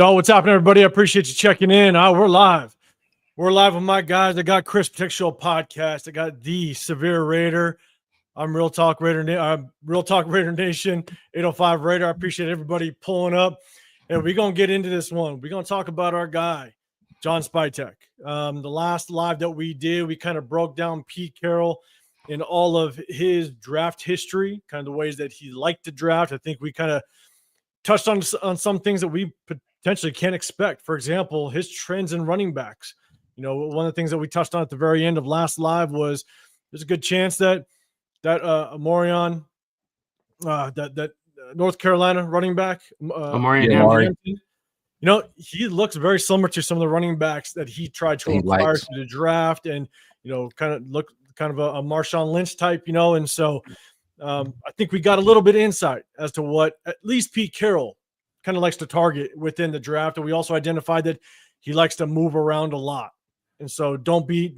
Yo, what's happening, everybody? I appreciate you checking in. We're live. We're live with my guys. I got Chris Spytek Show podcast. I got the Severe Raider. I'm Real Talk Raider. I'm Real Talk Raider Nation 805 Raider. I appreciate everybody pulling up, and we're gonna get into this one. We're gonna talk about our guy, John Spytek. The last live that we did, we kind of broke down Pete Carroll in all of his draft history, kind of the ways that he liked to draft. I think we kind of touched on some things that we potentially can't expect. For example, his trends in running backs. You know, one of the things that we touched on at the very end of last live was there's a good chance that Amorion, that North Carolina running back, Amorion, you know, he looks very similar to some of the running backs that he tried to acquire through the draft, and you know, kind of look kind of a Marshawn Lynch type, you know, and so I think we got a little bit of insight as to what at least Pete Carroll kind of likes to target within the draft. And we also identified that he likes to move around a lot. And so don't be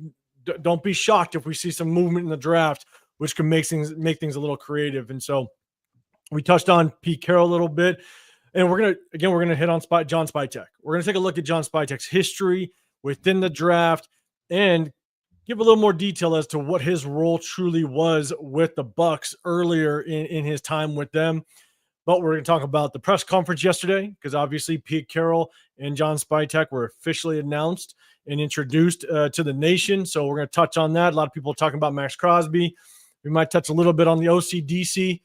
shocked if we see some movement in the draft, which can make things a little creative. And so we touched on Pete Carroll a little bit, and we're going to hit on John Spytek. We're going to take a look at John Spytek's history within the draft and give a little more detail as to what his role truly was with the Bucs earlier in his time with them. But we're going to talk about the press conference yesterday, because obviously Pete Carroll and John Spytek were officially announced and introduced to the nation. So we're going to touch on that. A lot of people are talking about Max Crosby. We might touch a little bit on the OCDC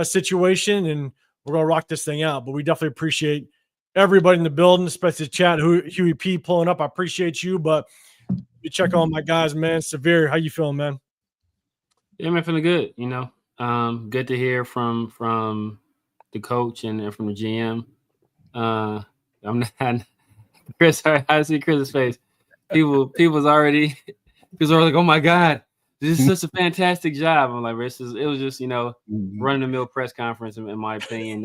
situation, and we're going to rock this thing out. But we definitely appreciate everybody in the building, especially the chat. Huey P pulling up. I appreciate you, but you check on my guys, man. Severe, how you feeling, man? Yeah, man, feeling good. You know, good to hear from the coach and from the GM. I'm not Chris. I see Chris's face. People already like, oh my God, this is such a fantastic job. I'm like, it was just, you know, run of the mill press conference in my opinion.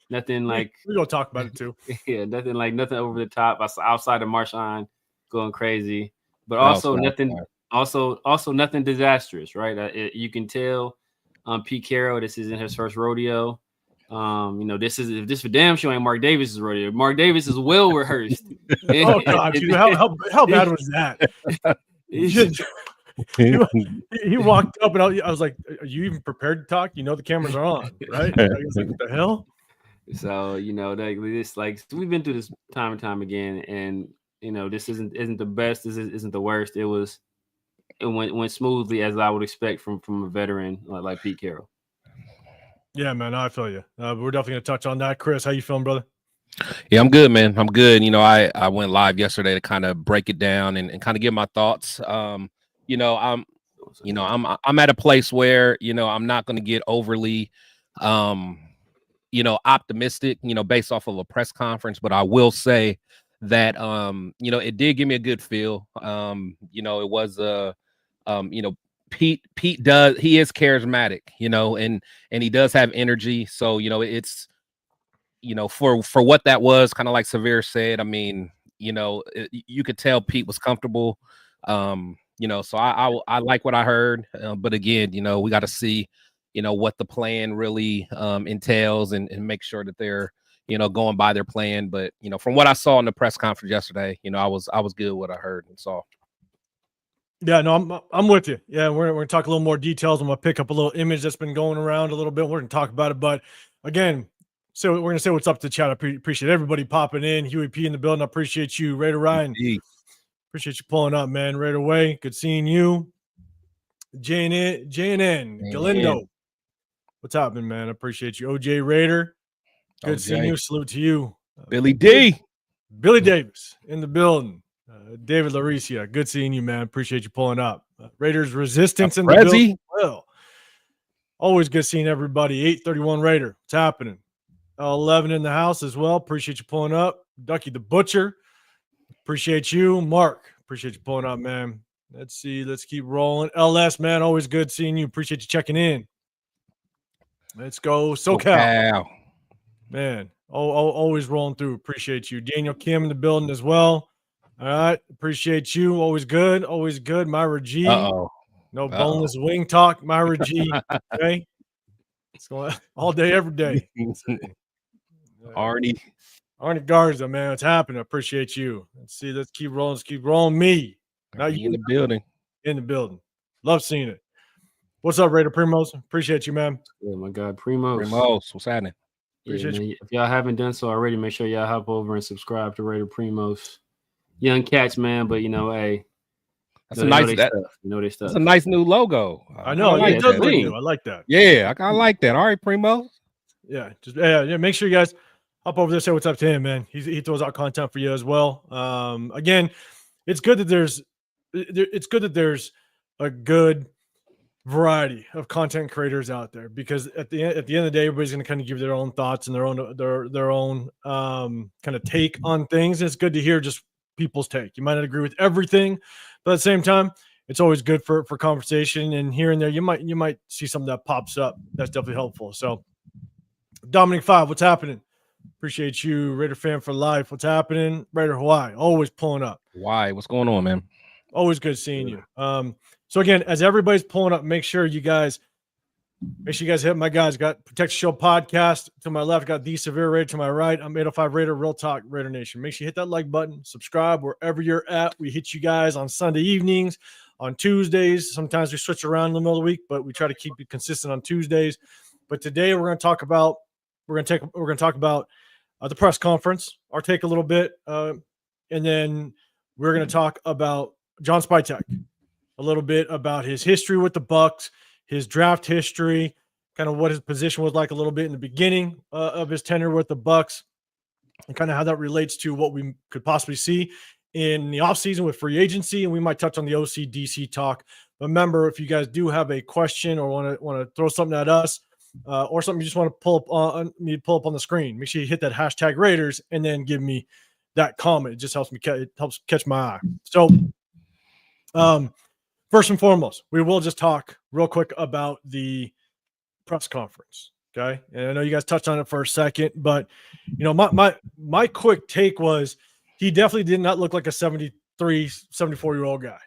Nothing like we're gonna talk about it too. Yeah, nothing over the top outside of Marshawn going crazy. But also nothing disastrous, right? You can tell Pete Carroll, this isn't his first rodeo. You know, this for damn sure ain't Mark Davis's rodeo. Mark Davis is well rehearsed. Oh God, dude, how bad was that? He walked up and I was like, "Are you even prepared to talk? You know the cameras are on, right?" I was like, "What the hell?" So you know, we've been through this time and time again, and you know, this isn't the best. This isn't the worst. It went smoothly as I would expect from a veteran like Pete Carroll. Yeah, man, I feel you. We're definitely gonna touch on that. Chris, how you feeling, brother? Yeah, I'm good, man. I'm good. You know, I went live yesterday to kind of break it down and kind of give my thoughts. You know, I'm at a place where, you know, I'm not going to get overly, you know, optimistic, you know, based off of a press conference, but I will say that, you know, it did give me a good feel. You know, it was, you know, Pete he is charismatic, you know, and he does have energy. So, you know, it's, you know, for what that was, kind of like Severe said, I mean, you know, you could tell Pete was comfortable. You know, so I like what I heard. But again, you know, we got to see, you know, what the plan really entails and make sure that they're, you know, going by their plan. But, you know, from what I saw in the press conference yesterday, you know, I was good with what I heard and saw. Yeah, no, I'm with you. Yeah, we're going to talk a little more details. I'm going to pick up a little image that's been going around a little bit. We're going to talk about it. But again, so we're going to say what's up to the chat. I appreciate everybody popping in. Huey P in the building. I appreciate you. Raider Ryan. Appreciate you pulling up, man. Right away. Good seeing you. JNN. Galindo. What's happening, man? I appreciate you. OJ Raider. Good seeing you. Salute to you. Billy D. Billy Davis in the building. David Laricia, good seeing you, man. Appreciate you pulling up. Raiders Resistance in the building. Well, always good seeing everybody. 831 Raider. What's happening? 11 in the house as well. Appreciate you pulling up. Ducky the Butcher. Appreciate you. Mark, appreciate you pulling up, man. Let's see. Let's keep rolling. LS, man, always good seeing you. Appreciate you checking in. Let's go. SoCal. Man, always rolling through. Appreciate you. Daniel Kim in the building as well. All right. Appreciate you. Always good. Always good. Myra G. No boneless wing talk. Myra G. Okay. It's going all day, every day. Arnie. Arnie Garza, man, it's happening. I appreciate you. Let's keep rolling. Let's keep rolling. Me, not you in the building. In the building. Love seeing it. What's up, Raider Primos? Appreciate you, man. Yeah, my God, Primos. Primos, what's happening? Yeah, man, if y'all haven't done so already, make sure y'all hop over and subscribe to Raider Primos. Young cats, man, but hey, that's That's a nice new logo. I know. It does look new. I like that. Yeah, I kind of like that. All right, Primo. Yeah, make sure you guys hop over there, say what's up to him, man. He throws out content for you as well. Again, it's good that there's a good variety of content creators out there, because at the end of the day, everybody's going to kind of give their own thoughts and their own kind of take on things. And it's good to hear just people's take. You might not agree with everything, but at the same time, it's always good for conversation. And here and there, you might see something that pops up that's definitely helpful. So, Dominic 5, what's happening? Appreciate you, Raider fan for life. What's happening? Raider Hawaii, always pulling up. Why? What's going on, man? Always good seeing you. So again, as everybody's pulling up, make sure you guys hit my guys. Got Protect Show podcast to my left, got The Severe Raider to my right. I'm 805 Raider, Real Talk Raider Nation. Make sure you hit that like button, subscribe wherever you're at. We hit you guys on Sunday evenings, on Tuesdays. Sometimes we switch around in the middle of the week, but we try to keep it consistent on Tuesdays. But today we're going to talk about the press conference, our take a little bit, and then we're going to talk about John Spytek, a little bit about his history with the Bucs, his draft history, kind of what his position was like a little bit in the beginning of his tenure with the Bucs, and kind of how that relates to what we could possibly see in the offseason with free agency. And we might touch on the OC-DC talk. But remember, if you guys do have a question or want to throw something at us, or something you just want to pull up on the screen, make sure you hit that hashtag Raiders and then give me that comment. It just helps catch my eye. So, first and foremost, we will just talk real quick about the press conference. Okay. And I know you guys touched on it for a second, but my quick take was he definitely did not look like a 73, 74-year-old guy.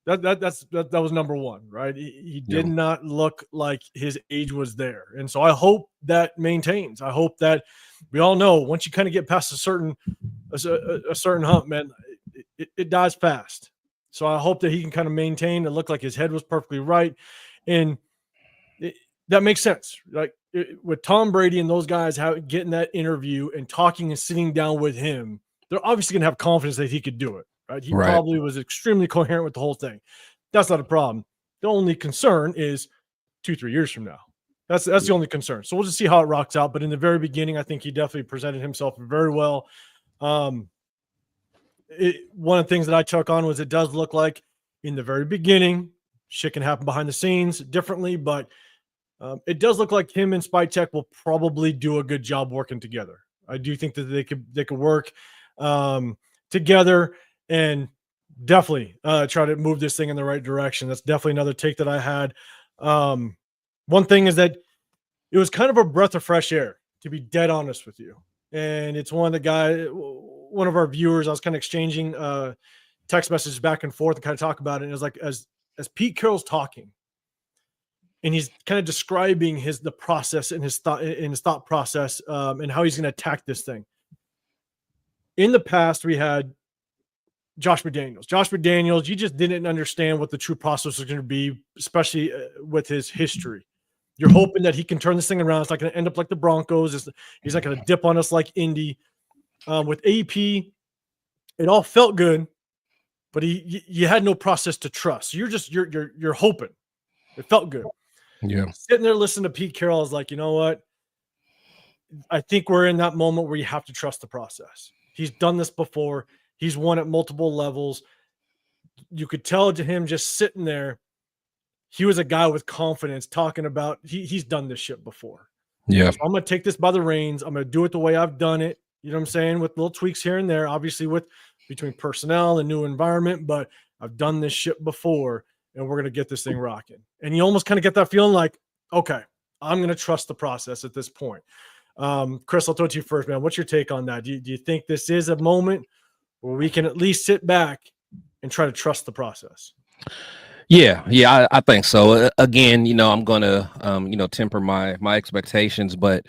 That was number one, right? He did not look like his age was there. And so I hope that maintains. I hope that we all know once you kind of get past a certain hump, man, it dies fast. So I hope that he can kind of maintain and look like his head was perfectly right. And that makes sense. Like with Tom Brady and those guys getting that interview and talking and sitting down with him, they're obviously going to have confidence that he could do it. Right? He probably was extremely coherent with the whole thing. That's not a problem. The only concern is 2-3 years from now. That's the only concern. So we'll just see how it rocks out. But in the very beginning, I think he definitely presented himself very well. One of the things that I took on was it does look like in the very beginning, shit can happen behind the scenes differently, but it does look like him and Spytek will probably do a good job working together. I do think that they could work together and definitely try to move this thing in the right direction. That's definitely another take that I had. One thing is that it was kind of a breath of fresh air, to be dead honest with you. And it's one of our viewers, I was kind of exchanging text messages back and forth and kind of talk about it. And it was like, as Pete Carroll's talking and he's kind of describing the process and his thought process and how he's going to attack this thing. In the past, we had Josh McDaniels. Josh McDaniels, you just didn't understand what the true process was going to be, especially with his history. You're hoping that he can turn this thing around. It's not going to end up like the Broncos. He's not going to dip on us like Indy. With AP, it all felt good, but you had no process to trust. So you're hoping. It felt good. Yeah. Sitting there listening to Pete Carroll, I was like, you know what? I think we're in that moment where you have to trust the process. He's done this before. He's won at multiple levels. You could tell to him just sitting there, he was a guy with confidence talking about he's done this shit before. Yeah. So I'm going to take this by the reins. I'm going to do it the way I've done it. You know what I'm saying? With little tweaks here and there, obviously between personnel and new environment, but I've done this shit before and we're going to get this thing rocking. And you almost kind of get that feeling like, okay, I'm going to trust the process at this point. Chris, I'll throw it to you first, man. What's your take on that? Do you think this is a moment where we can at least sit back and try to trust the process? Yeah, I think so. Again, I'm going to, temper my expectations, but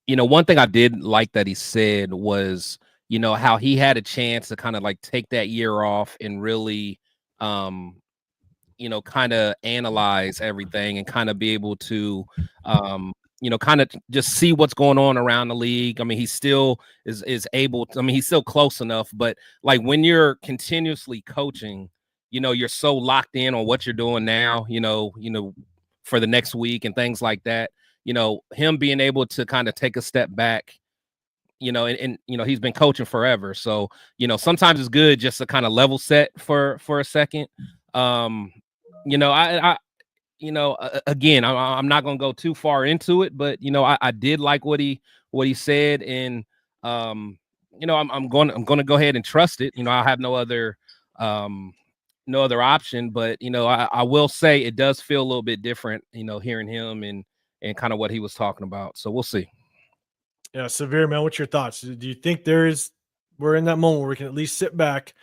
one thing I did like that he said was, how he had a chance to kind of like take that year off and really, kind of analyze everything and kind of be able to, kind of just see what's going on around the league. I mean, he still is able to, he's still close enough, but like when you're continuously coaching, you're so locked in on what you're doing now, for the next week and things like that. Him being able to kind of take a step back, and he's been coaching forever. So, sometimes it's good just to kind of level set for a second. Again, I'm not going to go too far into it, but, I did like what he said. And, I'm going to go ahead and trust it. I have no other option, but, I will say it does feel a little bit different, hearing him and kind of what he was talking about. So we'll see. Yeah. Severe, man, what's your thoughts? Do you think we're in that moment where we can at least sit back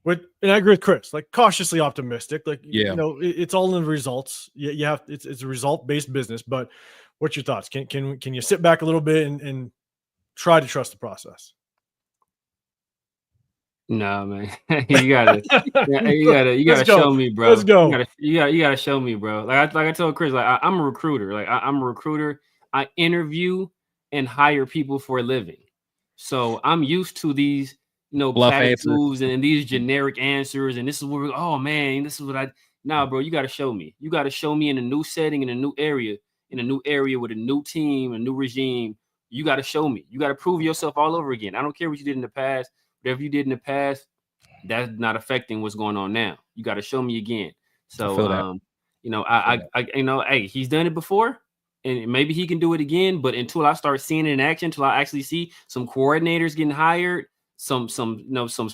and I agree with Chris, like cautiously optimistic, like, it's all in the results. You have, it's a result based business, but what's your thoughts? Can you sit back a little bit and try to trust the process? No, man. you gotta show me, bro. Let's go. You gotta show me, bro. Like I told Chris, like I'm a recruiter. Like I'm a recruiter. I interview and hire people for a living. So I'm used to these, platitudes and these generic answers. And this is what this is what bro, you gotta show me. You gotta show me in a new setting, in a new area with a new team, a new regime. You gotta show me. You gotta prove yourself all over again. I don't care what you did in the past. Whatever you did in the past, that's not affecting what's going on now. You got to show me again. So, hey, he's done it before, and maybe he can do it again. But until I start seeing it in action, until I actually see some coordinators getting hired, some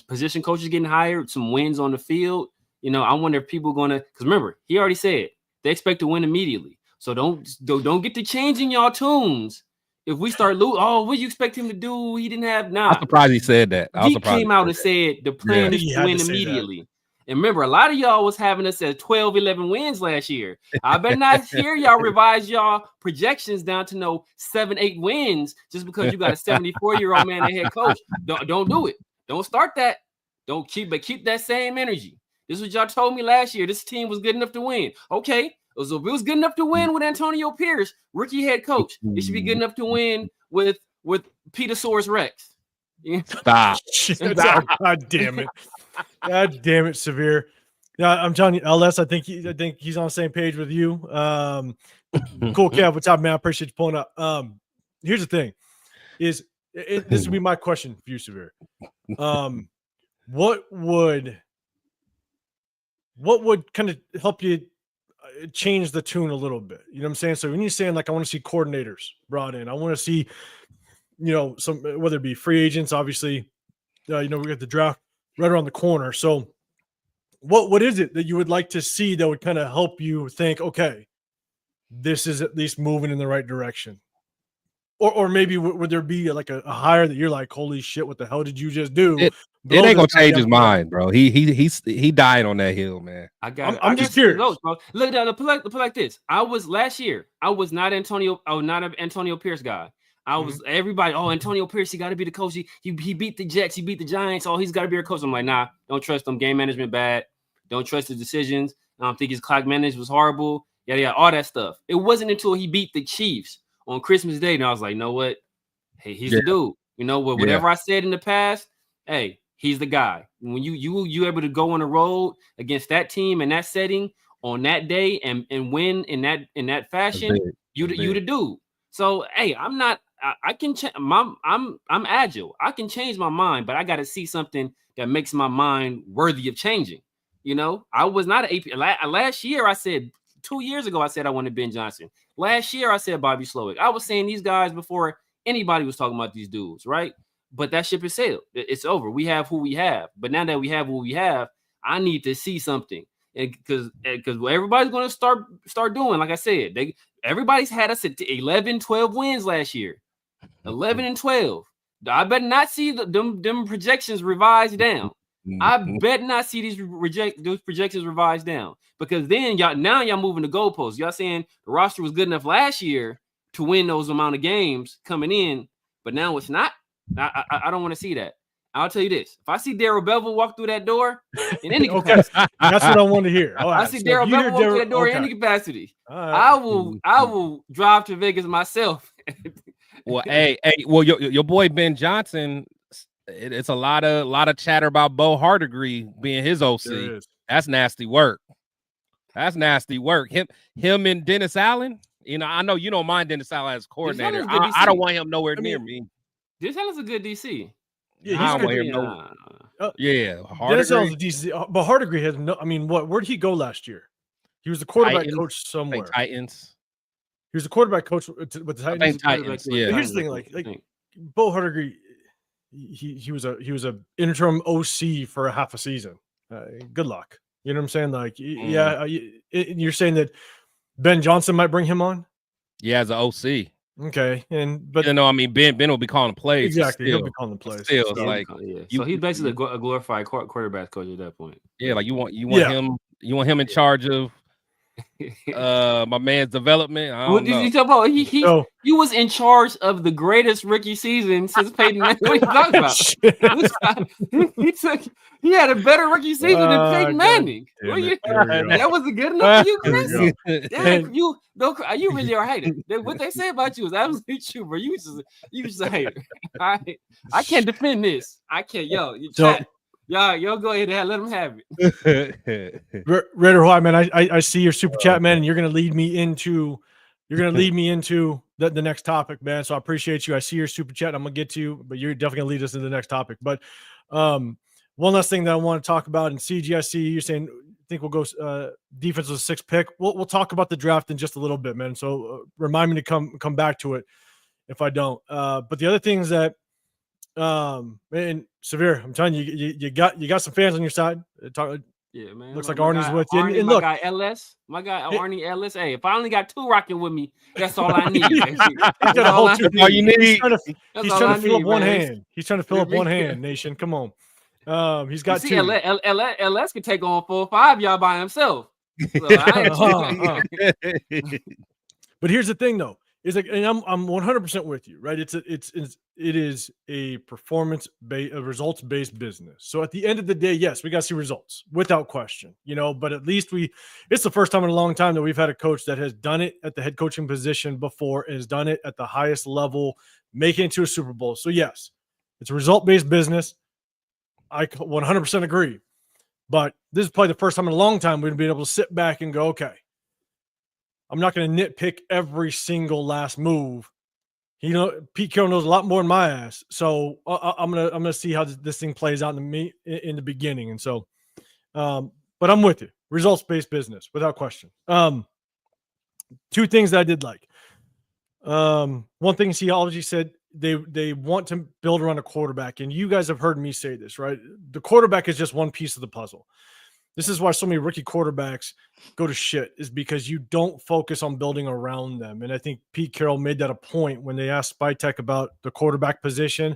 position coaches getting hired, some wins on the field, I wonder if people are gonna. Because remember, he already said they expect to win immediately. So don't get to changing y'all tunes. If we start what do you expect him to do? He didn't have I'm surprised he said that. He came out and said the plan is to win immediately. And remember, a lot of y'all was having us at 12, 11 wins last year. I better not hear y'all revise y'all projections down to 7, 8 wins just because you got a 74-year-old man and head coach. Don't do it. Don't start that. Keep that same energy. This is what y'all told me last year. This team was good enough to win. Okay. So if it was good enough to win with Antonio Pierce, rookie head coach, it should be good enough to win with Petasaurus Rex. Stop. God damn it. God damn it, Severe. Yeah, I'm telling you, LS, I think he's on the same page with you. Cool, Kev. What's up, man? I appreciate you pulling up. Here's the thing: this would be my question for you, Severe. What would kind of help you change the tune a little bit? You know what I'm saying? So when you're saying like I want to see coordinators brought in, I want to see, some, whether it be free agents, obviously, we got the draft right around the corner. So what is it that you would like to see that would kind of help you think, okay, this is at least moving in the right direction? Or maybe would there be like a hire that you're like, holy shit, what the hell did you just do? It ain't gonna change his mind, bro. He died on that hill, man. I'm just curious, bro. Look at that. Put like this. Last year. I was not Antonio. I was not an Antonio Pierce guy. I was everybody. Oh, Antonio Pierce, he got to be the coach. He beat the Jets. He beat the Giants. Oh, he's got to be our coach. I'm like, nah, don't trust him. Game management bad. Don't trust his decisions. I don't think his clock management was horrible. Yeah, all that stuff. It wasn't until he beat the Chiefs on Christmas Day, and I was like, you know what? Hey, he's the dude. Whatever I said in the past, hey, he's the guy. When you able to go on the road against that team in that setting on that day and win in that fashion, you the dude. So hey, I can change. I'm agile. I can change my mind, but I got to see something that makes my mind worthy of changing. I was not an AP. Last year, I said 2 years ago, I said I wanted Ben Johnson. Last year, I said Bobby Slowick. I was saying these guys before anybody was talking about these dudes, right? But that ship has sailed. It's over. We have who we have. But now that we have what we have, I need to see something. Because what everybody's going to start doing, like I said, everybody's had us at 11, 12 wins last year. 11 and 12. I better not see them projections revised down. I bet not see those projections revised down, because then y'all moving the goalposts. Y'all saying the roster was good enough last year, to win those amount of games coming in, but now it's not. I don't want to see that. I'll tell you this: if I see Darrell Bevel walk through that door in any capacity, that's what I want to hear. All right, I see Darrell Bevel walk through that door in any capacity. I will drive to Vegas myself. Well, well, your boy Ben Johnson. It's a lot of chatter about Bo Hardegree being his OC. That's nasty work. That's nasty work. Him and Dennis Allen. You know, I know you don't mind Dennis Allen as coordinator. I don't want him nowhere near me. Dennis Allen's a good DC. Yeah, he's good. Dennis Allen's a DC, but Hardegree has no. I mean, where did he go last year? He was the quarterback coach somewhere. Titans. He was the quarterback coach with the Titans. Titans. Yeah. But here's the thing, like Bo Hardegree, he was a interim OC for a half a season. Good luck. You know what I'm saying? Like, you're saying that Ben Johnson might bring him on? Yeah, as an OC. Okay, but you know, I mean, Ben will be calling the plays. Exactly, he'll be calling the plays. Still, like, so he's basically a glorified quarterback coach at that point. Yeah, like you want him in charge of my man's development. I don't know. You talk about he was in charge of the greatest rookie season since Peyton Manning. What are you talking about? He had a better rookie season than Peyton Manning. That wasn't good enough for you, Chris. Damn, you really are a hater. What they say about you is absolutely true, bro. You just a hater. I can't defend this. I can't. Y'all go ahead and let them have it. Raider, hi, man. I see your super chat, man, and you're gonna lead me into the next topic, man. So I appreciate you. I see your super chat. I'm gonna get to you, but you're definitely gonna lead us to the next topic. But one last thing that I want to talk about in CG, I see you saying think we'll go defense was a 6th pick. We'll talk about the draft in just a little bit, man. So remind me to come back to it if I don't. But the other things that and Severe, I'm telling you, you got some fans on your side. Yeah, man. Looks like Arnie's with you. And look, my guy Arnie Ellis. Hey, if I only got 2 rocking with me, that's all I need. That's all you need. He's trying to fill up one hand. He's trying to fill up one hand, Nation. Come on. He's got 2. LS could take on 4 or 5 y'all by himself. So But here's the thing, though. Is like, and I'm 100% with you, right? It is a performance-based, a results-based business. So at the end of the day, yes, we got to see results without question, you know. But at least it's the first time in a long time that we've had a coach that has done it at the head coaching position before, and has done it at the highest level, making it to a Super Bowl. So yes, it's a result-based business. I 100% agree. But this is probably the first time in a long time we've been able to sit back and go, okay, I'm not going to nitpick every single last move. Pete Carroll knows a lot more than my ass. So I'm gonna see how this thing plays out in the beginning. And so, but I'm with you. Results-based business, without question. 2 things that I did like. One thing Theology said they want to build around a quarterback, and you guys have heard me say this, right? The quarterback is just one piece of the puzzle. This is why so many rookie quarterbacks go to shit, is because you don't focus on building around them. And I think Pete Carroll made that a point when they asked Spytek about the quarterback position.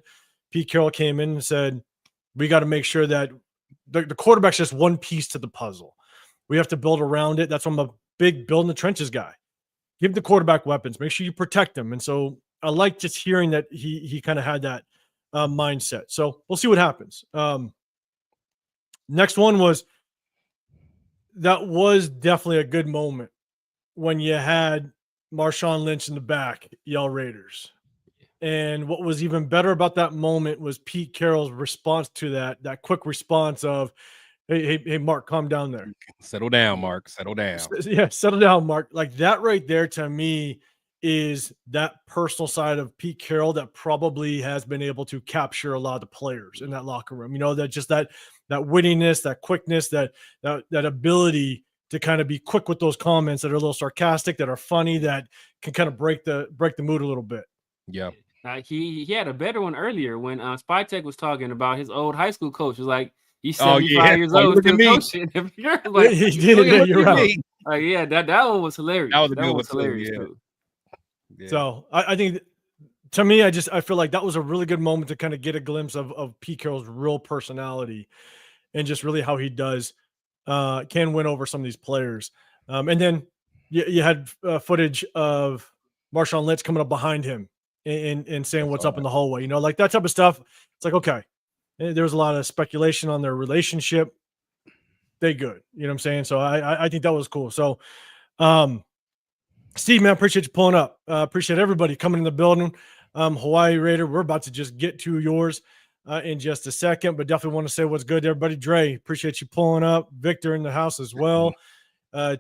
Pete Carroll came in and said, we got to make sure that the quarterback's just one piece to the puzzle. We have to build around it. That's why I'm a big build in the trenches guy. Give the quarterback weapons. Make sure you protect them. And so I like just hearing that he kind of had that mindset. So we'll see what happens. Next one was, that was definitely a good moment when you had Marshawn Lynch in the back yell Raiders. And what was even better about that moment was Pete Carroll's response to that quick response of, hey, Mark, calm down there. Settle down, Mark. Settle down. Yeah, settle down, Mark. Like that right there to me is that personal side of Pete Carroll that probably has been able to capture a lot of the players in that locker room. You know, that just that wittiness, that quickness, that ability to kind of be quick with those comments that are a little sarcastic, that are funny, that can kind of break the mood a little bit. Yeah. He had a better one earlier when Spytek was talking about his old high school coach. Was like, he's 75 years old, still coaching. Like, he did. Yeah, you're right. That one was hilarious. That was a good one, hilarious too. Yeah. So I think, to me, I feel like that was a really good moment to kind of get a glimpse of Pete Carroll's real personality and just really how he can win over some of these players. And then you had footage of Marshawn Lynch coming up behind him and saying what's up in the hallway, you know, like that type of stuff. It's like, okay, there was a lot of speculation on their relationship. They good, you know what I'm saying? So I think that was cool. So, Steve, man, appreciate you pulling up. Appreciate everybody coming in the building. Hawaii Raider, we're about to just get to yours in just a second, but definitely want to say what's good to everybody. Dre, appreciate you pulling up. Victor in the house as well.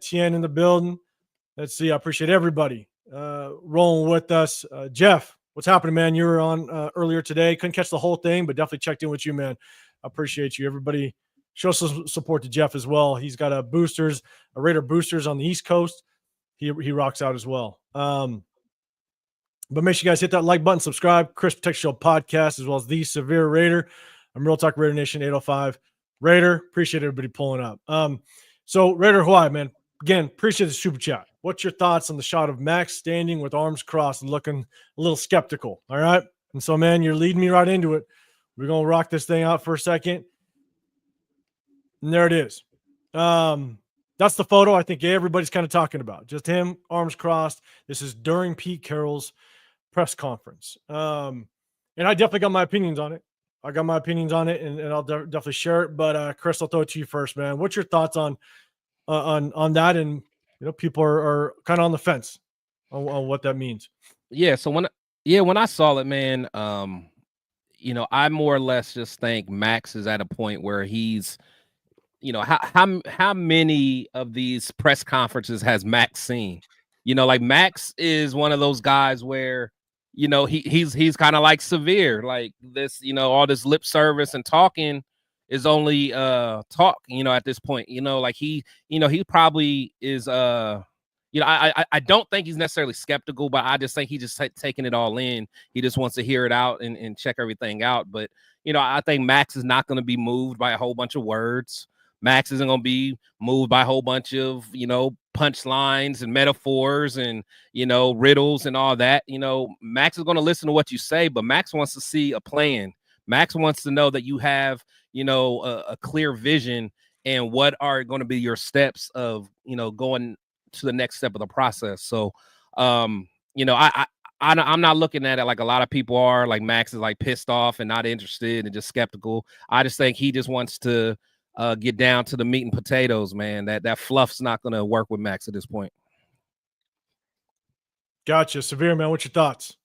Tien in the building. Let's see. I appreciate everybody rolling with us. Jeff, what's happening, man? You were on earlier today. Couldn't catch the whole thing, but definitely checked in with you, man. I appreciate you. Everybody show some support to Jeff as well. He's got a Raider boosters on the East Coast. He rocks out as well. But make sure you guys hit that like button, subscribe. Chris Protect Show podcast, as well as the Severe Raider. I'm Real Talk Raider Nation 805 Raider. Appreciate everybody pulling up. So Raider Hawaii, man. Again, appreciate the super chat. What's your thoughts on the shot of Max standing with arms crossed and looking a little skeptical? All right. And so, man, you're leading me right into it. We're gonna rock this thing out for a second. And there it is. That's the photo I think everybody's kind of talking about. Just him, arms crossed. This is during Pete Carroll's press conference. And I definitely got my opinions on it. And I'll definitely share it. But Chris, I'll throw it to you first, man. What's your thoughts on that? And you know, people are kind of on the fence on what that means. Yeah. So when I saw it, man, you know, I more or less just think Max is at a point where he's, you know, how many of these press conferences has Max seen? You know, like Max is one of those guys where, you know, he's kind of like Severe, like this, you know, all this lip service and talking is only talk, you know, at this point, you know, like he probably is you know, I don't think he's necessarily skeptical, but I just think he just taking it all in. He just wants to hear it out and check everything out. But, you know, I think Max is not going to be moved by a whole bunch of words. Max isn't going to be moved by a whole bunch of, you know, punchlines and metaphors and, you know, riddles and all that. You know, Max is going to listen to what you say, but Max wants to see a plan. Max wants to know that you have, you know, a clear vision and what are going to be your steps of, you know, going to the next step of the process. So, you know, I'm not looking at it like a lot of people are. Like Max is like pissed off and not interested and just skeptical. I just think he just wants to get down to the meat and potatoes, man. That fluff's not going to work with Max at this point. Gotcha. Severe, man. What's your thoughts?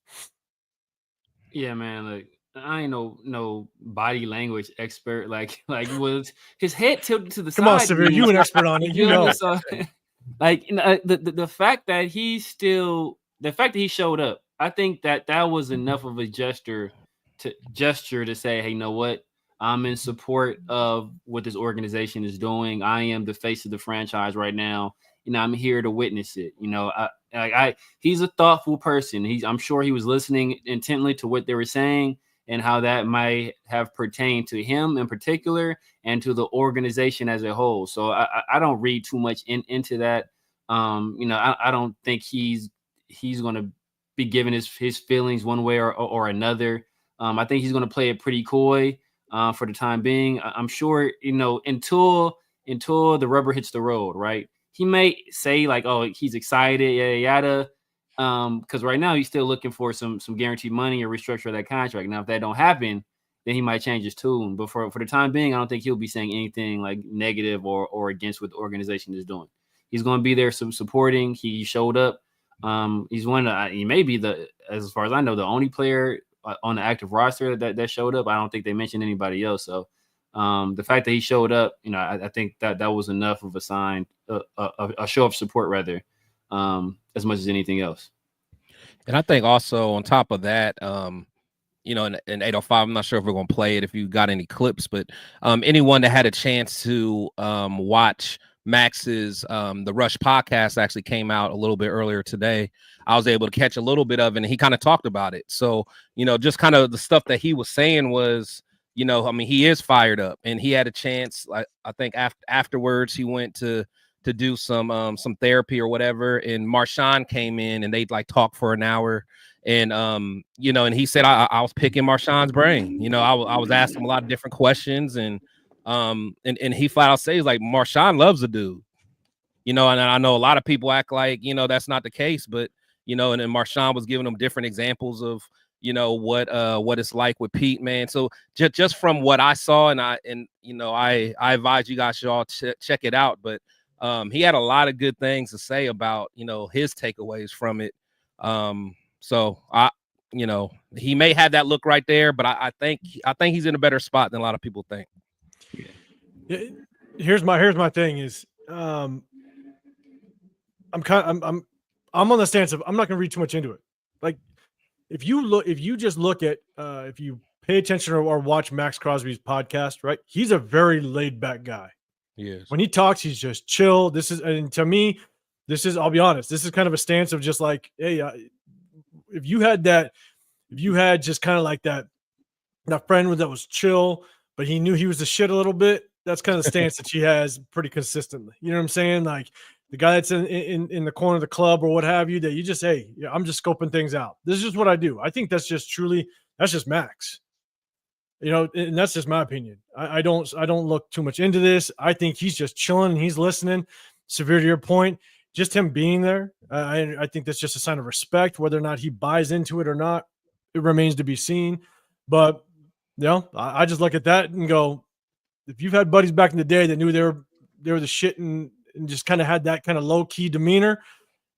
Yeah, man. Like, I ain't no body language expert. Like was his head tilted to the side. Come on, Severe. You an expert on it. You know. So, like, you know, the fact that he showed up, I think that was enough of a gesture to say, hey, you know what? I'm in support of what this organization is doing. I am the face of the franchise right now. You know, I'm here to witness it. You know, he's a thoughtful person. I'm sure he was listening intently to what they were saying and how that might have pertained to him in particular and to the organization as a whole. So I don't read too much into that. You know, I don't think he's going to be giving his feelings one way or another. I think he's going to play it pretty coy for the time being. I'm sure, you know, until the rubber hits the road, right? He may say like, oh, he's excited, yada, yada. Because right now he's still looking for some guaranteed money or restructure that contract. Now, if that don't happen, then he might change his tune. But for the time being, I don't think he'll be saying anything like negative or against what the organization is doing. He's going to be there supporting. He showed up. He's he may be as far as I know, the only player on the active roster that showed up. I don't think they mentioned anybody else. So the fact that he showed up, you know, I think that was enough of a sign, a show of support rather, as much as anything else. And I think also on top of that, you know, in 805, I'm not sure if we're going to play it, if you got any clips, but anyone that had a chance to watch Max's The Rush podcast actually came out a little bit earlier today. I was able to catch a little bit of it, and he kind of talked about it. So, you know, just kind of the stuff that he was saying was, you know, I mean, he is fired up, and he had a chance. Like, I think afterwards he went to do some therapy or whatever, and Marshawn came in and they like talked for an hour. And you know, and he said I was picking Marshawn's brain. You know, I was asking him a lot of different questions, and he flat out says like Marshawn loves the dude. You know, and I know a lot of people act like, you know, that's not the case, but you know, and then Marshawn was giving them different examples of, you know, what it's like with Pete, man. So just from what I saw, and you know, I advise you guys should all check it out. But he had a lot of good things to say about, you know, his takeaways from it. So you know, he may have that look right there, but I think he's in a better spot than a lot of people think. Yeah. Here's my thing is, I'm on the stance of I'm not going to read too much into it. Like, if you just look at, if you pay attention or watch Max Crosby's podcast, right? He's a very laid back guy. Yes. When he talks, he's just chill. And to me, I'll be honest, this is kind of a stance of just like, hey, if you had just kind of like that friend that was chill, but he knew he was the shit a little bit. That's kind of the stance that she has pretty consistently. You know what I'm saying? Like the guy that's in the corner of the club or what have you, that you just, hey, yeah, I'm just scoping things out. This is just what I do. I think that's just Max. You know, and that's just my opinion. I don't look too much into this. I think he's just chilling. He's listening. Severe to your point, just him being there. I think that's just a sign of respect. Whether or not he buys into it or not, it remains to be seen. But you know, I just look at that and go, if you've had buddies back in the day that knew they were the shit and just kind of had that kind of low key demeanor,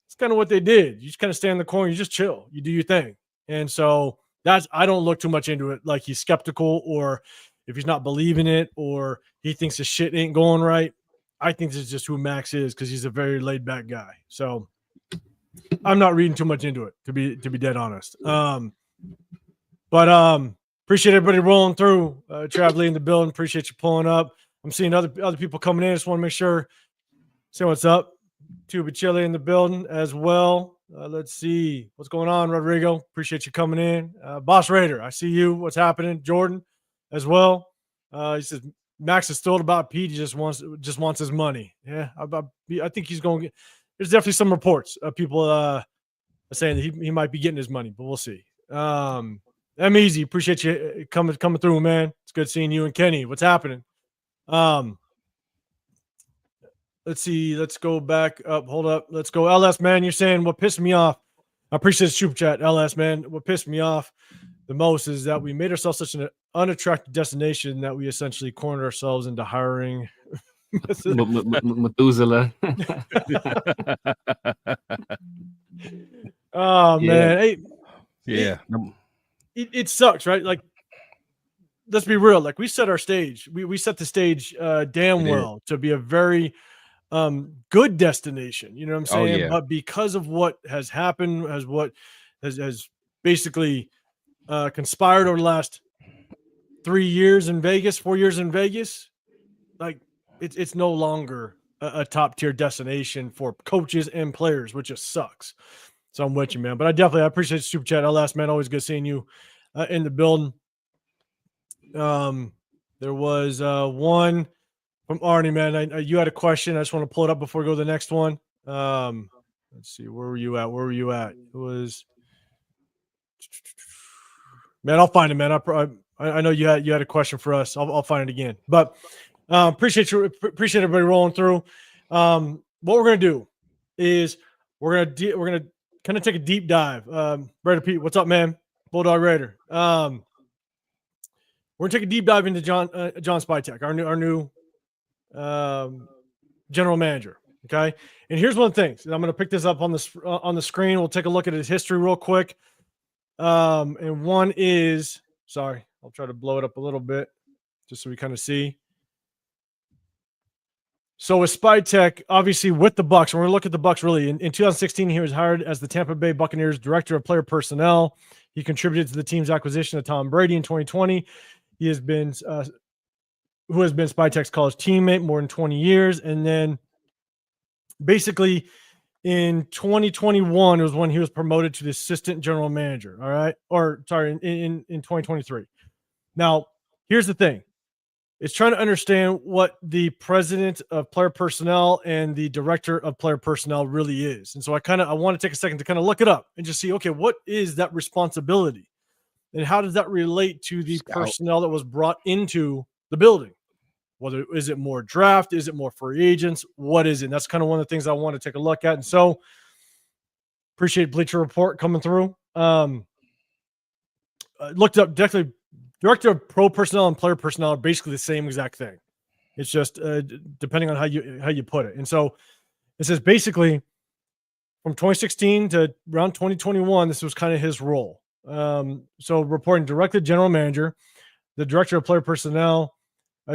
it's kind of what they did. You just kind of stand in the corner, you just chill, you do your thing. And so I don't look too much into it, like he's skeptical or if he's not believing it or he thinks his shit ain't going right. I think this is just who Max is because he's a very laid back guy. So I'm not reading too much into it, to be dead honest. Appreciate everybody rolling through. Trav Lee in the building. Appreciate you pulling up. I'm seeing other people coming in. Just want to make sure, say what's up. Tuba Chile in the building as well. Let's see what's going on, Rodrigo. Appreciate you coming in. Boss Raider, I see you. What's happening? Jordan as well. He says Max is thrilled about Pete. He just wants his money. Yeah, I think he's going to get. There's definitely some reports of people saying that he might be getting his money, but we'll see. I'm easy. Appreciate you coming through, man. It's good seeing you and Kenny. What's happening? Let's see. Let's go back up. Hold up. Let's go. LS, man, you're saying what pissed me off. I appreciate the super chat, LS, man. What pissed me off the most is that we made ourselves such an unattractive destination that we essentially cornered ourselves into hiring Methuselah. Oh, man. Hey, yeah. It sucks, right? Like, let's be real. Like, we set our stage. We set the stage damn well to be a very good destination. You know what I'm saying? Yeah. But because of what has happened, has basically conspired over the last 4 years in Vegas, like it's no longer a top tier destination for coaches and players, which just sucks. So I'm with you, man. But I appreciate the super chat. LS, man, always good seeing you in the building. There was one from Arnie, man. You had a question. I just want to pull it up before we go to the next one. Let's see. Where were you at? It was, man, I'll find it, man. I know you had a question for us. I'll find it again. But appreciate everybody rolling through. What we're gonna do is we're gonna kind of take a deep dive. Raider Pete, what's up, man? Bulldog Raider. We're gonna take a deep dive into John Spytek, our new general manager. Okay, and here's one of the things. And I'm gonna pick this up on the screen. We'll take a look at his history real quick. And one is, sorry, I'll try to blow it up a little bit just so we kind of see. So with Spytek, obviously with the Bucs, we're going to look at the Bucs really. In 2016, he was hired as the Tampa Bay Buccaneers director of player personnel. He contributed to the team's acquisition of Tom Brady in 2020. He has been, who has been Spytek's college teammate more than 20 years. And then basically in 2021 was when he was promoted to the assistant general manager. All right. Or sorry, in 2023. Now, here's the thing. It's trying to understand what the president of player personnel and the director of player personnel really is. And so I want to take a second to kind of look it up and just see, okay, what is that responsibility? And how does that relate to the personnel that was brought into the building? Whether is it more draft? Is it more free agents? What is it? And that's kind of one of the things I want to take a look at. And so Appreciate Bleacher Report coming through. Looked up definitely director of pro personnel and player personnel are basically the same exact thing. It's just depending on how you put it. And so it says basically from 2016 to around 2021, this was kind of his role. So reporting directly to general manager, the director of player personnel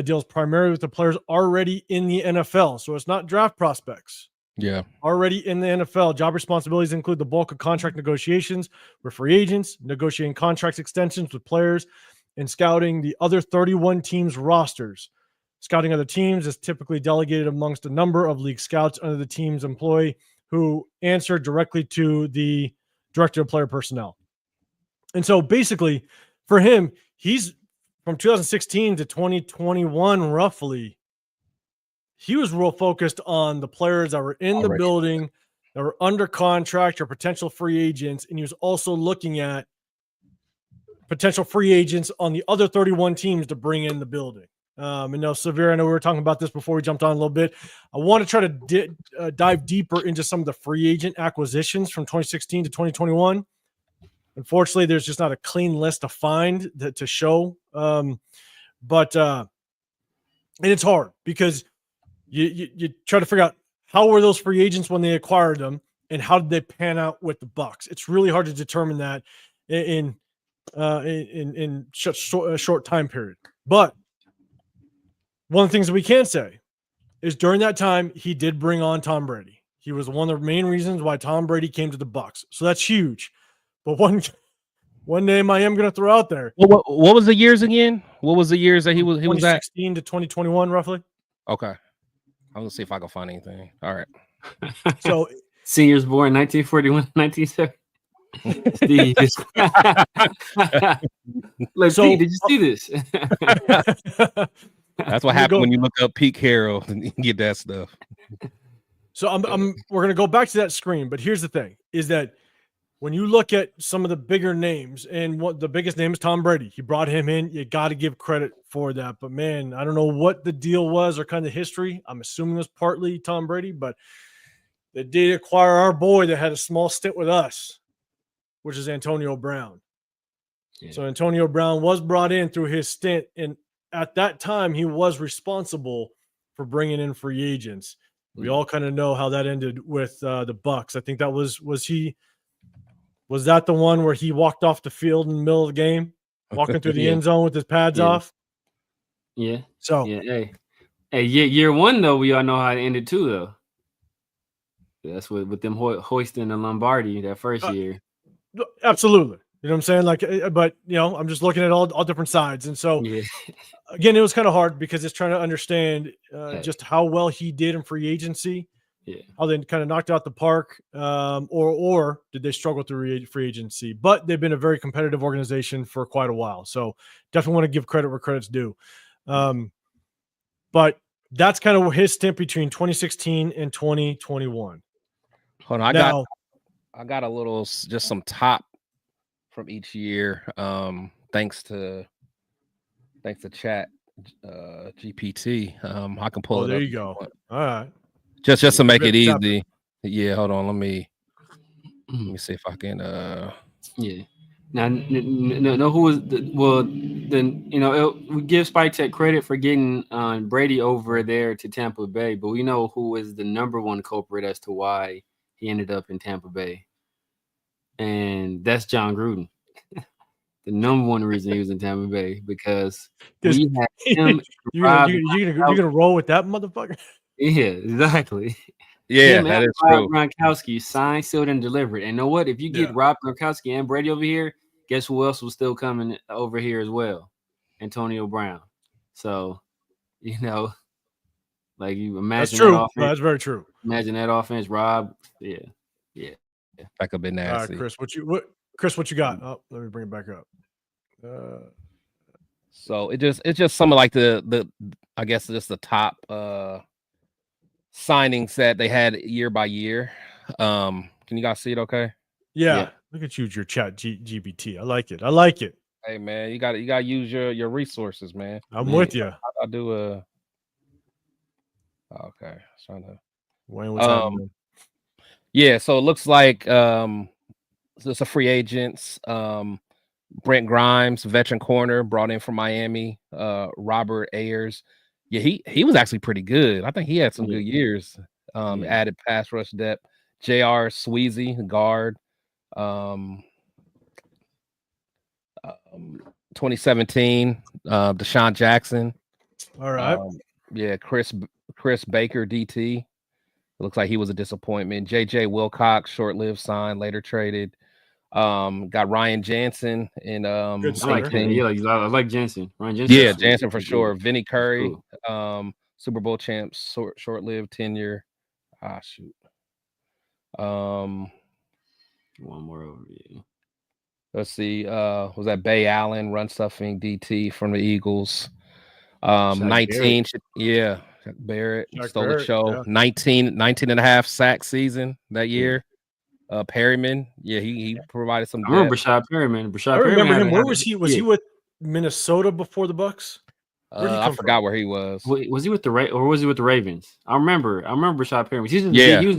deals primarily with the players already in the NFL. So it's not draft prospects. Yeah. Already in the NFL. Job responsibilities include the bulk of contract negotiations with free agents, negotiating contract extensions with players, and scouting the other 31 teams' rosters. Scouting other teams is typically delegated amongst a number of league scouts under the team's employee who answer directly to the director of player personnel. And so basically for him, he's from 2016 to 2021, roughly, he was real focused on the players that were in the building, that were under contract or potential free agents. And he was also looking at potential free agents on the other 31 teams to bring in the building. And now, Severe, I know we were talking about this before we jumped on a little bit. I want to try to dive deeper into some of the free agent acquisitions from 2016 to 2021. Unfortunately, there's just not a clean list to find to show. But it's hard because you try to figure out how were those free agents when they acquired them and how did they pan out with the Bucs. It's really hard to determine that in such a short time period. But one of the things that we can say is during that time, he did bring on Tom Brady. He was one of the main reasons why Tom Brady came to the Bucs. So that's huge. But one name I am going to throw out there. What was the years again? What was the years that he was at? 2016 to 2021, roughly. Okay. I'm gonna see if I can find anything. All right. So seniors born 1941, 1970. Steve. Like, so, Pete, did you see this? That's what happened when you look up Pete Carroll and you get that stuff. So we're gonna go back to that screen, but here's the thing: is that when you look at some of the bigger names, and what the biggest name is Tom Brady, he brought him in. You got to give credit for that. But man, I don't know what the deal was or kind of history. I'm assuming it was partly Tom Brady, but they did acquire our boy that had a small stint with us, which is Antonio Brown. Yeah. So Antonio Brown was brought in through his stint, and at that time, he was responsible for bringing in free agents. We all kind of know how that ended with the Bucs. I think that was that the one where he walked off the field in the middle of the game, walking through the end zone with his pads off? Yeah. So hey, year one though, we all know how it ended too, though. That's with them hoisting the Lombardi that first year. Absolutely. You know what I'm saying? Like, but I'm just looking at all different sides. And so again, it was kind of hard because it's trying to understand just how well he did in free agency. Yeah, how they kind of knocked out the park, or did they struggle through free agency? But they've been a very competitive organization for quite a while, so definitely want to give credit where credit's due. But that's kind of his stint between 2016 and 2021. Hold on, I got a little just some top from each year. Thanks to Chat GPT. I can pull it up. There you go. All right. Just to make it easy. Yeah, hold on. Let me see if I can yeah. Now no who was then we give Spytek credit for getting Brady over there to Tampa Bay, but we know who is the number one culprit as to why he ended up in Tampa Bay. And that's John Gruden. The number one reason he was in Tampa Bay, because we had him. You're gonna roll with that motherfucker? Yeah, exactly. Yeah, that is true. Rob Gronkowski signed, sealed, and delivered. And know what? If you get Rob Gronkowski and Brady over here, guess who else was still coming over here as well? Antonio Brown. So, like you imagine. That's true. That offense, that's very true. Imagine that offense, Rob. Yeah. That could be nasty. Chris, what you got? Oh, let me bring it back up. So it's just some of like the I guess just the top signings that they had year by year. Can you guys see it okay? Yeah. Look at you with your Chat GPT. I like it. Hey man, you gotta use your resources, man. I'm with you. I do okay. Trying to Wayne, what's happening? Yeah, so it looks like it's a free agents. Brent Grimes, veteran corner, brought in from Miami. Robert Ayers. Yeah, he was actually pretty good. I think he had some good years. Added pass rush depth. J.R. Sweezy, guard. 2017, Deshaun Jackson. All right. Chris Baker, DT. It looks like he was a disappointment. J.J. Wilcox, short-lived sign, later traded. Got Ryan Jansen in I like Jansen. Ryan Jansen. Yeah, Jansen for sure. Vinny Curry, Super Bowl champs, short-lived tenure. Shoot. One more over here. Let's see. Was that Bay Allen, run stuffing DT from the Eagles? 19. Barrett. Barrett stole the show. Yeah. 19 and a half sack season that year. Perryman, he provided some. I remember Brashad Perryman. I remember him. Where was he? Was he with Minnesota before the Bucs? I forgot where he was. Was he with the or was he with the Ravens? I remember Brashad Perryman. He was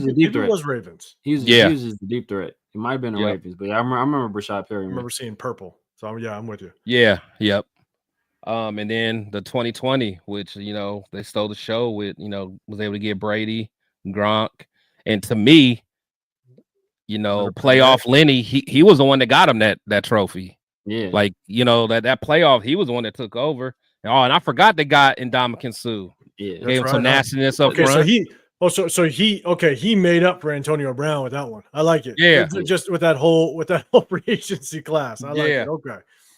the deep threat. He was Ravens. He was the deep threat. He might have been the Ravens, but I remember Brashad Perryman. I remember seeing purple. So I'm with you. Yeah. Yep. And then the 2020, which they stole the show with, was able to get Brady, Gronk, and to me, playoff Lenny, he was the one that got him that trophy. Yeah, like that playoff, he was the one that took over. And I forgot they got Ndamukong Suh. Yeah, gave him some nastiness up front. So he made up for Antonio Brown with that one. I like it. Yeah, just with that whole free agency class. I like it. Okay.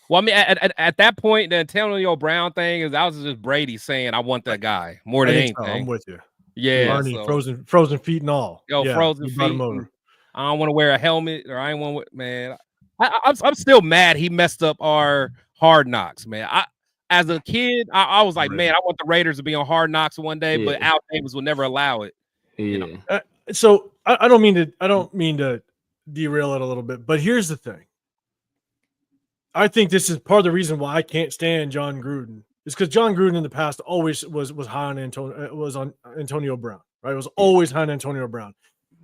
Well, I mean, at that point, the Antonio Brown thing that was just Brady saying, "I want that guy more than anything." I'm with you. Yeah, frozen feet and all. Frozen feet. I don't want to wear a helmet, or I ain't want to. Man, I'm still mad he messed up our Hard Knocks, man. As a kid, I was like, man, I want the Raiders to be on Hard Knocks one day, but Al Davis would never allow it. Yeah. So I don't mean to derail it a little bit, but here's the thing. I think this is part of the reason why I can't stand John Gruden. Is because John Gruden in the past always was high on Antonio Brown, right? It was always high on Antonio Brown.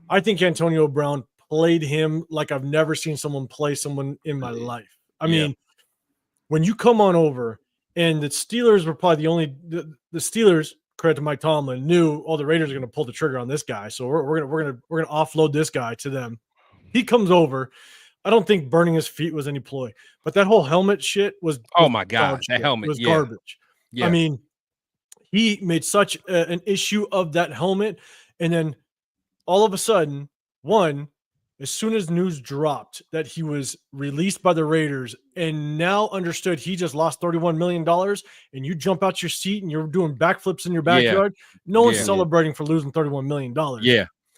I think Antonio Brown played him like I've never seen someone play someone in my life. I mean, when you come on over, and the Steelers were probably the Steelers, credit to Mike Tomlin, knew the Raiders are going to pull the trigger on this guy, so we're gonna offload this guy to them. He comes over. I don't think burning his feet was any ploy, but that whole helmet shit was my god, that helmet was garbage. Yeah. I mean, he made such an issue of that helmet, and then all of a sudden, as soon as news dropped that he was released by the Raiders and now understood he just lost $31 million, and you jump out your seat and you're doing backflips in your backyard, no one's celebrating for losing $31 million.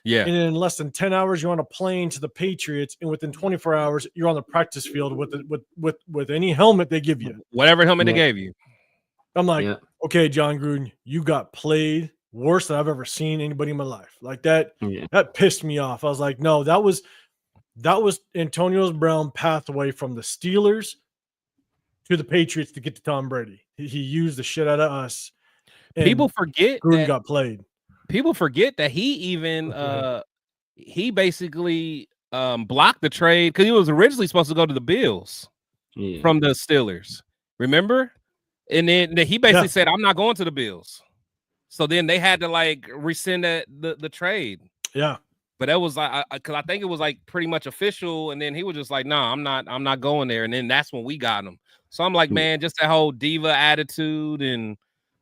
Yeah. And in less than 10 hours, you're on a plane to the Patriots, and within 24 hours, you're on the practice field with any helmet they give you. Whatever helmet they gave you. I'm like, okay, John Gruden, you got played worse than I've ever seen anybody in my life. Like that, that pissed me off. I was like, no, that was Antonio Brown pathway from the Steelers to the Patriots to get to Tom Brady. He used the shit out of us. People forget Gruden got played. People forget that he even he basically blocked the trade because he was originally supposed to go to the Bills from the Steelers. Remember? And then he basically said, "I'm not going to the Bills." So then they had to rescind the trade. Yeah. But that was because I think it was pretty much official, and then he was just like, "No, I'm not going there." And then that's when we got him. So I'm like, man, just that whole diva attitude.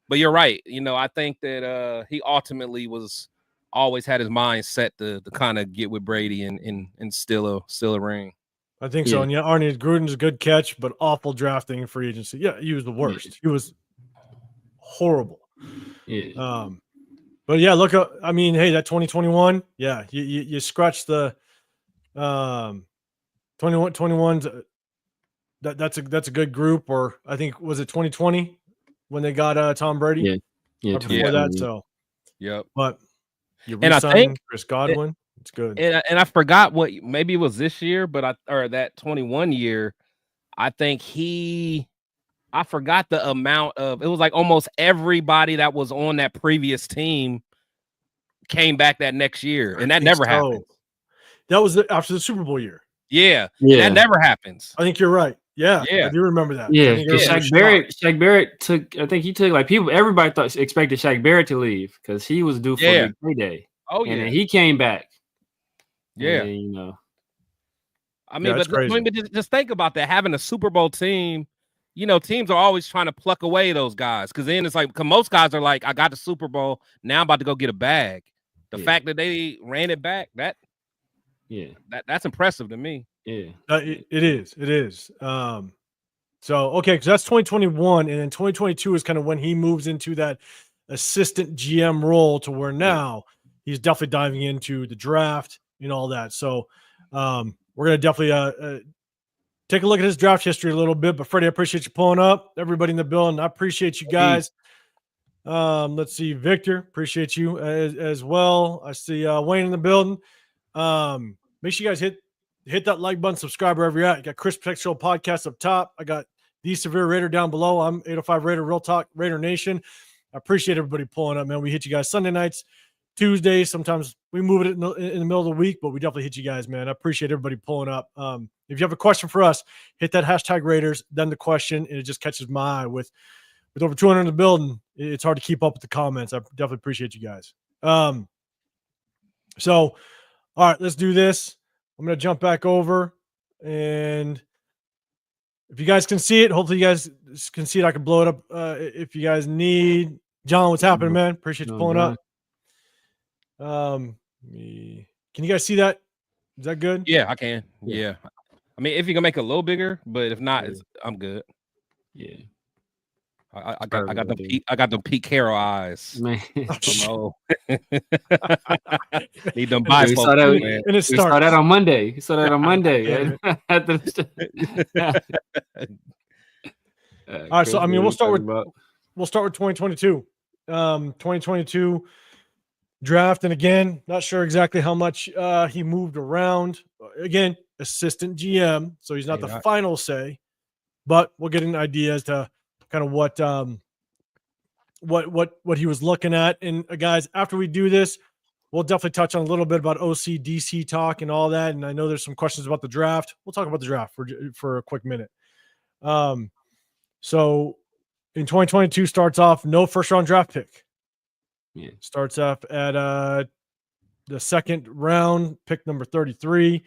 But you're right. I think that he ultimately always had his mind set to kind of get with Brady and still a ring. I think so. And Arnie, Gruden's a good catch, but awful drafting and free agency. Yeah, he was the worst. He was horrible. Yeah. But yeah, look, I mean, hey, that 2021, you scratch the 21's that's a good group. Or I think was it 2020 when they got Tom Brady? Yeah, before that. So but and I think Chris Godwin, it's good. And I forgot maybe it was this year, but that 21 year, I think I forgot the amount of, it was almost everybody that was on that previous team came back that next year, and that never happened. That was after the Super Bowl year. Yeah. That never happens. I think you're right. Yeah. I do remember that. Yeah, because Shaq Barrett took. I think he took like everybody expected Shaq Barrett to leave because he was due for the payday. Oh and then he came back. Yeah, and, I mean, but just think about that. Having a Super Bowl team, teams are always trying to pluck away those guys because then it's like, cause most guys are like, I got the Super Bowl, now I'm about to go get a bag. The fact that they ran it back, that's impressive to me. Yeah, it is. So okay, because that's 2021, and then 2022 is kind of when he moves into that assistant GM role to where now he's definitely diving into the draft and all that. So we're gonna definitely take a look at his draft history a little bit. But Freddie, I appreciate you pulling up. Everybody in the building, I appreciate you guys. Let's see, Victor, appreciate you as well. I see Wayne in the building. Make sure you guys hit that like button, subscribe wherever you're at. You got Chris Peck Show podcast up top. I got the Severe Raider down below. I'm 805 Raider, Real Talk Raider Nation. I appreciate everybody pulling up, man. We hit you guys Sunday nights, Tuesdays. Sometimes we move it in the middle of the week, but we definitely hit you guys, man. I appreciate everybody pulling up. If you have a question for us, hit that hashtag Raiders, then the question, and it just catches my eye. With over 200 in the building, it's hard to keep up with the comments. I definitely appreciate you guys. So, all right, let's do this. I'm going to jump back over, and if you guys can see it, hopefully you guys can see it. I can blow it up if you guys need. John, what's happening, man? Appreciate you pulling up. Can you guys see that? Is that good? Yeah, I can. Yeah. I mean, if you can make it a little bigger, but if not, I'm good. Yeah. I got the Pete Carroll eyes. Man. Need them bifocals, man. And it starts. Saw that on Monday. You saw that on Monday. All right, so I mean, we'll start with 2022. 2022 draft, and again, not sure exactly how much he moved around. Again, assistant GM, so he's not the final say, but we'll get an idea as to kind of what he was looking at. And guys, after we do this, we'll definitely touch on a little bit about OC DC talk and all that. And I know there's some questions about the draft. We'll talk about the draft for a quick minute. So in 2022 starts off no first round draft pick. Yeah. Starts off at the second round, pick number 33.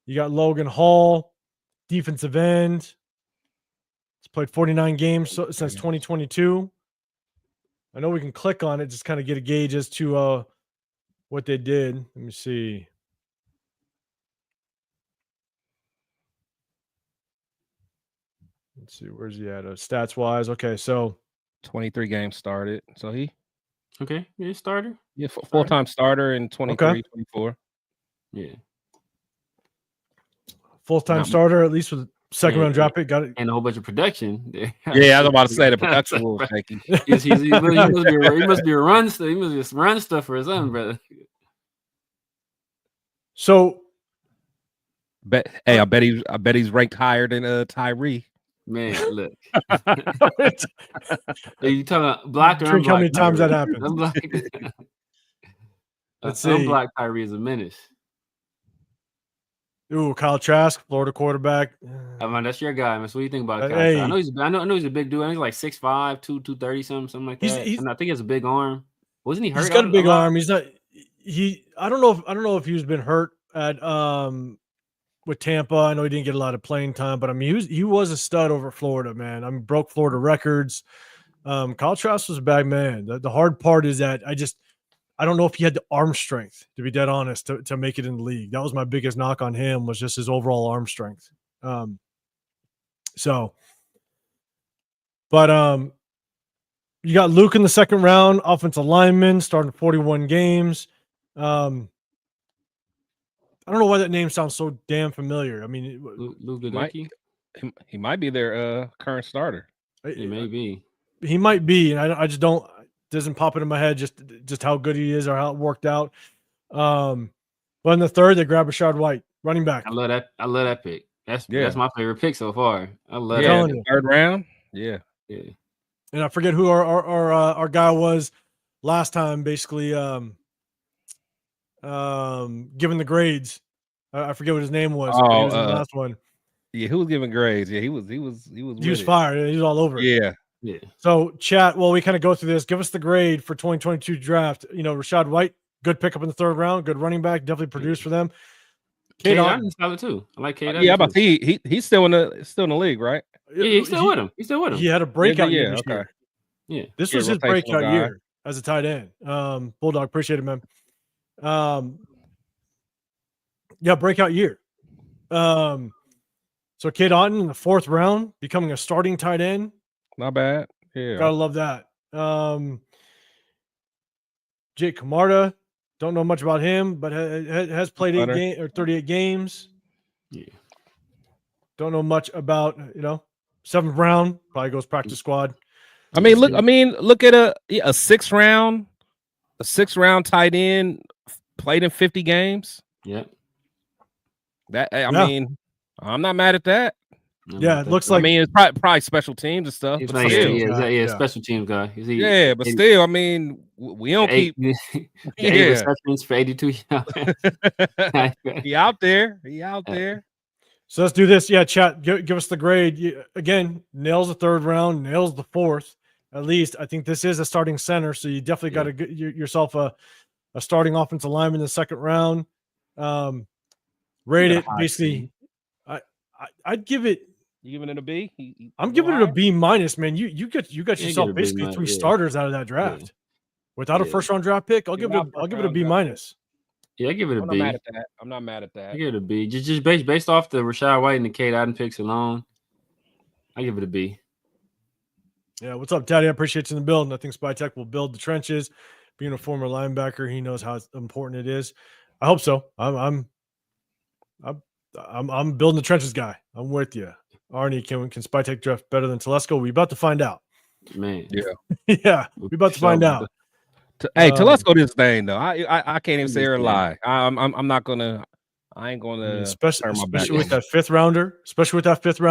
You got Logan Hall, defensive end. He's played 49 games since 2022. I know we can click on it, just kind of get a gauge as to what they did. Let me see. Let's see, where's he at? Stats wise, okay, so 23 games started. So he starter. Yeah, full-time starter in 23, 24. Yeah. Full-time starter, at least with second round draft pick, got it. And a whole bunch of production. Yeah, I was about to say the production was shaky. He must be a run stuff. He must be run stuff for his own brother. So, I bet he's ranked higher than Tyree. Man, look. You talking about block or unblocked? How many times that happens? Let's see. Unblocked Tyree is a menace. Ooh, Kyle Trask, Florida quarterback. I mean, that's your guy, man. So what do you think about Kyle? Hey. I know he's a big dude. I think he's like 6'5", 230 something like that. And I think he has a big arm. Wasn't he hurt? He's got a big arm. He's not. I don't know if he's been hurt at with Tampa. I know he didn't get a lot of playing time, but I mean he was a stud over at Florida, man. I mean, broke Florida records. Kyle Trask was a bad man. The hard part is that I don't know if he had the arm strength, to be dead honest, to make it in the league. That was my biggest knock on him, was just his overall arm strength. But you got Luke in the second round, offensive lineman, starting 41 games. I don't know why that name sounds so damn familiar. I mean, Luke he might be their current starter. He may be. He might be, and I just don't. Doesn't pop into my head just how good he is or how it worked out. But in the third, they grab Rashad White, running back. I love that pick. That's my favorite pick so far. I love that. Third round. Yeah. And I forget who our guy was last time, basically giving the grades. I forget what his name was. But he was in the last one. Yeah, who was giving grades? Yeah, he was fire. He was all over it. Yeah. Yeah. So chat, well, we kind of go through this. Give us the grade for 2022 draft. Rachaad White, good pickup in the 3rd round, good running back, definitely produced for them. Cade Otton's solid too. I like Cade. Yeah, but he's still in the league, right? Yeah, he's still with him. He's still with him. He had a breakout year this year. Yeah. This was his breakout year as a tight end. Bulldog, appreciate it, man. Breakout year. So Cade Otton in the 4th round, becoming a starting tight end. Not bad. Yeah. Gotta love that. Jake Camarda, don't know much about him, but has played 38 games. Yeah. Don't know much about, 7th round, probably goes practice squad. I mean, look at a 6th round tight end played in 50 games. Yeah. I mean, I'm not mad at that. Yeah, it looks like. I mean, it's probably special teams and stuff. But still, special teams guy. But still, I mean, we don't keep. 8 receptions for 82 yards. He out there. So let's do this. Yeah, chat. Give us the grade again. Nails the 3rd round. Nails the 4th. At least I think this is a starting center, so you definitely got to get yourself a starting offensive lineman in the 2nd round. Rate it basically. I'd give it. You giving it a B? I'm giving it a B-, man. You got yourself basically 3 starters out of that draft. Without a 1st round draft pick, I'll give it a B-. Yeah, I give it a B. I'm not mad at that. I give it a B. Just based off the Rachaad White and the Cade Otton picks alone, I give it a B. Yeah, what's up, Daddy? I appreciate you in the building. I think Spytek will build the trenches. Being a former linebacker, he knows how important it is. I hope so. I'm building the trenches guy. I'm with you. Arnie, can Spytek draft better than Telesco? We about to find out. Man. Yeah. Yeah, we about to find out. Hey, Telesco this thing though. I can't even say or lie. I'm not gonna. I ain't gonna. Especially with that 5th rounder.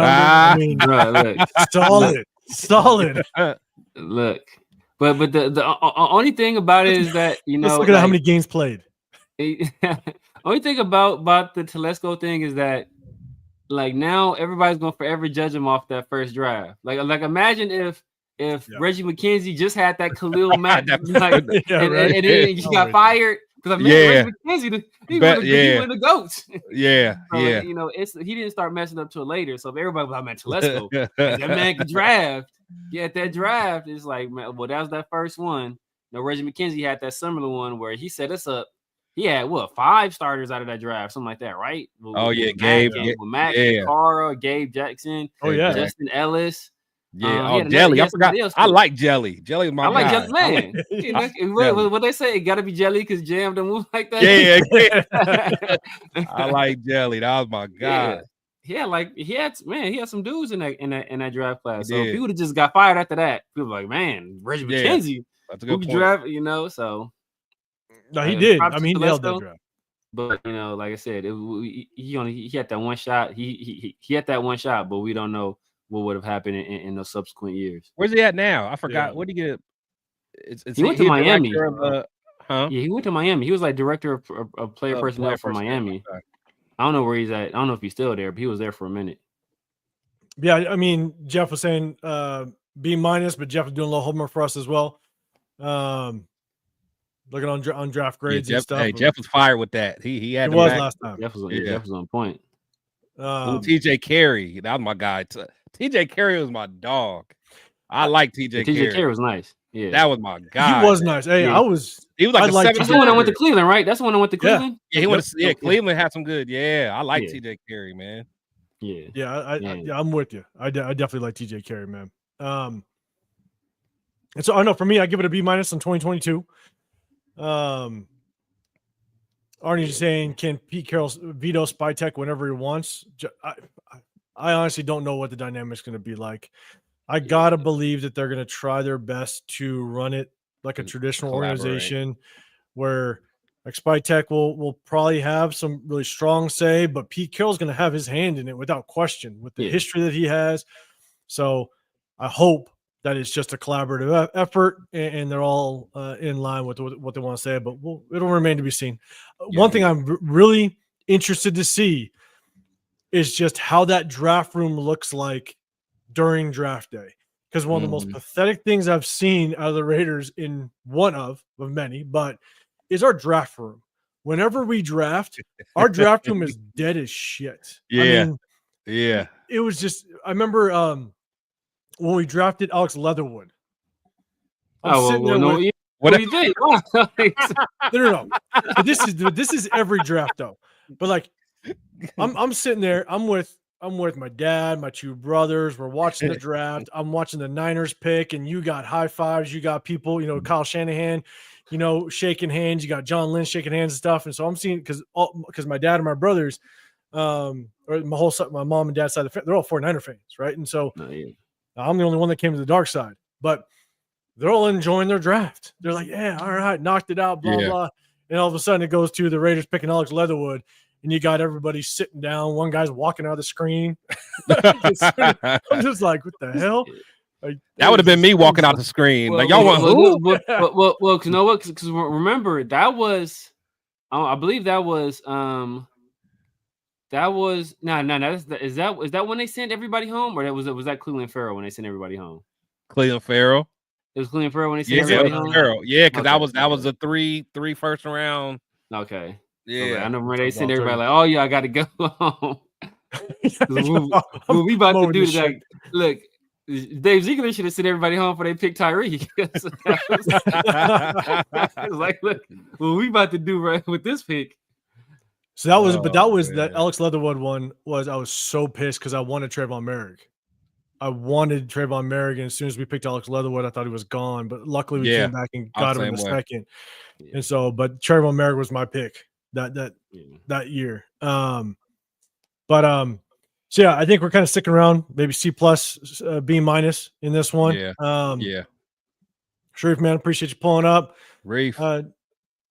I mean, solid. Look, but the only thing about it is that let's look at how many games played. Only thing about the Telesco thing is that now everybody's gonna forever judge him off that 1st draft. Like imagine if Reggie McKenzie just had that Khalil Mack and then he got fired because Reggie McKenzie he one of the GOATs. Yeah, he didn't start messing up till later. So if everybody was like, Telesco, that man could draft. Yeah, at that draft, it's like, man, well, that was that 1st one. Reggie McKenzie had that similar one where he set us up. He had 5 starters out of that draft, something like that, right? Gabe, Mac, Cara, Gabe Jackson, Justin Ellis. Yeah, Jelly. I forgot. I like Jelly. Jelly is my guy. Jelly, man. What they say, it got to be Jelly because Jam don't move like that. Yeah. I like Jelly. That was my guy. Yeah, he had some dudes in that draft class. So if he would have just got fired after that, people were like, man, Reggie McKenzie, who could draft, so. No, he did. I mean, he nailed that draft. But like I said, he had that one shot. He had that one shot, but we don't know what would have happened in those subsequent years. Where's he at now? I forgot. Yeah. Where did he get? He went to Miami. Yeah, he went to Miami. He was like director of player personnel for Miami. Okay. I don't know where he's at. I don't know if he's still there, but he was there for a minute. Yeah, I mean, Jeff was saying B-, but Jeff was doing a little homework for us as well. Looking on draft grades and stuff. Hey, Jeff was fired with that. He had. It was last time. Jeff was on point. TJ Carey, that was my guy. TJ Carey was my dog. I like TJ Carey. TJ Carey was nice. Yeah, that was my guy. He was nice. Hey, yeah. He was like that's the one I went to Cleveland, right? That's the one I went to Cleveland. Yeah, he went. Yeah, Cleveland had some good. Yeah, I like TJ Carey, man. Yeah, I'm with you. I definitely like TJ Carey, man. And so I know for me, I give it a B- in 2022. Arnie's just saying, can Pete Carroll veto Spytek whenever he wants? I honestly don't know what the dynamic's going to be like. I gotta believe that they're going to try their best to run it like a traditional organization, where like Spytek will probably have some really strong say, but Pete Carroll's going to have his hand in it without question with the history that he has. So I hope that it's just a collaborative effort and they're all in line with what they want to say, but it'll remain to be seen. One thing I'm really interested to see is just how that draft room looks like during draft day. Because one of the most pathetic things I've seen out of the Raiders in one of many, but is our draft room. Whenever we draft, our draft room is dead as shit. Yeah. I mean, it was just, I remember when we drafted Alex Leatherwood. What do you think? No. But this is every draft though. But like, I'm sitting there. I'm with my dad, my two brothers. We're watching the draft. I'm watching the Niners pick, and you got high fives. You got people, Kyle Shanahan, shaking hands. You got John Lynch shaking hands and stuff. And so I'm seeing because my dad and my brothers, or my mom and dad's side of the family, they're all 49er fans, right? And so I'm the only one that came to the dark side, but they're all enjoying their draft. They're like, yeah, all right, knocked it out, blah, blah. And all of a sudden it goes to the Raiders picking Alex Leatherwood, and you got everybody sitting down. One guy's walking out of the screen. I'm just like, what the hell? Like, that would have been me walking out the screen. Like, y'all want who? Well, you know what? Because remember, that was, I believe that was, is that when they sent everybody home, or was that Cleveland Farrell when they sent everybody home? Cleveland Farrell. It was Cleveland Farrell when they sent everybody home. Farrell. Yeah, because that was a three first round. Okay. Yeah, okay. I remember they sent everybody like, "Oh yeah, I got to go home." what we about to do is like, look, Dave Ziegler should have sent everybody home before they picked Tyree. It's like, look, what we about to do right with this pick. So that Alex Leatherwood one was, I was so pissed because I wanted Trayvon Merrick. I wanted Trayvon Merrick, and as soon as we picked Alex Leatherwood, I thought he was gone. But luckily, we came back and got him in the second. Yeah. And so, but Trayvon Merrick was my pick that year. So yeah, I think we're kind of sticking around, maybe C+, B- in this one. Yeah. Sharif, man, appreciate you pulling up. Reef.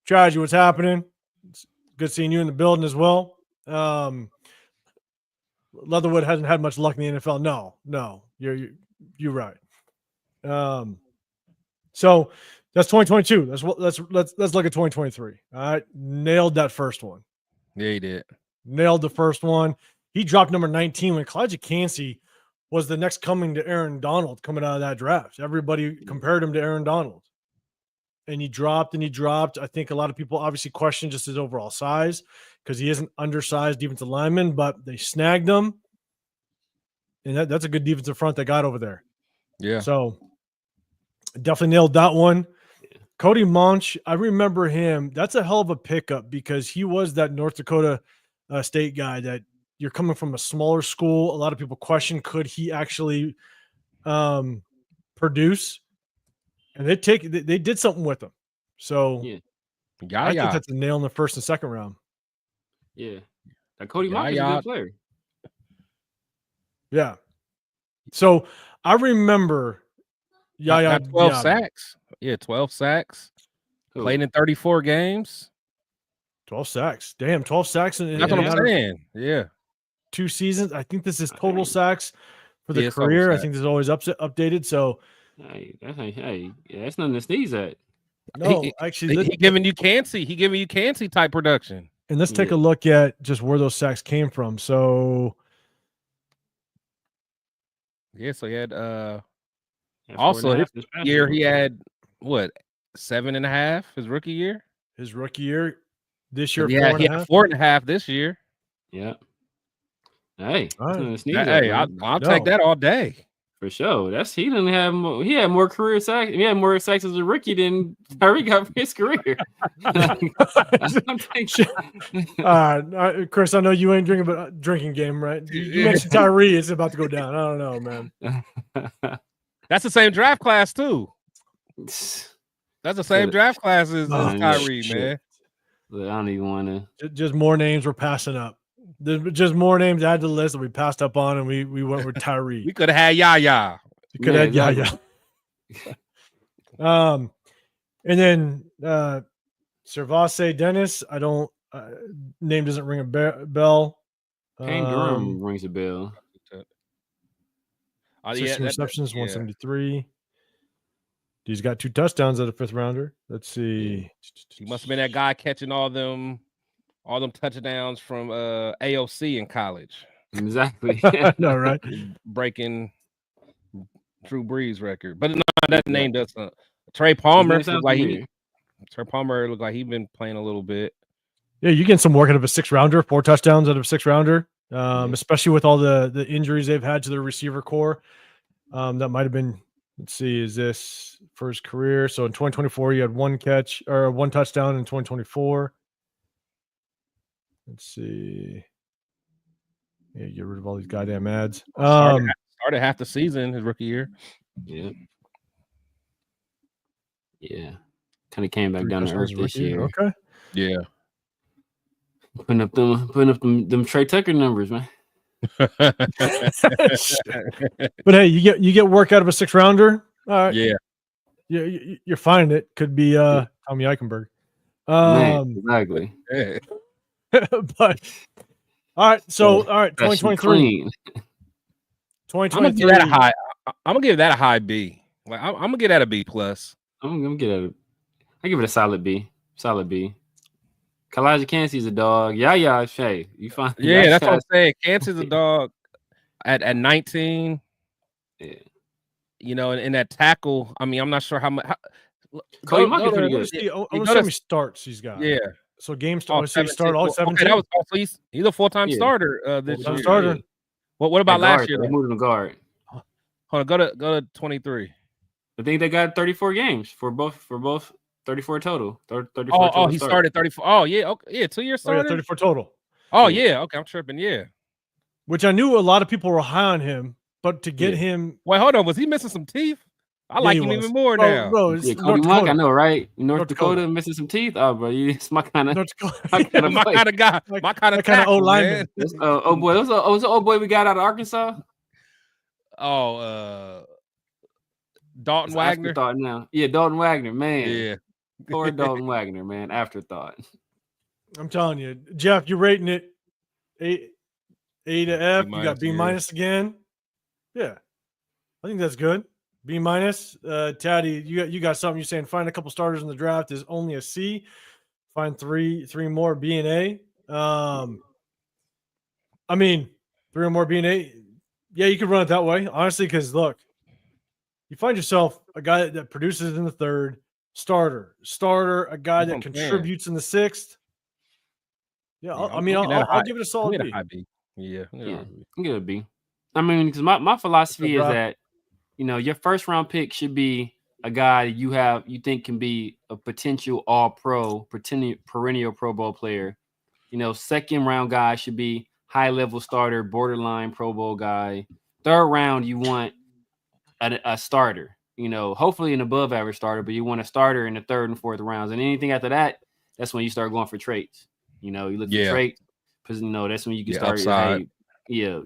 Strategy, what's happening? It's good seeing you in the building as well. Leatherwood hasn't had much luck in the NFL. No, you're right. So that's 2022. Let's look at 2023. All right, nailed that first one. Yeah, he did. Nailed the first one. He dropped number 19 when Kalijah Kancey was the next coming to Aaron Donald coming out of that draft. Everybody compared him to Aaron Donald, and he dropped. I think a lot of people obviously questioned just his overall size because he isn't undersized defensive lineman, but they snagged him, and that's a good defensive front they got over there. Yeah. So definitely nailed that one. Cody Monch, I remember him. That's a hell of a pickup because he was that North Dakota State guy that you're coming from a smaller school. A lot of people question, could he actually produce? And they did something with him. So I think that's a nail in the first and second round. Yeah. That Cody Monch is a good player. Yeah. So I remember 12 sacks. Yeah, 12 sacks. Cool. Played in 34 games. 12 sacks. Damn, 12 sacks. That's what I'm saying. Yeah. 2 seasons. I think this is total sacks for the career. I think this is always updated. So that's nothing to sneeze at. No, actually, he giving you Kancey. He giving you Kancey type production. And let's take a look at just where those sacks came from. So he had also his year he had what 7.5 his rookie year. His rookie year this year, he had 4.5 this year. Yeah. Hey, I'll take that all day. For sure. He didn't have more. He had more career sacks. He had more sacks as a rookie than Tyree got for his career. Chris, I know you ain't drinking game, right? You mentioned Tyree. It's about to go down. I don't know, man. That's the same draft class too. That's the same draft class as Tyree, man. I don't even want to. Just more names we're passing up. There's just more names to add to the list that we passed up on, and we went with Tyree. We could have had Yaya. We could have had Yaya. And then Servase Dennis. I don't name doesn't ring a bell. Kane Durham rings a bell. 16 receptions, 173. He's got 2 touchdowns at a 5th rounder. Let's see. He must have been that guy catching all them all them touchdowns from AOC in college. Exactly. No, right? Breaking Drew Brees record. But no, that name does Trey Palmer looked like he's been playing a little bit. Yeah, you get some work out of a 6-rounder, 4 touchdowns out of a 6-rounder, especially with all the injuries they've had to their receiver core. That might have been, let's see, is this for his career? So in 2024, you had 1 catch or 1 touchdown in 2024. Let's see. Yeah, get rid of all these goddamn ads. Started half the season his rookie year. Yeah. Kind of came back down to earth this year. Okay. Yeah. Putting up them Trey Tucker numbers, man. But hey, you get work out of a 6-rounder. All right. Yeah. You're finding it. Could be Tommy Eichenberg. Man, exactly. But all right, so all right, 2023. 2023. I'm gonna give that a high B. Like I'm gonna give that a B plus. I'm gonna I give it a solid B. Solid B. Kalijah Kancey's a dog. Yeah, Shay. You fine? Yeah, that's what I'm saying. Kancey's a dog at 19. Yeah. You know, and that tackle. I mean, I'm not sure how much. Cody might be pretty good. I want to see how many starts he's got. Yeah. So games start. So he started all 17. Okay, that was also he's a full-time starter this year. Starter. What about last year? They moved him to guard. Hold on, go to 23. I think they got 34 games for both 34 total. 34 total he started 34. Oh, yeah. Okay. Yeah, 2 years started. 34 total. Oh, yeah. Okay, I'm tripping. Yeah. Which I knew a lot of people were high on him, but to get him. Wait, hold on. Was he missing some teeth? I like him even more now. Bro, it's Cody Monk, I know, right? North Dakota missing some teeth. Oh, bro, it's my kind of my kind of guy, my kind of old lineman. Oh boy, was the old boy we got out of Arkansas? Oh, Dalton Wagner. Afterthought now. Yeah, Dalton Wagner, man. Yeah, poor Dalton Wagner, man. Afterthought. I'm telling you, Jeff, you're rating it A to F. You got B minus again. Yeah, I think that's good. B minus. Taddy, you got something. You're saying find a couple starters in the draft is only a C. Find three more B and A. I mean, 3 or more B and A. Yeah, you could run it that way, honestly, because look, you find yourself a guy that produces in the 3rd, starter, a guy that contributes in the 6th. Yeah, I'll give it a solid B. Yeah, I'll give it a B. I mean, because my philosophy is that, you know, your first round pick should be a guy you think can be a potential all-pro, perennial Pro Bowl player. You know, 2nd round guy should be high-level starter, borderline Pro Bowl guy. 3rd round, you want a starter. You know, hopefully an above-average starter, but you want a starter in the 3rd and 4th rounds. And anything after that, that's when you start going for traits. You know, you look for traits because, you know, that's when you can start. Upside.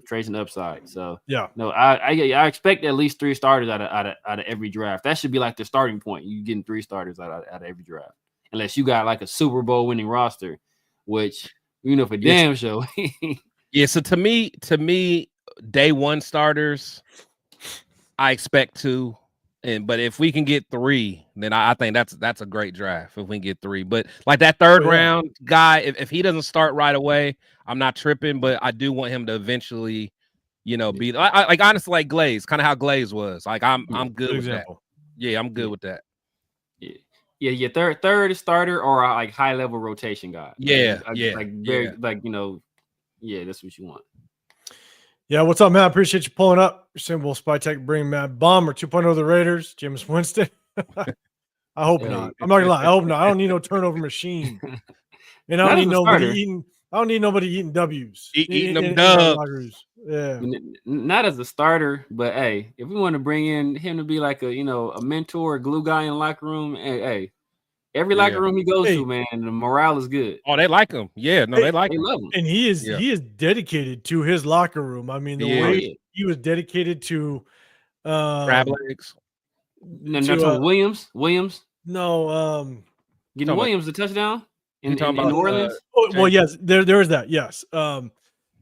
Traits and upside. So no, I expect at least 3 starters out of every draft. That should be like the starting point. You getting 3 starters out of every draft, unless you got like a Super Bowl winning roster, which you know for damn sure. Yeah. So to me, day 1 starters, I expect 2. But if we can get 3, then I think that's a great draft if we can get 3. But like that 3rd round guy, if he doesn't start right away, I'm not tripping. But I do want him to eventually, you know, be like honestly like Glaze, kind of how Glaze was. Like I'm good with that. Yeah, I'm good with that. Yeah. Third starter or a, like high level rotation guy. Like you know, that's what you want. Yeah, what's up, man? I appreciate you pulling up. You're saying, will Spytek bring Matt Bum or 2.0 the Raiders? Jameis Winston? I hope not. I'm not gonna lie. I hope not. I don't need no turnover machine. And I don't need nobody eating W's. Eating them dubs. Yeah. Not as a starter, but hey, if we want to bring in him to be like a mentor, a glue guy in the locker room, hey. Every locker room he goes to, man, the morale is good. Oh, they like him. Yeah, no, they like him. Love him. And he is dedicated to his locker room. I mean, the way he was dedicated to crab legs. Williams. No, getting Williams the touchdown in New Orleans. Well, yes, there is that. Yes. No,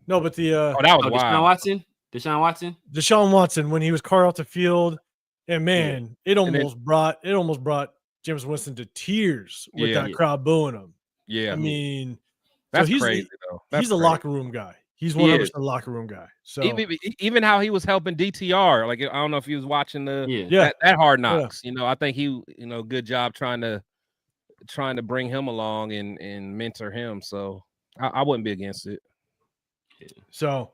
but the that was wild. Deshaun Watson when he was carted off the field, and man, it almost brought Jameis Winston to tears with that crowd booing him. Yeah, I mean, That's he's crazy though. He's a locker room guy. He's 100% a locker room guy. So even how he was helping DTR, like I don't know if he was watching that Hard Knocks. You know, I think he, good job trying to bring him along and mentor him. So I wouldn't be against it. So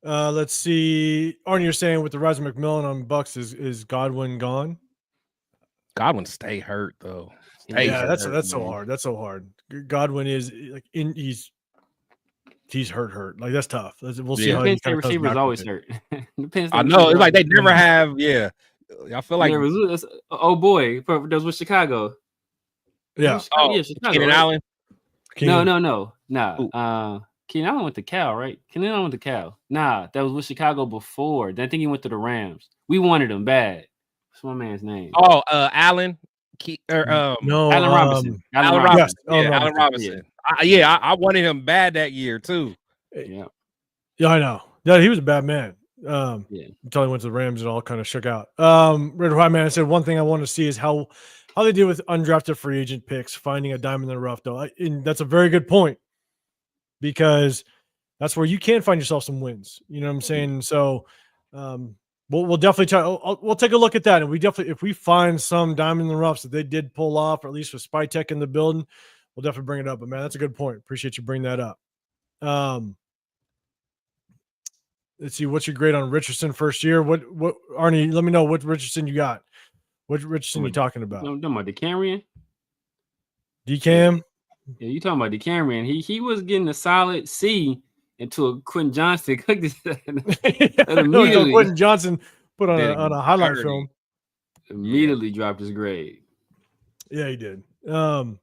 let's see. Arnie, you're saying with the rise of McMillan on Bucs, is Godwin gone? Godwin stay hurt though. That's so hard. That's so hard. Godwin is like he's hurt. Like that's tough. We'll see how Penn State receivers always hurt. I know. It's like they never have. Yeah, I feel like oh boy, those with Chicago. Yeah. Chicago, Keenan Allen. No. Keenan Allen went to Cal, right? Keenan Allen went to Cal. Nah, that was with Chicago before. Then I think he went to the Rams. We wanted him bad. What's my man's name? Oh, Allen. Allen Robinson. Allen Robinson. Yes. Allen Robinson. I wanted him bad that year too. Yeah, I know. Yeah, he was a bad man. Until he went to the Rams and all kind of shook out. Red White Man, I said one thing I want to see is how they deal with undrafted free agent picks, finding a diamond in the rough, though. And that's a very good point because that's where you can find yourself some wins. You know what I'm saying? So we'll definitely try. We'll take a look at that, and if we find some diamond in the roughs that they did pull off, or at least with Spytek in the building, we'll definitely bring it up. But man, that's a good point. Appreciate you bringing that up. Let's see. What's your grade on Richardson first year? What Arnie? Let me know what Richardson you got. What Richardson you talking about? I'm talking about DeCamerion. DCam. Yeah, you talking about DeCamerion? He was getting a solid C until Quentin Johnson cooked it. Quentin Johnson put on a highlight film. Immediately dropped his grade. Yeah, he did. All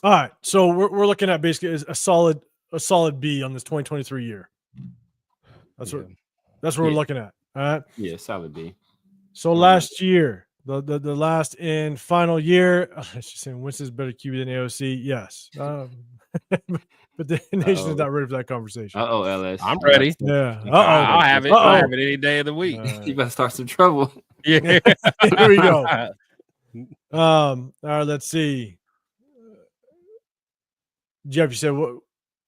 right, so we're looking at basically a solid B on this 2023 year. That's what we're looking at. All right. Yeah, solid B. So last year, the last and final year, she's saying Winston's better QB than AOC. Yes. But the nation is not ready for that conversation. LS. I'm ready. Yeah. I'll have it. I'll have it any day of the week. You better start some trouble. Yeah. Here we go. All right, let's see. Jeff, you said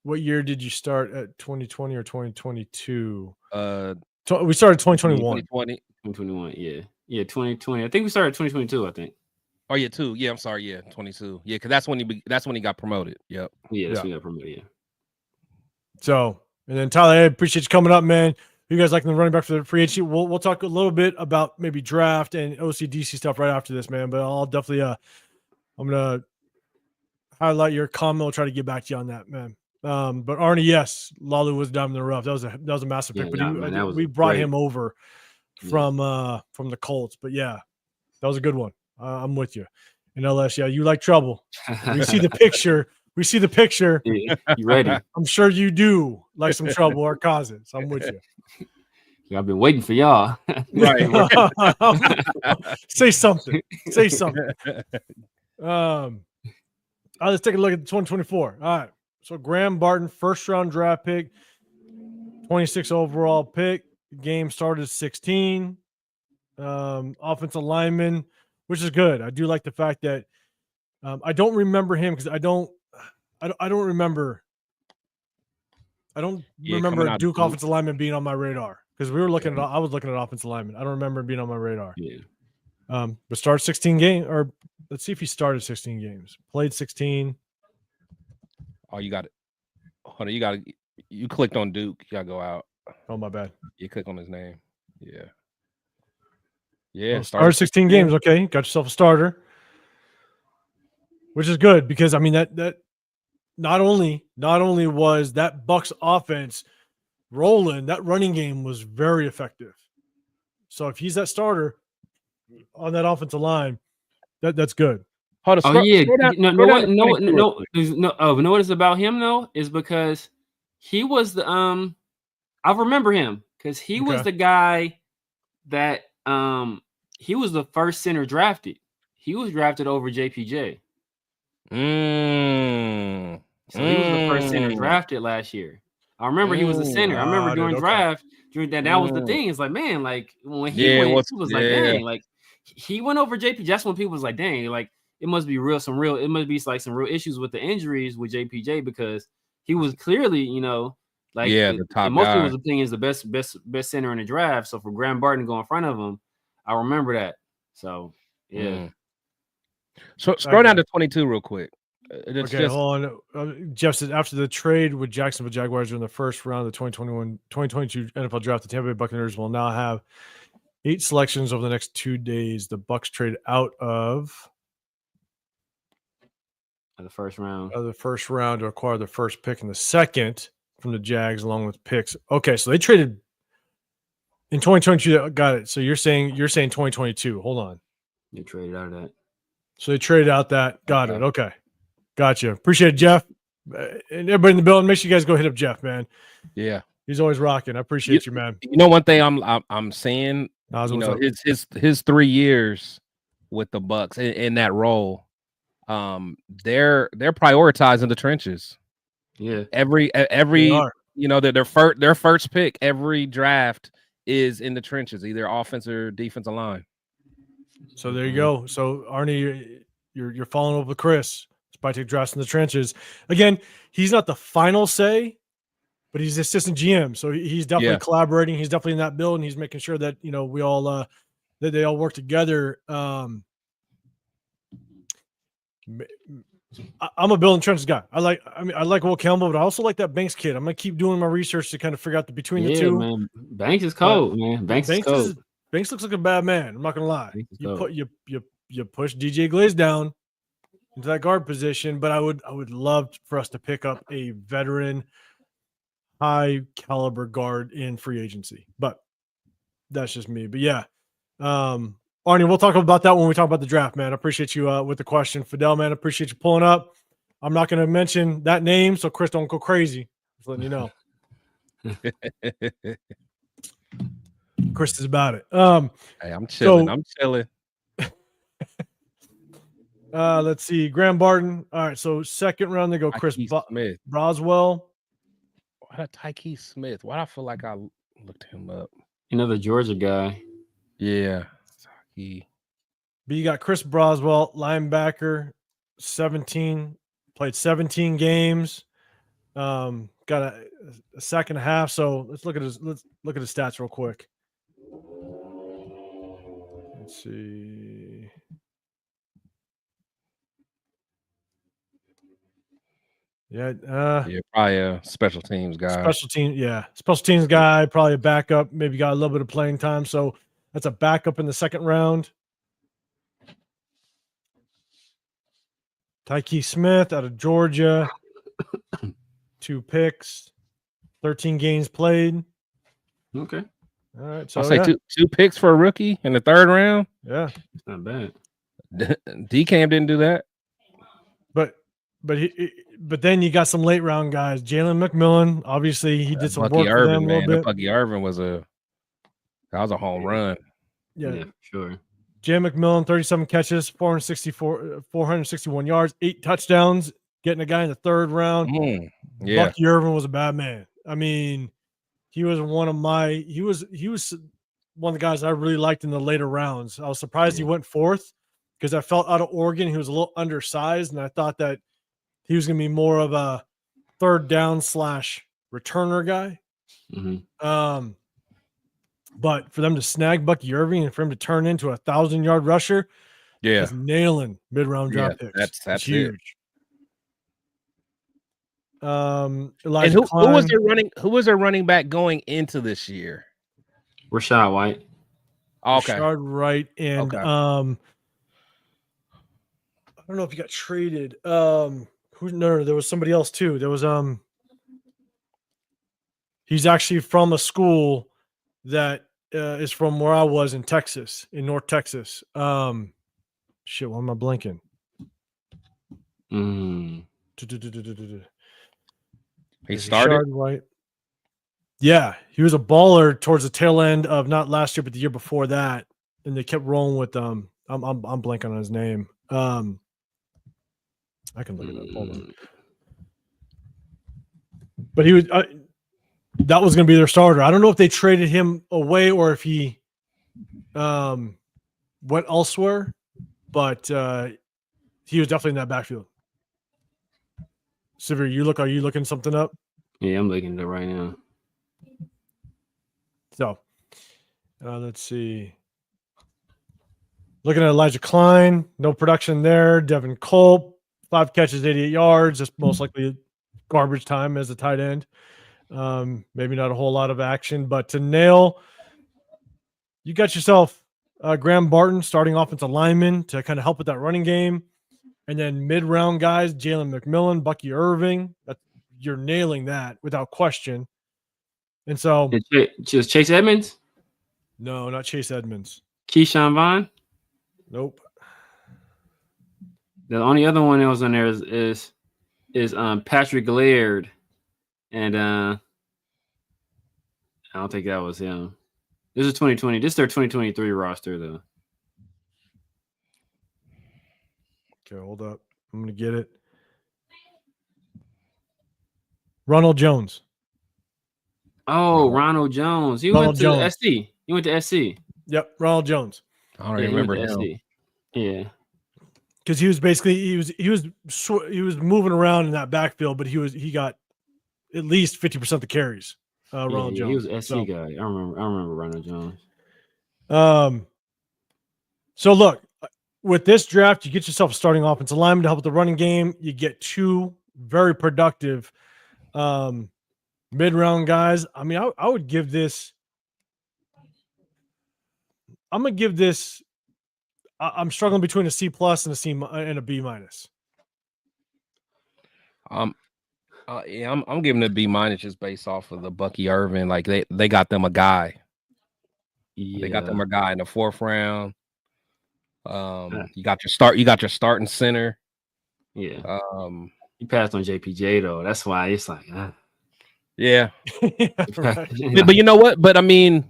what year did you start at 2020 or 2022? We started 2021. 2021, yeah. Yeah, 2020. I think we started 2022, I think. Oh, yeah, 2. Yeah, I'm sorry. Yeah, 22. Yeah, because that's when he got promoted. Yep. Yeah, that's when he got promoted, yeah. So, and then Tyler, I appreciate you coming up, man. You guys liking the running back for the free agency? We'll talk a little bit about maybe draft and OCDC stuff right after this, man. But I'll definitely I'm gonna highlight your comment. I'll try to get back to you on that, man. But Arnie, yes, Lalu was down in the rough. That was a massive pick. But we brought him over from the Colts. But yeah, that was a good one. I'm with you. And LS, yeah, you like trouble. We see the picture. Yeah, you ready? I'm sure you do like some trouble or causes. I'm with you. I've been waiting for y'all. Right. Say something. Let's take a look at the 2024. All right. So Graham Barton, first round draft pick, 26 overall pick. Game started 16. Offensive lineman, which is good. I do like the fact that I don't remember him because I don't remember a Duke offensive lineman being on my radar because I was looking at offensive lineman. I don't remember him being on my radar. Yeah. But started 16 games, or let's see if he started 16 games. Played 16. Oh, you got it. Hold on, you clicked on Duke. You gotta go out. Oh, my bad. You click on his name. Yeah. Yeah. Well, started 16 games. Okay, got yourself a starter, which is good because I mean that not only was that Bucs offense rolling, that running game was very effective. So if he's that starter on that offensive line, that's good. No. What is about him though is because he was the I remember him because he was the guy that he was the first center drafted. He was drafted over JPJ. So he was the first center drafted last year. I remember he was a center. I remember during draft, that was the thing. It's like, man, like when he went, he was like, dang, like he went over JPJ. That's when people was like, dang, like it must be some real issues with the injuries with JPJ, because he was clearly, the top in most guy. people's opinions, the best center in the draft. So for Graham Barton to go in front of him, I remember that. So yeah. So scroll down to 22 real quick. Hold on. Jeff says, after the trade with Jacksonville Jaguars in the first round of the 2022 NFL draft, the Tampa Bay Buccaneers will now have 8 selections over the next 2 days. The Bucs trade out of the first round to acquire the first pick and the second from the Jags, along with picks. Okay, so they traded in 2022. Got it. So you're saying 2022. Hold on. They traded out of that. So they traded out that. Got it. Okay. Gotcha. Appreciate it, Jeff. And everybody in the building, make sure you guys go hit up Jeff, man. Yeah. He's always rocking. I appreciate you, man. You know, one thing I'm saying, his 3 years with the Bucs in that role, they're prioritizing the trenches. Yeah. Every their first pick every draft is in the trenches, either offense or defensive line. So there you go. So Arnie, you're following up with Chris. Spytek drafts in the trenches. Again, he's not the final say, but he's assistant GM, so he's definitely collaborating. He's definitely in that build, and he's making sure that we all that they all work together. I'm a building trenches guy. I like Will Campbell, but I also like that Banks kid. I'm gonna keep doing my research to kind of figure out between the two. Man. Banks is cold, man. Banks is cold. Banks looks like a bad man. I'm not gonna lie. You push DJ Glaze down into that guard position, but I would love for us to pick up a veteran, high caliber guard in free agency. But that's just me. But yeah, Arnie, we'll talk about that when we talk about the draft, man. I appreciate you with the question. Fidel, man, I appreciate you pulling up. I'm not going to mention that name, so Chris don't go crazy. Just letting you know. Chris is about it. Hey, I'm chilling. Let's see. Graham Barton. All right, so second round they go Chris Smith. Broswell. Why Tyke Smith? Why do I feel like I looked him up? The Georgia guy. Yeah. But you got Chris Broswell, linebacker, 17, played 17 games, got a sack and a half. So let's look at his stats real quick. Let's see. Yeah, probably a special teams guy. Special teams guy, probably a backup. Maybe got a little bit of playing time. So that's a backup in the second round. Tyke Smith out of Georgia, 2 picks, 13 games played. Okay. All right. So I'll say two picks for a rookie in the third round. Yeah. It's not bad. D-Cam didn't do that. But then you got some late round guys. Jalen McMillan, obviously he did some work for them a little bit. Bucky Irvin was a home run. Yeah, sure. Jalen McMillan, 37 catches, 461 yards, 8 touchdowns, getting a guy in the third round. Yeah. Bucky Irvin was a bad man. I mean, he was one of the guys I really liked in the later rounds. I was surprised he went fourth because I felt out of Oregon he was a little undersized, and I thought that he was going to be more of a third down / returner guy. Mm-hmm. But for them to snag Bucky Irving and for him to turn into a 1,000-yard rusher, he's nailing mid-round draft picks. That's huge. And who was their running back going into this year? Rashad White. Okay. Rashad Wright and I don't know if he got traded. No, there was somebody else too. There was he's actually from a school that is from where I was in Texas, in North Texas. Shit, why am I blanking? He started. White. Yeah, he was a baller towards the tail end of not last year, but the year before that, and they kept rolling with I'm blanking on his name. I can look it up. Hold on. But he was that was going to be their starter. I don't know if they traded him away or if he went elsewhere, but he was definitely in that backfield. Severe, are you looking something up? Yeah, I'm looking at it right now. So, let's see. Looking at Elijah Klein, no production there. Devin Culp, 5 catches, 88 yards. That's most likely garbage time as a tight end. Maybe not a whole lot of action, but to nail, you got yourself Graham Barton, starting offensive lineman, to kind of help with that running game. And then mid-round guys, Jalen McMillan, Bucky Irving. You're nailing that without question. And so, just Chase Edmonds? No, not Chase Edmonds. Keyshawn Vaughn? Nope. The only other one that was on there is Patrick Laird, and I don't think that was him. This is 2020. This is their 2023 roster, though. Okay, hold up. I'm gonna get it. Ronald Jones. Oh, Ronald Jones. He went to SC. He went to SC. Yep, Ronald Jones. I don't remember him. SC. Yeah. Because he was basically he was moving around in that backfield, but he got at least 50% of the carries. Ronald Jones. He was SC guy. I remember Ronald Jones. So look, with this draft, you get yourself a starting offensive lineman to help with the running game. You get 2 very productive mid-round guys. I mean, I would give this. I'm gonna give this. I'm struggling between a C+ and a C and a B-. Yeah, I'm giving it a B- just based off of the Bucky Irving. Like they got them a guy. Yeah. They got them a guy in the 4th round. You got your starting center. Yeah. You passed on JPJ though. That's why it's like, yeah. Right. But you know what? But I mean,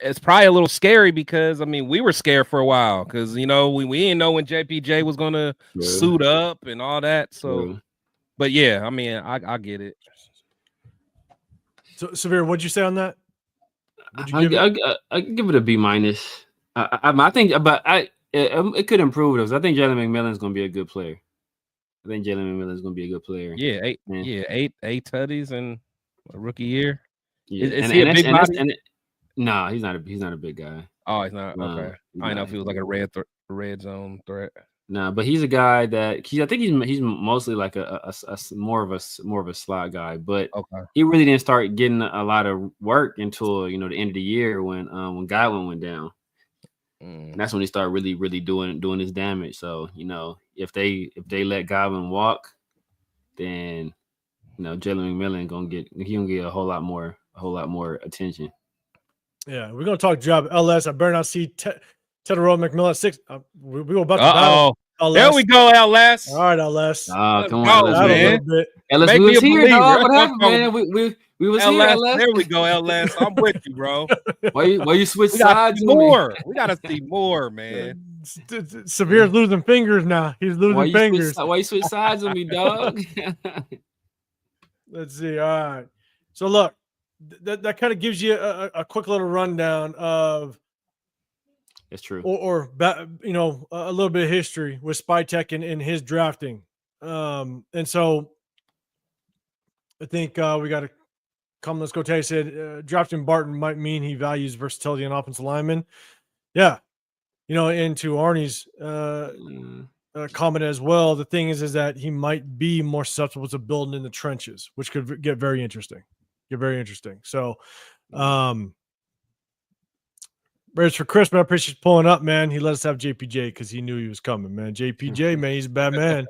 it's probably a little scary because I mean we were scared for a while because we didn't know when JPJ was gonna suit up and all that. So, but yeah, I mean I get it. So Severe, what'd you say on that? I give it a B-. I think, but it could improve though. I think Jalen McMillan is gonna be a good player. I think Jalen McMillan is gonna be a good player. Yeah, eight tutties in a rookie year. Yeah. Is he a big body? No, he's not a big guy. Oh, he's not. Okay. I don't know if he was like a red zone threat. No, but he's a guy that I think he's mostly like a more of a slot guy, but he really didn't start getting a lot of work until the end of the year when Godwin went down. And that's when he started really doing his damage. So if they let Godwin walk, then Jalen McMillan gonna get a whole lot more attention. Yeah, we're gonna talk job LS. I better not see Tedero McMillan at 6. We go about to battle. LS. There we go, LS. All right, LS. Oh, come on, man. LS, we was here, dog. What happened, man? We was LS, here, LS. There we go, LS. I'm with you, bro. Why you switch sides? More. We gotta see more, man. Severe's losing fingers now. He's losing fingers. Why you switch sides on me, dog? Let's see. All right. So look, that kind of gives you a quick little rundown of. It's true. Or a little bit of history with Spytek in his drafting. And so I think we got to come. Let's go. Tay said drafting Barton might mean he values versatility in offensive lineman. Yeah. And to Arnie's comment as well, the thing is that he might be more susceptible to building in the trenches, which could get very interesting. So, Raiders for Chris, man. I appreciate you pulling up, man. He let us have JPJ because he knew he was coming, man. JPJ, man, he's a bad man.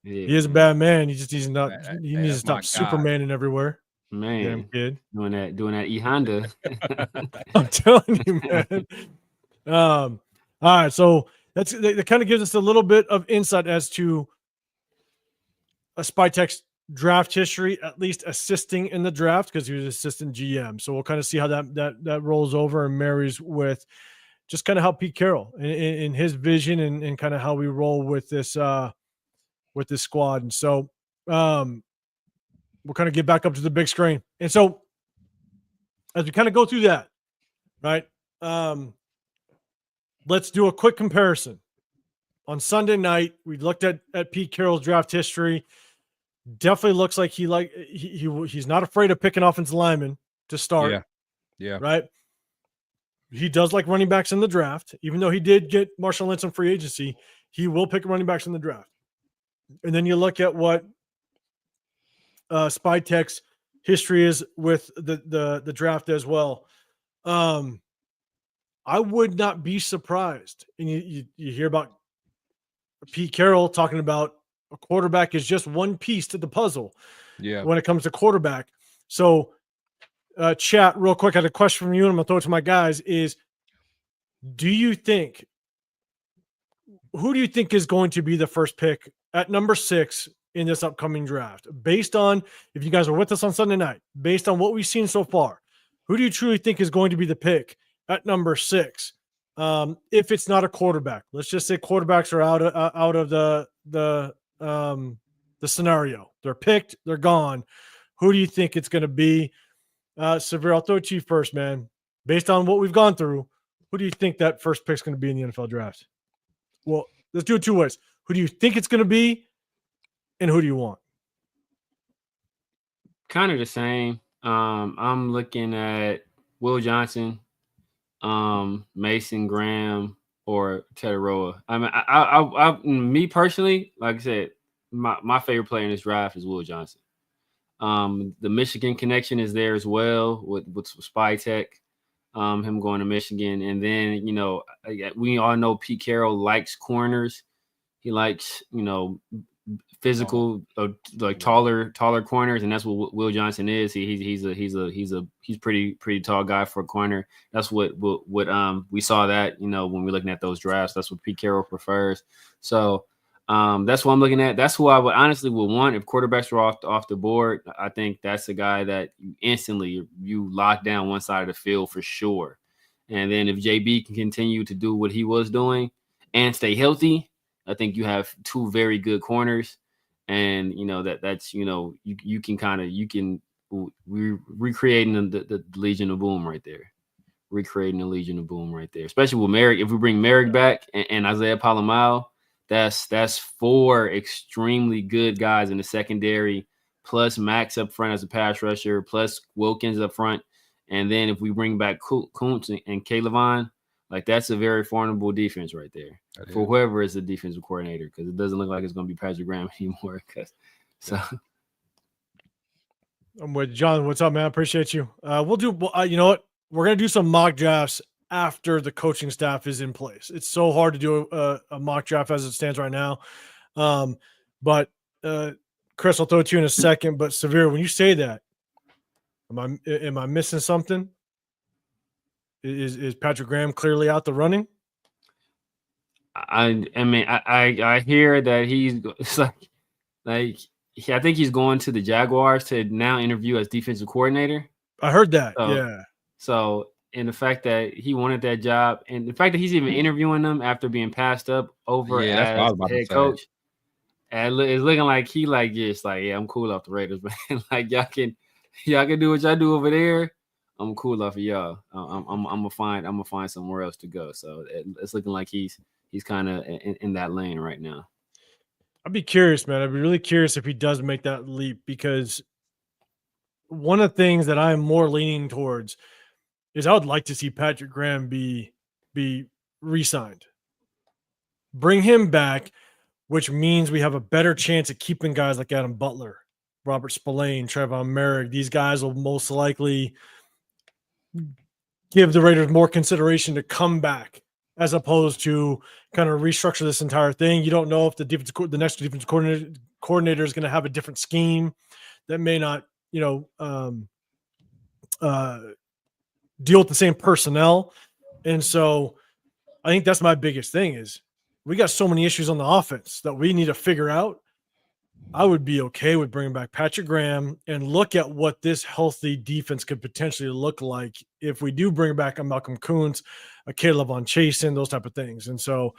He is a bad man. He just needs to stop Supermaning everywhere. Man, damn kid. Doing that E-Honda. I'm telling you, man. All right, so that kind of gives us a little bit of insight as to a Spytek's draft history, at least assisting in the draft because he was assistant GM. So we'll kind of see how that rolls over and marries with just kind of how Pete Carroll in his vision and kind of how we roll with this squad. And so we'll kind of get back up to the big screen. And so as we kind of go through that, right? Let's do a quick comparison on Sunday night, we looked at Pete Carroll's draft history. Definitely looks like he's not afraid of picking offensive linemen to start. Yeah. Right. He does like running backs in the draft, even though he did get Marshawn Lynch on free agency. He will pick running backs in the draft. And then you look at what Spytek's history is with the draft as well. I would not be surprised. And you hear about Pete Carroll talking about a quarterback is just one piece to the puzzle. Yeah. When it comes to quarterback. So chat real quick. I had a question from you and I'm gonna throw it to my guys is, who do you think is going to be the first pick at number 6 in this upcoming draft? Based on, if you guys are with us on Sunday night, based on what we've seen so far, who do you truly think is going to be the pick at number 6? If it's not a quarterback, let's just say quarterbacks are out of the scenario. They're picked, they're gone. Who do you think it's going to be? Severe, I'll throw it to you first, man. Based on what we've gone through, who do you think that first pick is going to be in the NFL draft? Well, let's do it 2 ways. Who do you think it's going to be, and who do you want? Kind of the same. I'm looking at Will Johnson, Mason Graham, or Tedoroa. I mean, I me personally, like I said, my favorite player in this draft is Will Johnson. The Michigan connection is there as well with Spytek, him going to Michigan. And then, we all know Pete Carroll likes corners. He likes, physical, like taller corners. And that's what Will Johnson is. He's pretty tall guy for a corner. That's what we saw that, when we're looking at those drafts, that's what Pete Carroll prefers. So, that's what I'm looking at. That's who I would honestly want if quarterbacks were off the board. I think that's a guy that you lock down one side of the field for sure. And then if JB can continue to do what he was doing and stay healthy, I think you have 2 very good corners. And we're recreating the Legion of Boom right there. Recreating the Legion of Boom right there, especially with Merrick. If we bring Merrick back and Isaiah Palomino, that's 4 extremely good guys in the secondary, plus Max up front as a pass rusher, plus Wilkins up front. And then if we bring back Kuntz and Calevon, like that's a very formidable defense right there for whoever is the defensive coordinator, because it doesn't look like it's going to be Patrick Graham anymore. I'm with John. What's up, man? I appreciate you. We'll do, you know what? We're going to do some mock drafts after the coaching staff is in place. It's so hard to do a mock draft as it stands right now. But Chris, I'll throw it to you in a second. But Severe, when you say that, am I missing something? Is Patrick Graham clearly out the running? I mean, I hear that he's I think he's going to the Jaguars to now interview as defensive coordinator. I heard that. Yeah. So, and the fact that he wanted that job, and the fact that he's even interviewing them after being passed up over as head coach, and it's looking like he I'm cool off the Raiders, man. Like y'all can do what y'all do over there. I'm cool off of y'all. I'm gonna find somewhere else to go. So it's looking like he's kind of in that lane right now. I'd be curious, man. I'd be really curious if he does make that leap, because one of the things that I'm more leaning towards is I would like to see Patrick Graham be re-signed. Bring him back, which means we have a better chance of keeping guys like Adam Butler, Robert Spillane, Trevon Merrick. These guys will most likely give the Raiders more consideration to come back, as opposed to kind of restructure this entire thing. You don't know if the next defensive coordinator is going to have a different scheme that may not, deal with the same personnel. And so I think that's my biggest thing is we got so many issues on the offense that we need to figure out. I would be okay with bringing back Patrick Graham and look at what this healthy defense could potentially look like if we do bring back a Malcolm Kuntz, a Caleb Von Chasen, those type of things. And so,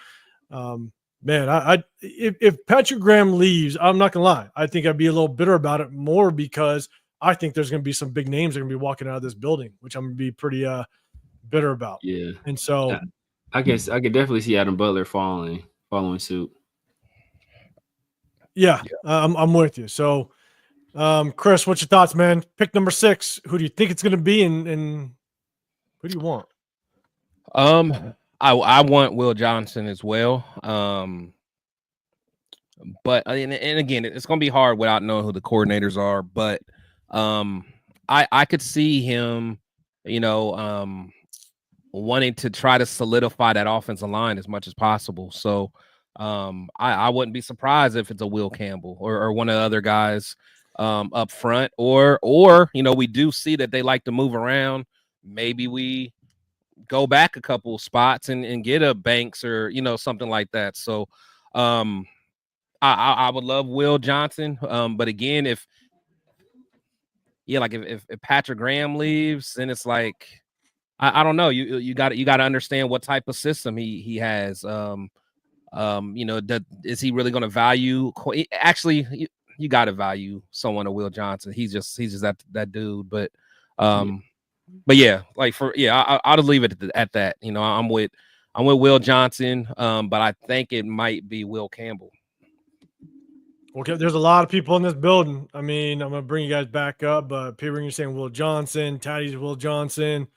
man, if Patrick Graham leaves, I'm not going to lie, I think I'd be a little bitter about it, more because I think there's going to be some big names that are going to be walking out of this building, which I'm going to be pretty bitter about. Yeah. And so I guess I could definitely see Adam Butler falling following suit. Yeah. I'm with you. So, Chris, what's your thoughts, man? Pick number 6. Who do you think it's going to be, and who do you want? I want Will Johnson as well. But and again, it's going to be hard without knowing who the coordinators are. But I could see him, wanting to try to solidify that offensive line as much as possible. So I wouldn't be surprised if it's a Will Campbell or one of the other guys up front, or we do see that they like to move around. Maybe we go back a couple spots and get a Banks or something like that. So I would love Will Johnson, but again, if Patrick Graham leaves, then it's like I don't know. You got to understand what type of system he has. Is he really going to value? Actually, you got to value someone of Will Johnson. He's just that dude. But yeah, I'll just leave it at that. I'm with Will Johnson, but I think it might be Will Campbell. Okay, there's a lot of people in this building. I mean, I'm gonna bring you guys back up, but Peter, you're saying Will Johnson, Taddy's Will Johnson.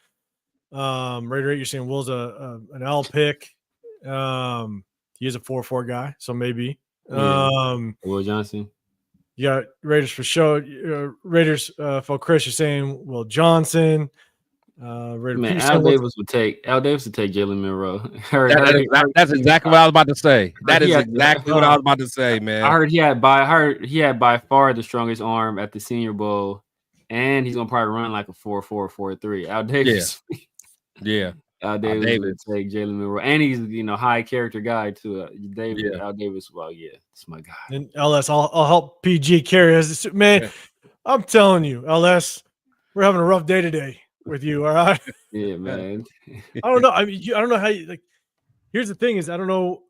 Raider, you're saying Will's an L pick. He is a 4-4 guy, so maybe. Will Johnson. You got Raiders for show. Raiders for Chris, you're saying Will Johnson. Man, Al Davis would take Jalen Monroe. That's exactly what I was about to say. That is exactly what I was about to say, man. I heard he had by far the strongest arm at the Senior Bowl, and he's gonna probably run like a 4.4, 4.3. Al Davis. Yeah. Al Davis would take Jalen Monroe, and he's high character guy too. Al Davis. Well, yeah, it's my guy. And LS, I'll help PG carry us, man. Yeah. I'm telling you, LS, we're having a rough day today with you. All right. Yeah, man. I don't know. I mean, I don't know how you like. Here's the thing: is I don't know.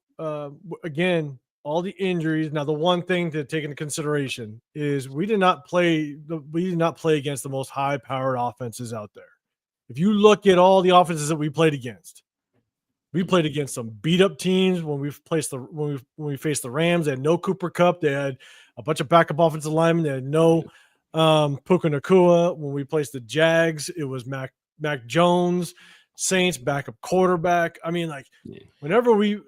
Again, all the injuries. Now, the one thing to take into consideration is we did not play against the most high-powered offenses out there. If you look at all the offenses that we played against some beat-up teams when we faced the Rams. They had no Cooper Kupp. They had a bunch of backup offensive linemen. They had no Puka Nacua. When we placed the Jags, it was Mac Jones. Saints backup quarterback. I mean, whenever we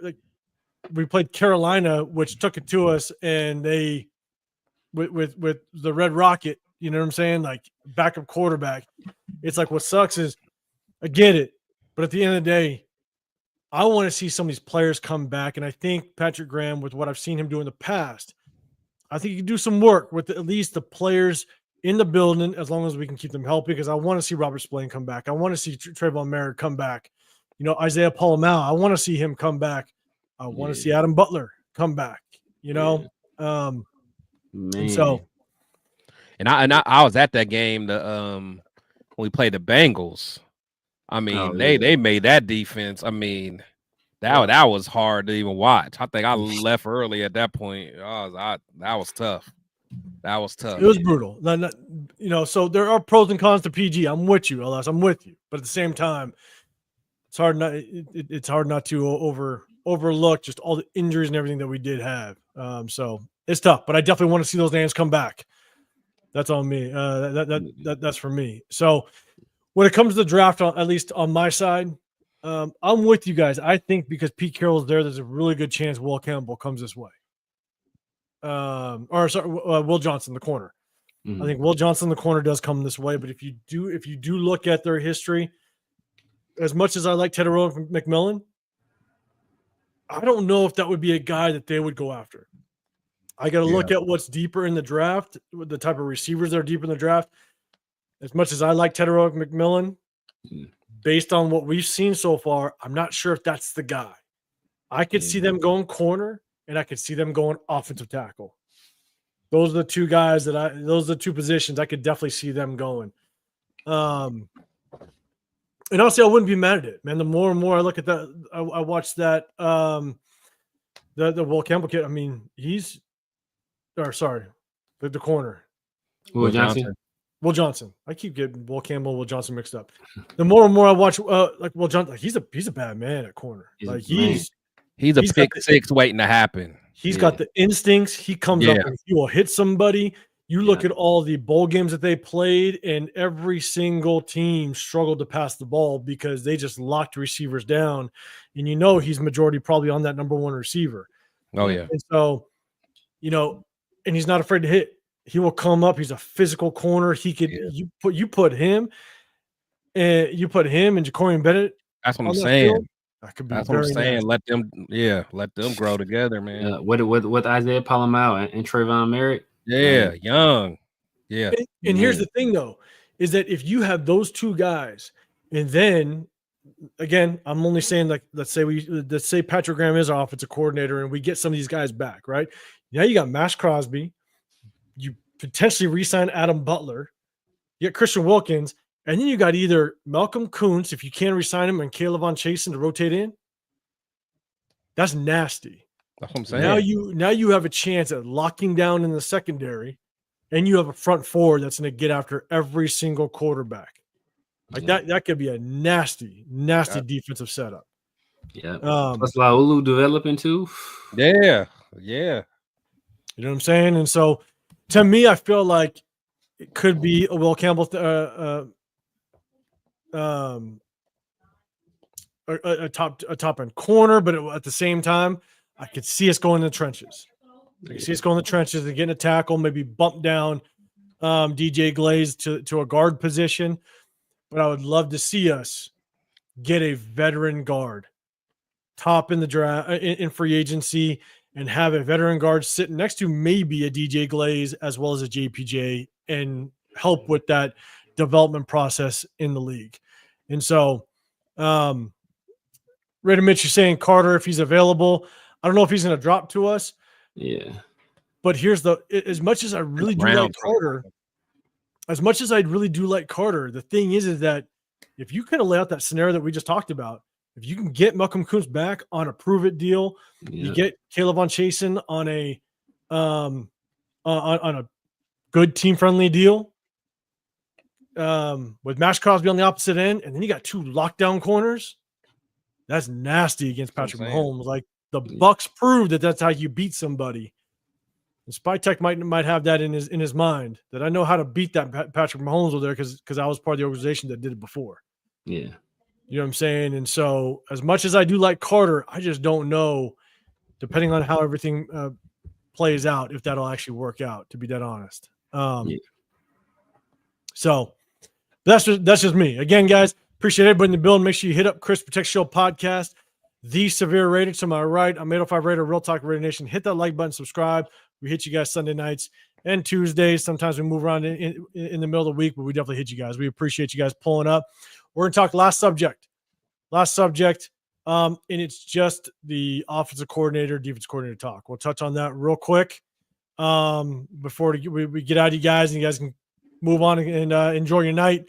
played Carolina, which took it to us, and they with the Red Rocket, you know what I'm saying? Like backup quarterback. It's like what sucks is I get it, but at the end of the day, I want to see some of these players come back, and I think Patrick Graham, with what I've seen him do in the past, I think he can do some work with at least the players in the building as long as we can keep them healthy, because I want to see Robert Spillane come back. I want to see Trayvon Merritt come back. Isaiah Palomau, I want to see him come back. I want to see Adam Butler come back, And so. And I was at that game when we played the Bengals. I mean, they made that defense. I mean, that was hard to even watch. I think I left early at that point. That was tough. That was tough. It was brutal. So there are pros and cons to PG. I'm with you, LS. I'm with you. But at the same time, it's hard not to overlook just all the injuries and everything that we did have. So it's tough. But I definitely want to see those names come back. That's on me. That's for me. So when it comes to the draft, at least on my side, I'm with you guys. I think because Pete Carroll's there's a really good chance Will Campbell comes this way. Will Johnson, the corner. Mm-hmm. I think Will Johnson, the corner, does come this way. But if you do look at their history, as much as I like Tedero McMillan, I don't know if that would be a guy that they would go after. I got to look at what's deeper in the draft, the type of receivers that are deep in the draft. As much as I like Tedero McMillan, based on what we've seen so far, I'm not sure if that's the guy. I could see them going corner, and I could see them going offensive tackle. Those are the two guys those are the two positions I could definitely see them going. And honestly, I wouldn't be mad at it, man. The more and more I look at that, I watch that the Will Campbell kid. I mean, the corner. Will Johnson. Will Johnson. I keep getting Will Campbell, Will Johnson mixed up. The more and more I watch, Will Johnson, he's a bad man at corner. He's He's a pick six waiting to happen. He's got the instincts. He comes up and he will hit somebody. You look at all the bowl games that they played, and every single team struggled to pass the ball because they just locked receivers down. And he's majority probably on that number one receiver. Oh, yeah. And so, and he's not afraid to hit. He will come up. He's a physical corner. He could you put him and Ja'Cory Bennett. That's what I'm saying. That's what I'm saying. Nasty. Let them grow together, man. With Isaiah Palomau and Trayvon Merritt. Yeah, young. Yeah. And here's the thing, though, is that if you have those two guys, and then again, I'm only saying, like, let's say Patrick Graham is our offensive coordinator, and we get some of these guys back, right? Now you got Max Crosby, you potentially re-sign Adam Butler, you got Christian Wilkins, and then you got either Malcolm Kuntz, if you can re-sign him, and Caleb Von Chasen to rotate in. That's nasty. That's what I'm saying. Now you have a chance at locking down in the secondary, and you have a front four that's going to get after every single quarterback. Like that could be a nasty defensive setup. Yeah. Plus Laulu developing too. Yeah. You know what I'm saying? And so to me, I feel like it could be a Will Campbell a top end corner, but at the same time, I could see us going in the trenches. I can see us going in the trenches and getting a tackle, maybe bump down DJ Glaze to a guard position. But I would love to see us get a veteran guard, top in the draft in free agency, and have a veteran guard sitting next to maybe a DJ Glaze as well as a JPJ, and help with that development process in the league. And so, Raider Mitch, you're saying Carter, if he's available. I don't know if he's going to drop to us. Yeah. But here's as much as I really do like Carter, the thing is that if you kind of lay out that scenario that we just talked about, if you can get Malcolm Kuntz back on a prove it deal, you get Caleb Von Chasen on a good team friendly deal, with Max Crosby on the opposite end, and then you got two lockdown corners. That's nasty against Patrick Mahomes. Like, the Bucs proved that that's how you beat somebody. And Spytek might have that in his mind, that I know how to beat that Patrick Mahomes over there because I was part of the organization that did it before. Yeah. You know what I'm saying? And so, as much as I do like Carter, I just don't know, depending on how everything plays out, if that'll actually work out, to be dead honest. So that's just me. Again, guys, appreciate everybody in the building. Make sure you hit up Chris Protect Show podcast, The Severe Raider. To my right, I'm 805 Raider, Real Talk Raider Nation. Hit that like button, subscribe. We hit you guys Sunday nights and Tuesdays. Sometimes we move around in the middle of the week, but we definitely hit you guys. We appreciate you guys pulling up. We're going to talk last subject. And it's just the offensive coordinator, defensive coordinator talk. We'll touch on that real quick before we get out of you guys, and you guys can move on and enjoy your night.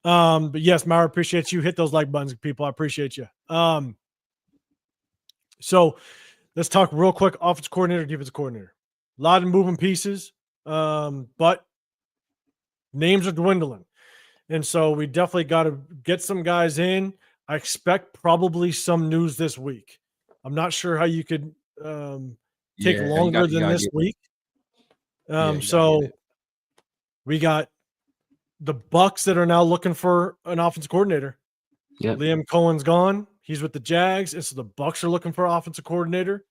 But yes, Myra, appreciate you. Hit those like buttons, people. I appreciate you. So let's talk real quick. Offensive coordinator, defensive coordinator. A lot of moving pieces, but names are dwindling. And so we definitely got to get some guys in. I expect probably some news this week. I'm not sure how you could take longer than this week. So we got the Bucs that are now looking for an offensive coordinator. Yeah. Liam Cohen's gone. He's with the Jags. And so the Bucs are looking for an offensive coordinator.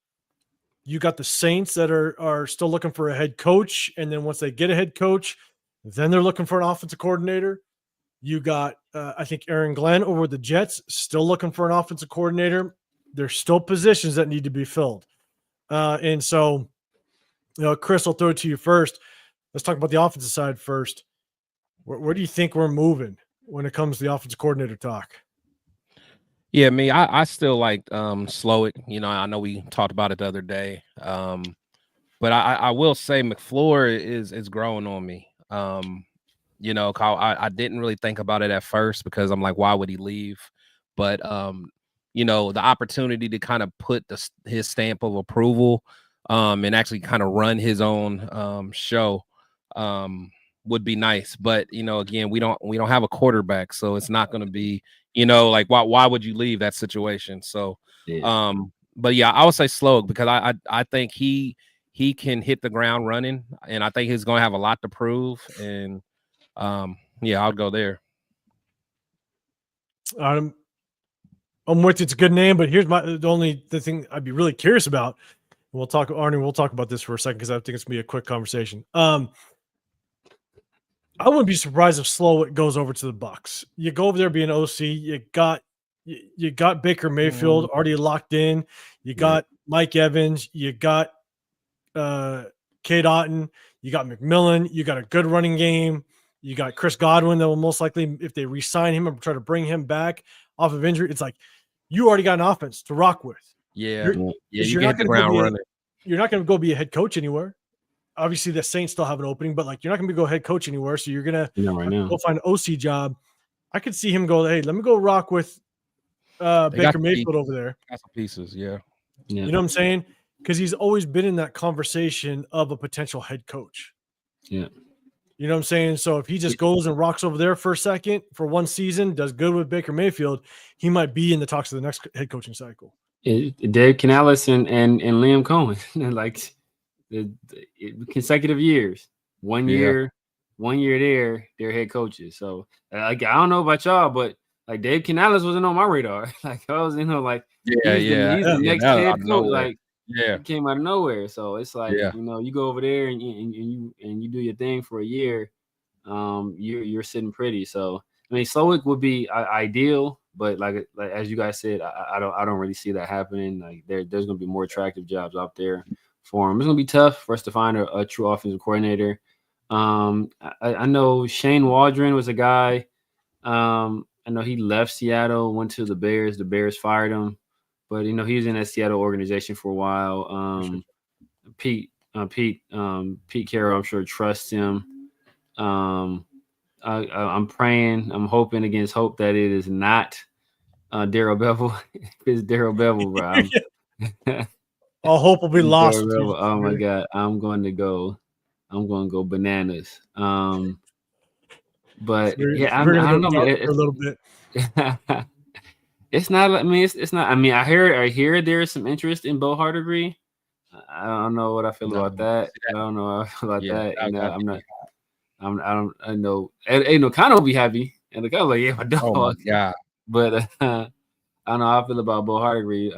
You got the Saints that are still looking for a head coach. And then once they get a head coach, then they're looking for an offensive coordinator. You got, I think, Aaron Glenn over the Jets, still looking for an offensive coordinator. There's still positions that need to be filled. And so, Chris, I'll throw it to you first. Let's talk about the offensive side first. Where do you think we're moving when it comes to the offensive coordinator talk? Yeah, I still like slow it. I know we talked about it the other day. But I will say McFleur is growing on me. I didn't really think about it at first because I'm like, why would he leave? But the opportunity to kind of put his stamp of approval and actually kind of run his own show would be nice. But again, we don't have a quarterback, so it's not going to be why would you leave that situation? So yeah, I would say Sloak because I think he can hit the ground running, and I think he's going to have a lot to prove. And yeah, I'll go there. I'm with you. It's a good name, but here's the thing I'd be really curious about. We'll talk, Arnie. We'll talk about this for a second because I think it's gonna be a quick conversation. I wouldn't be surprised if Slowick goes over to the Bucs. You go over there being OC. You got Baker Mayfield already locked in. You got Mike Evans. You got Cade Otton. You got McMillan. You got a good running game. You got Chris Godwin that will most likely, if they re-sign him and try to bring him back off of injury, it's like you already got an offense to rock with. Yeah, you get the ground running. You're not going to go be a head coach anywhere. Obviously, the Saints still have an opening, but like you're not going to go head coach anywhere. So you're going to go find an OC job. I could see him go, hey, let me go rock with Baker Mayfield over there. Got some pieces, yeah. You know what I'm saying? Because he's always been in that conversation of a potential head coach. Yeah. You know what I'm saying? So if he just goes and rocks over there for a second, for one season, does good with Baker Mayfield, he might be in the talks of the next head coaching cycle. Dave Canales and Liam Cohen, like the consecutive years, 1 year, 1 year there, they're head coaches. So like I don't know about y'all, but like Dave Canales wasn't on my radar. Like I was, he's the next head coach. Like he came out of nowhere. So it's like you go over there and you do your thing for a year. You're sitting pretty. So I mean, Slowick would be ideal, but like as you guys said, I don't really see that happening. Like there's gonna be more attractive jobs out there for him. It's gonna be tough for us to find a true offensive coordinator. I know Shane Waldron was a guy. I know he left Seattle, went to the Bears. The Bears fired him, but he was in that Seattle organization for a while. Pete Carroll, I'm sure, trusts him. I'm praying, I'm hoping against hope that it is not Darrell Bevell. If it's Darrell Bevell, bro, all hope will be lost. Oh my God, I'm going to go bananas. But I don't know. A little bit. It's not. I mean, it's not. I mean, I hear there's some interest in Bo Hardegree. I don't know what I feel about that. I don't know how I feel about that. I'm not. I know. Ain't no kind of be happy, and the guy like, yeah, my dog. Oh my God. But I don't know how I feel about Bo Hardegree.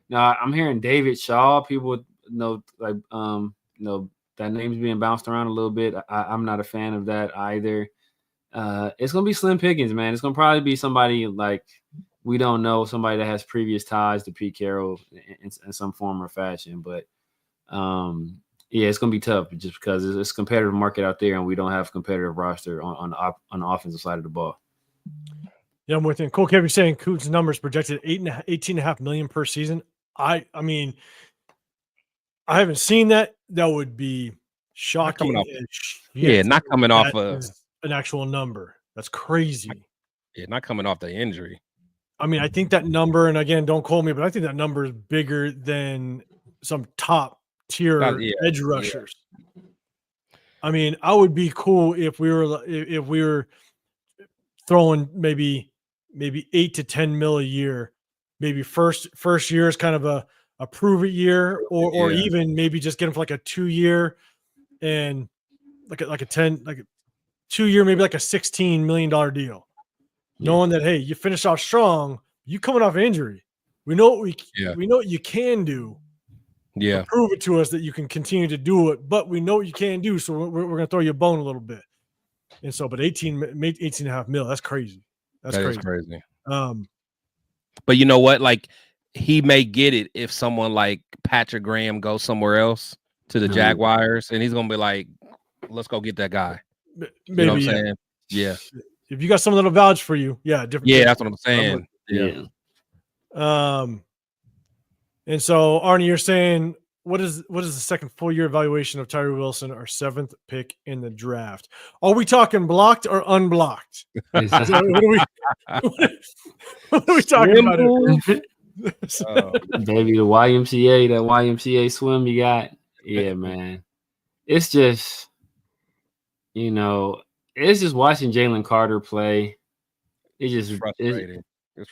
Now I'm hearing David Shaw. People that name's being bounced around a little bit. I'm not a fan of that either. It's gonna be slim pickings, man. It's gonna probably be somebody like we don't know, somebody that has previous ties to Pete Carroll in some form or fashion. But it's gonna be tough just because it's a competitive market out there, and we don't have a competitive roster on the offensive side of the ball. Yeah, I'm with you. Cole Kevin saying Coots' numbers projected $18.5 million per season. I mean, I haven't seen that. That would be shocking. Not coming off an actual number. That's crazy. Yeah, not coming off the injury. I mean, I think that number, and again, don't quote me, but I think that number is bigger than some top tier edge rushers. Yeah. I mean, I would be cool if we were throwing maybe 8 to 10 mil a year. Maybe first year is kind of a prove it year, or even maybe just get him for like a 2 year and like a 2 year, maybe like a $16 million deal. Knowing that, hey, you finish off strong, you coming off injury. We know what you can do. Yeah. Prove it to us that you can continue to do it, but we know what you can do. So we're going to throw you a bone a little bit. And so, but 18.5 mil, that's crazy. That's crazy. But you know what? Like, he may get it if someone like Patrick Graham goes somewhere else to the Jaguars, and he's going to be like, let's go get that guy. Maybe, you know what I'm saying? Yeah. If you got someone that'll vouch for you, different. Yeah, that's what I'm saying. Yeah. And so Arnie, you're saying what is the second full year evaluation of Tyree Wilson, our 7th pick in the draft? Are we talking blocked or unblocked? What are we talking about here? Baby, the YMCA swim you got. Yeah, man. It's just, it's just watching Jalen Carter play. It's just frustrating.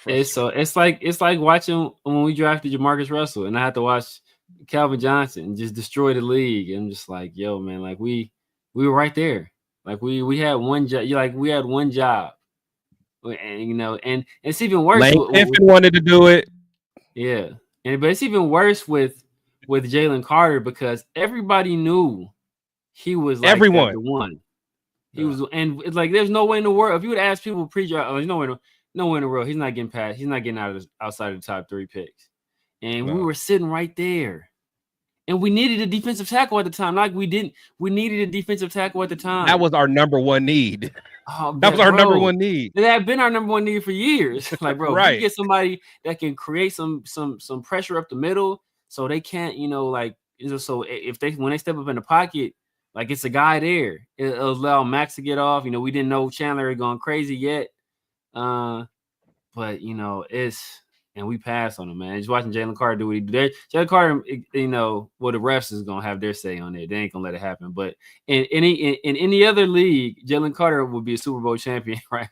It's like watching when we drafted Jamarcus Russell, and I had to watch Calvin Johnson just destroy the league. And I'm just like, yo, man, like we were right there. Like we had one job. We had one job, and and it's even worse. Lane Kiffin wanted to do it. Yeah, but it's even worse with Jalen Carter because everybody knew he was like the one. He was, and it's like there's no way in the world. If you would ask people pre-draft, there's no way in the world he's not getting past. He's not getting outside of the top 3 picks. And we were sitting right there. And we needed a defensive tackle at the time. Like we didn't. We needed a defensive tackle at the time. That was our number one need. That was our number one need. That had been our number one need for years. Like, bro, right. You get somebody that can create some pressure up the middle, so they can't, so if when they step up in the pocket, like it's a guy there. It'll allow Max to get off. We didn't know Chandler had gone crazy yet. But and we passed on him, man. Just watching Jalen Carter do what he did. Jalen Carter, the refs is gonna have their say on it. They ain't gonna let it happen. But in any other league, Jalen Carter would be a Super Bowl champion, right?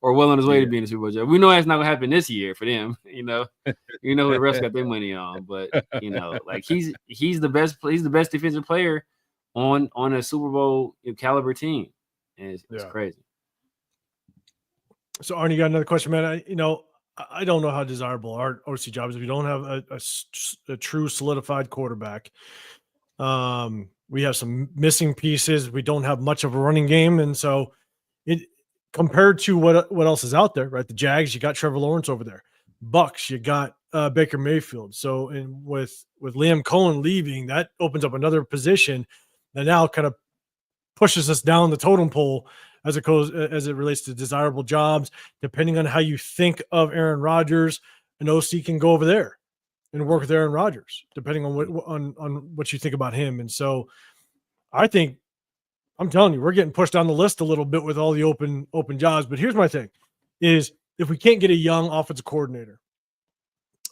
Or well on his way to being a Super Bowl champion. We know that's not gonna happen this year for them. The refs got their money on. But like he's the best. He's the best defensive player on a Super Bowl caliber team, and it's crazy. So Arnie, got another question, man. I don't know how desirable our OC job is if you don't have a true solidified quarterback. We have some missing pieces. We don't have much of a running game, and so it compared to what else is out there, right? The Jags, you got Trevor Lawrence over there. Bucs, you got Baker Mayfield. So, and with Liam Cohen leaving, that opens up another position that now kind of pushes us down the totem pole as it relates to desirable jobs. Depending on how you think of Aaron Rodgers, an OC can go over there and work with Aaron Rodgers, depending on what you think about him. And so I think, I'm telling you, we're getting pushed down the list a little bit with all the open jobs. But here's my thing is, if we can't get a young offensive coordinator,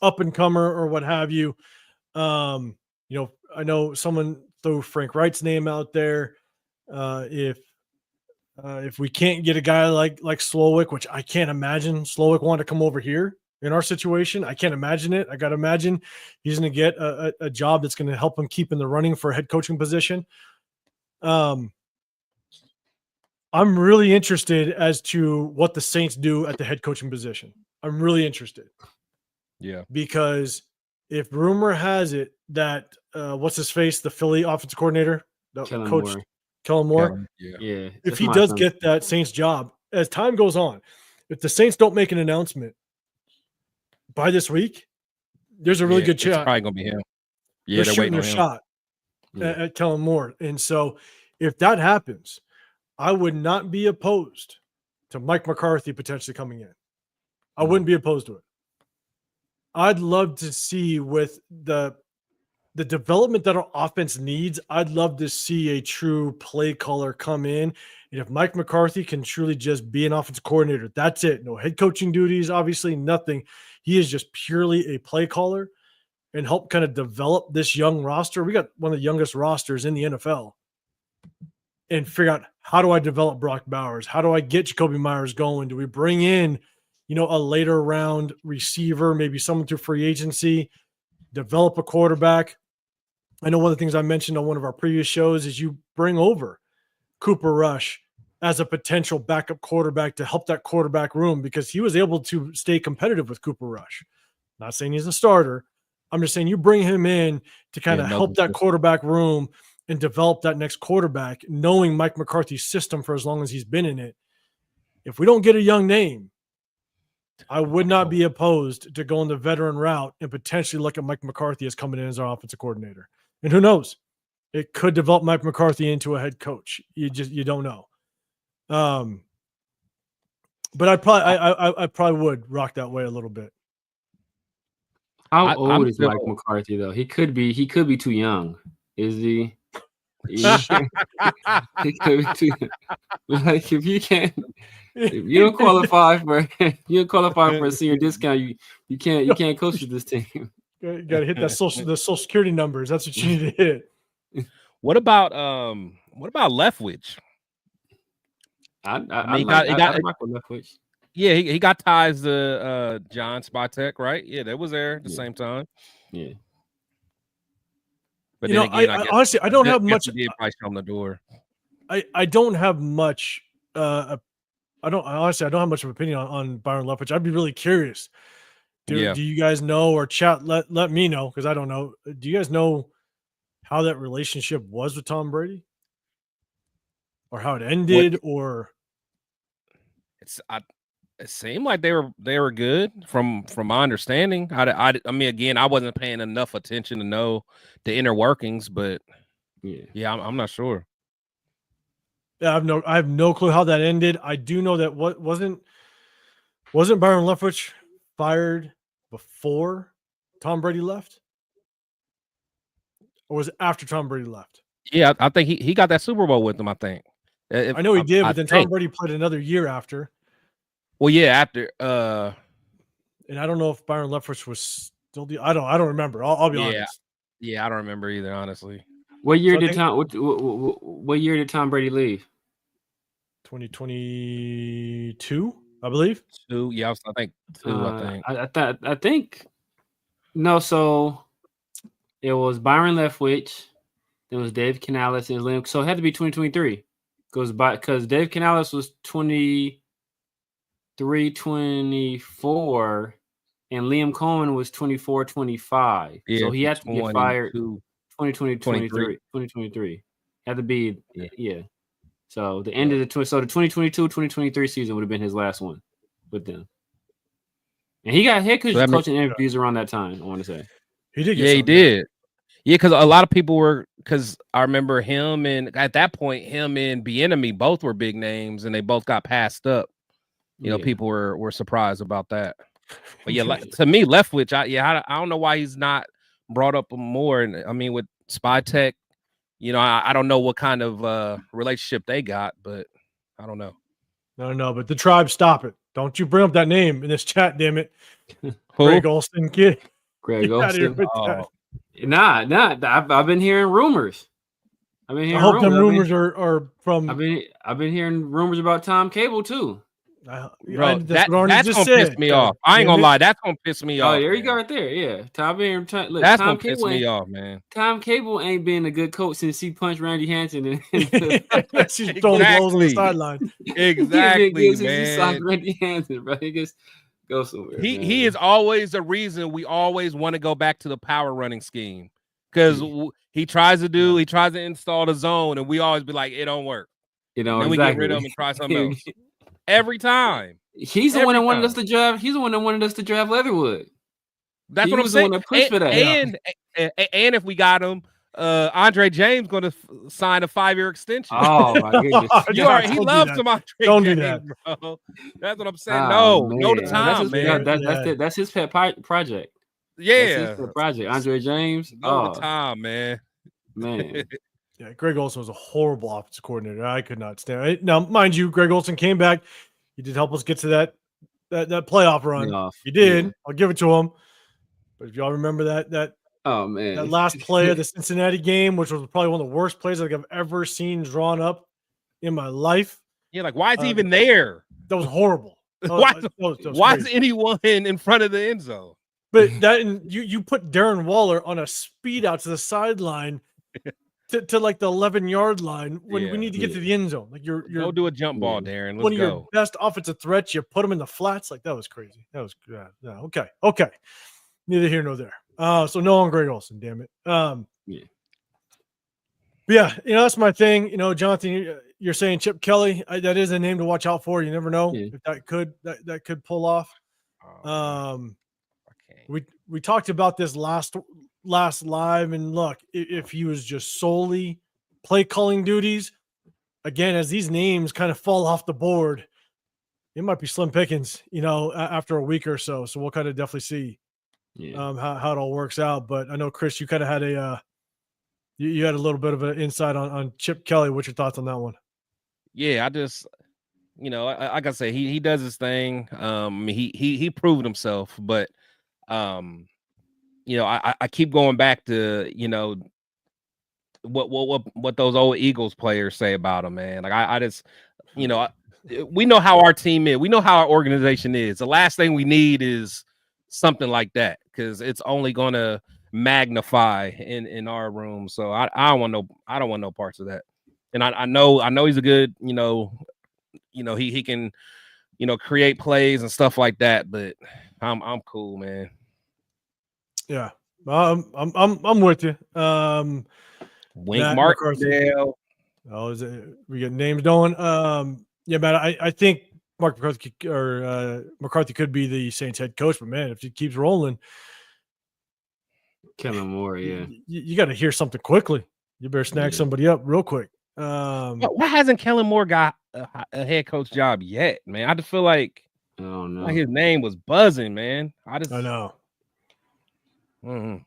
up and comer or what have you, I know someone threw Frank Wright's name out there. If we can't get a guy like Slowick, which I can't imagine Slowick wanted to come over here in our situation. I can't imagine it. I got to imagine he's going to get a job that's going to help him keep in the running for a head coaching position. I'm really interested as to what the Saints do at the head coaching position. I'm really interested. Yeah. Because if rumor has it that what's his face, the Philly offensive coordinator, Kellen Moore. Yeah. If he does get that Saints job, as time goes on, if the Saints don't make an announcement by this week, there's a really good chance. It's probably gonna be him. Yeah, they're shooting their shot at Kellen Moore. And so if that happens, I would not be opposed to Mike McCarthy potentially coming in. I wouldn't be opposed to it. I'd love to see with the development that our offense needs, I'd love to see a true play caller come in. And if Mike McCarthy can truly just be an offensive coordinator, that's it. No head coaching duties, obviously nothing. He is just purely a play caller and help kind of develop this young roster. We got one of the youngest rosters in the NFL. And figure out, how do I develop Brock Bowers? How do I get Jacoby Myers going? Do we bring in, a later round receiver, maybe someone through free agency, develop a quarterback? I know one of the things I mentioned on one of our previous shows is you bring over Cooper Rush as a potential backup quarterback to help that quarterback room, because he was able to stay competitive with Cooper Rush. Not saying he's a starter. I'm just saying you bring him in to kind of help that quarterback room and develop that next quarterback, knowing Mike McCarthy's system for as long as he's been in it. If we don't get a young name, I would not be opposed to going the veteran route and potentially look at Mike McCarthy as coming in as our offensive coordinator. And who knows? It could develop Mike McCarthy into a head coach. You don't know. But I probably would rock that way a little bit. How old is Mike McCarthy though? He could be too young. Is he? He could be too young. Like if you don't qualify for a senior discount, you can't coach with this team. You got to hit the social security numbers. That's what you need to hit. What about Leftwich? I like Leftwich. Yeah, he got ties to John Spytek, right? Yeah, that was there at the same time. Yeah. But then again, I guess honestly, I don't have much. Did probably show him the door. I don't have much. I don't have much of an opinion on Byron Leftwich. I'd be really curious. Do you guys know, or chat? Let me know, because I don't know. Do you guys know how that relationship was with Tom Brady, or how it ended, or? It seemed like they were good from my understanding. I mean, again, I wasn't paying enough attention to know the inner workings, but yeah, I'm not sure. Yeah, I have no clue how that ended. I do know that wasn't Byron Leftwich fired before Tom Brady left, or was it after Tom Brady left? Yeah, I think he got that Super Bowl with him. I think. I know he did, but then Tom Brady played another year after. Well, yeah, after. And I don't know if Byron Leftwich was still. I don't remember. I'll be honest. Yeah, I don't remember either, honestly. What year did what year did Tom Brady leave? 2022, I believe. 2, yeah, I think 2. I think no. So it was Byron Leftwich. It was Dave Canales and Liam. So it had to be 2023, because Dave Canales was 23-24, and Liam Cohen was 24-25. So he had to get fired 2023. Had to be So the end of the 2022-2023 season would have been his last one with them. And he got head coaching interviews around that time, I want to say. He did. He did. Yeah, because a lot of people were, because I remember him, and at that point, him and Bieniemy both were big names, and they both got passed up. You know, people were surprised about that. But yeah, to me, Leftwich, I don't know why he's not brought up more. And I mean, with Spytek, you know, I don't know what kind of relationship they got, but I don't know. No, but the tribe, stop it! Don't you bring up that name in this chat, damn it. Greg Olson, kid. Greg Olson. Nah. I've been hearing rumors. I hope them rumors are from. I've been hearing rumors about Tom Cable too. Bro, that's gonna piss me off. I ain't gonna lie, that's gonna piss me off. Oh, there you go, right there. Yeah, that's gonna piss me off, man. Tom Cable ain't been a good coach since he punched Randy Hansen. She's throwing balls on the sideline. Exactly, man. He socked Randy Hansen, bro. He just go somewhere. He is always the reason we always want to go back to the power running scheme, because he tries to install the zone, and we always be like, it don't work. You know, and we get rid of him and try something else. Every time. He's the one that wanted us to draft. He's the one that wanted us to draft Leatherwood. That's what I'm saying. The one that pushed for that. And if we got him, Andre James going to sign a 5-year extension. Oh my goodness! He loves some Andre James, do that, bro. That's what I'm saying. No to Tom, man. That's his pet project. Yeah, that's his pet project. Andre James. No to Tom, man. Yeah, Greg Olson was a horrible offensive coordinator. I could not stand it. Now, mind you, Greg Olson came back. He did help us get to that playoff run. He did. Yeah. I'll give it to him. But if y'all remember that that last play of the Cincinnati game, which was probably one of the worst plays I've ever seen drawn up in my life. Yeah, like why is he even there? That was horrible. Why is anyone in front of the end zone? But you put Darren Waller on a speed out to the sideline. To like the 11-yard line when we need to get to the end zone. Like you're go do a jump ball, Darren. Let's one of your best offensive threats. You put him in the flats. Like that was crazy. That was okay. Neither here nor there. So no on Greg Olson, damn it. But yeah, you know, that's my thing. You know, Jonathan, you're saying Chip Kelly. That is a name to watch out for. You never know if that could pull off. We talked about this last live, and look, if he was just solely play calling duties, again, as these names kind of fall off the board, it might be slim pickings, you know, after a week or so. So we'll kind of definitely see how it all works out. But I know, Chris, you kind of had you had a little bit of an insight on Chip Kelly. What's your thoughts on that one? Yeah, I just, you know, like I said, he does his thing. He proved himself, but you know, I keep going back to, you know, what those old Eagles players say about him, man. Like I just, you know, we know how our team is. We know how our organization is. The last thing we need is something like that because it's only going to magnify in our room. So I don't want no parts of that. And I know he's a good, he can, create plays and stuff like that. But I'm cool, man. Yeah, I'm with you. Wink Martindale. Oh, we get names going. Yeah, man. I think Mark McCarthy could be the Saints head coach, but man, if he keeps rolling, Kellen Moore, yeah, you got to hear something quickly. You better snag somebody up real quick. Why hasn't Kellen Moore got a head coach job yet, man? I just feel like like his name was buzzing, man. I know. Mm-hmm.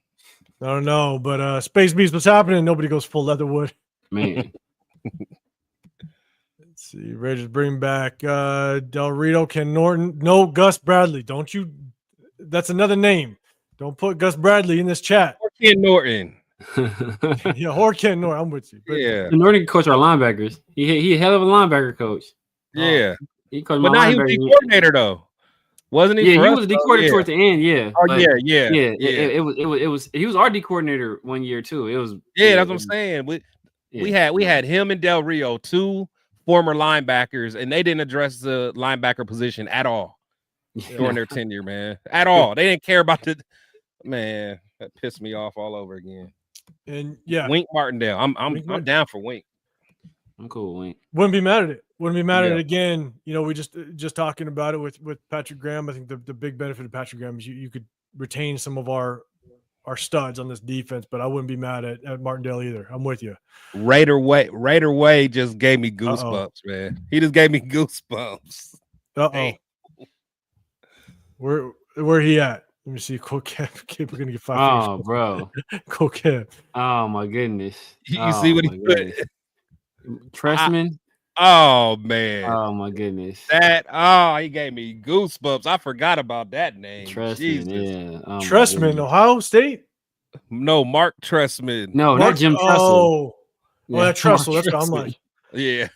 I don't know, but Space Beast, what's happening? Nobody goes full Leatherwood, man. Let's see. Raiders bring back Del Rito, Ken Norton. No, Gus Bradley. Don't you? That's another name. Don't put Gus Bradley in this chat. Or Ken Norton. Yeah, or Ken Norton. I'm with you. But, yeah. Norton can coach our linebackers. He a hell of a linebacker coach. Yeah. He coached but now he was the coordinator though. Wasn't he? Yeah, he was the coordinator towards the end. Yeah. Oh, but, yeah. It was. He was our D coordinator one year too. It was. Yeah, that's what I'm saying. We had him and Del Rio, two former linebackers, and they didn't address the linebacker position at all during their tenure, man. At all. They didn't care about the man. That pissed me off all over again. And yeah, Wink Martindale. I'm down for Wink. I'm cool with Wink. Wouldn't be mad at it. Wouldn't be mad at it again. We just talking about it with Patrick Graham. I think the big benefit of Patrick Graham is you could retain some of our studs on this defense, but I wouldn't be mad at Martindale either. I'm with you. Raider Way just gave me goosebumps, man. He just gave me goosebumps. Hey. Where he at? Let me see. Cool Cap. We're gonna get 5. Oh, bro. Cool Cap. Oh my goodness. You see what he put? Tressman. Oh man. Oh my goodness. He gave me goosebumps. I forgot about that name. Tressman, yeah. Oh, Tressman, Ohio State? No, Mark Tressman. No, not Jim Tressel. That Tressel. That's what I'm like. Yeah.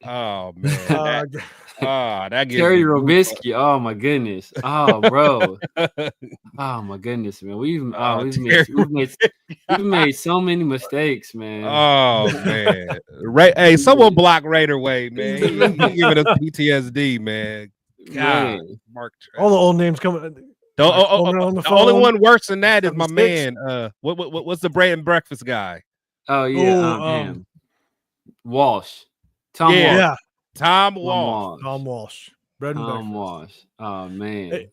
Oh man. That gives Terry Robisky. Oh my goodness. Oh bro. Oh my goodness, man. We've made so many mistakes, man. Oh man. Hey, someone block Raider Way, man. He giving us PTSD, man. God, Mark. All the old names coming. The only one worse than that is my man. What's the bread and breakfast guy? Oh yeah, Walsh. Tom Walsh. Yeah. Tom Walsh. Tom Walsh. Tom Walsh. Oh man. Hey,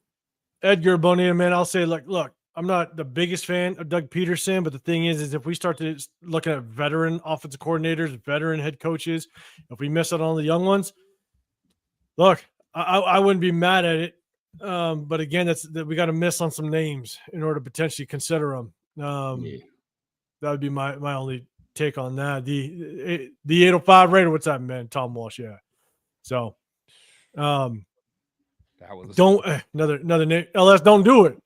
Edgar Bonilla, man, I'll say, look, I'm not the biggest fan of Doug Peterson, but the thing is if we start to looking at veteran offensive coordinators, veteran head coaches, if we miss out on the young ones, look, I wouldn't be mad at it. But again, that we got to miss on some names in order to potentially consider them. That would be my only take on that. The 805 Raider, what's up, man? Tom Walsh, yeah. So, that was another name. LS, don't do it.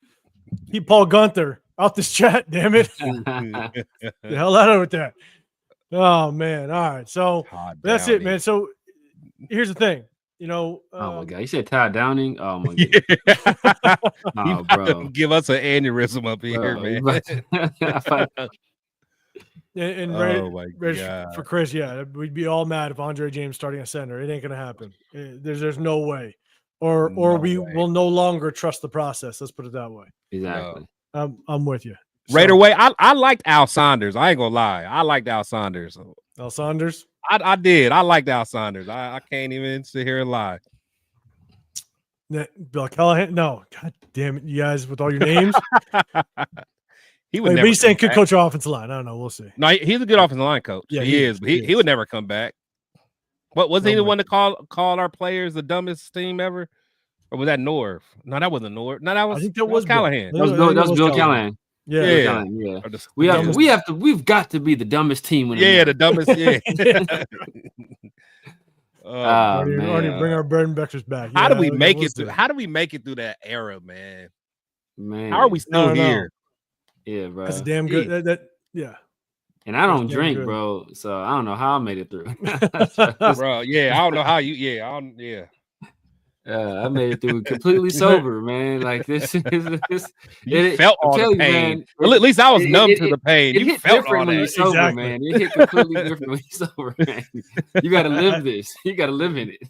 Keep Paul Gunther out this chat, damn it. The hell out of that. Oh man. All right. So that's it, man. So here's the thing. Oh my god, you said Ty Downing. Oh my god. Oh, bro. Give us an aneurysm up here, man. And for Chris, yeah, we'd be all mad if Andre James starting a center. It ain't gonna happen. There's no way, or we will no longer trust the process. Let's put it that way. Exactly. I'm with you. Raider Way. I liked Al Saunders. I ain't gonna lie. I liked Al Saunders. Al Saunders. I did. I liked Al Saunders. I can't even sit here and lie. Bill Callahan. No, god damn it, you guys with all your names. He would never. He's saying could coach our offensive line. I don't know. We'll see. No, he's a good offensive line coach. Yeah, he is. But he would never come back. What was he the one to call our players the dumbest team ever? Or was that Norv? No, that wasn't Norv. No, that was. I think that was Callahan. That was Bill Callahan. Yeah. We've got to be the dumbest team. The dumbest. Yeah. Already bring our bread and breakfast back. How do we make it through? How do we make it through that era, man? How are we still here? Yeah, bro. That's damn good. Yeah. And I don't drink, bro. So I don't know how I made it through. Bro, yeah, I don't know how you. Yeah, I made it through completely sober, man. Like this is you felt all the pain. Well, at least I was numb to the pain. It you hit felt different all when that. you're sober, man. It hit completely different when you're sober, man. You got to live this. You got to live in it.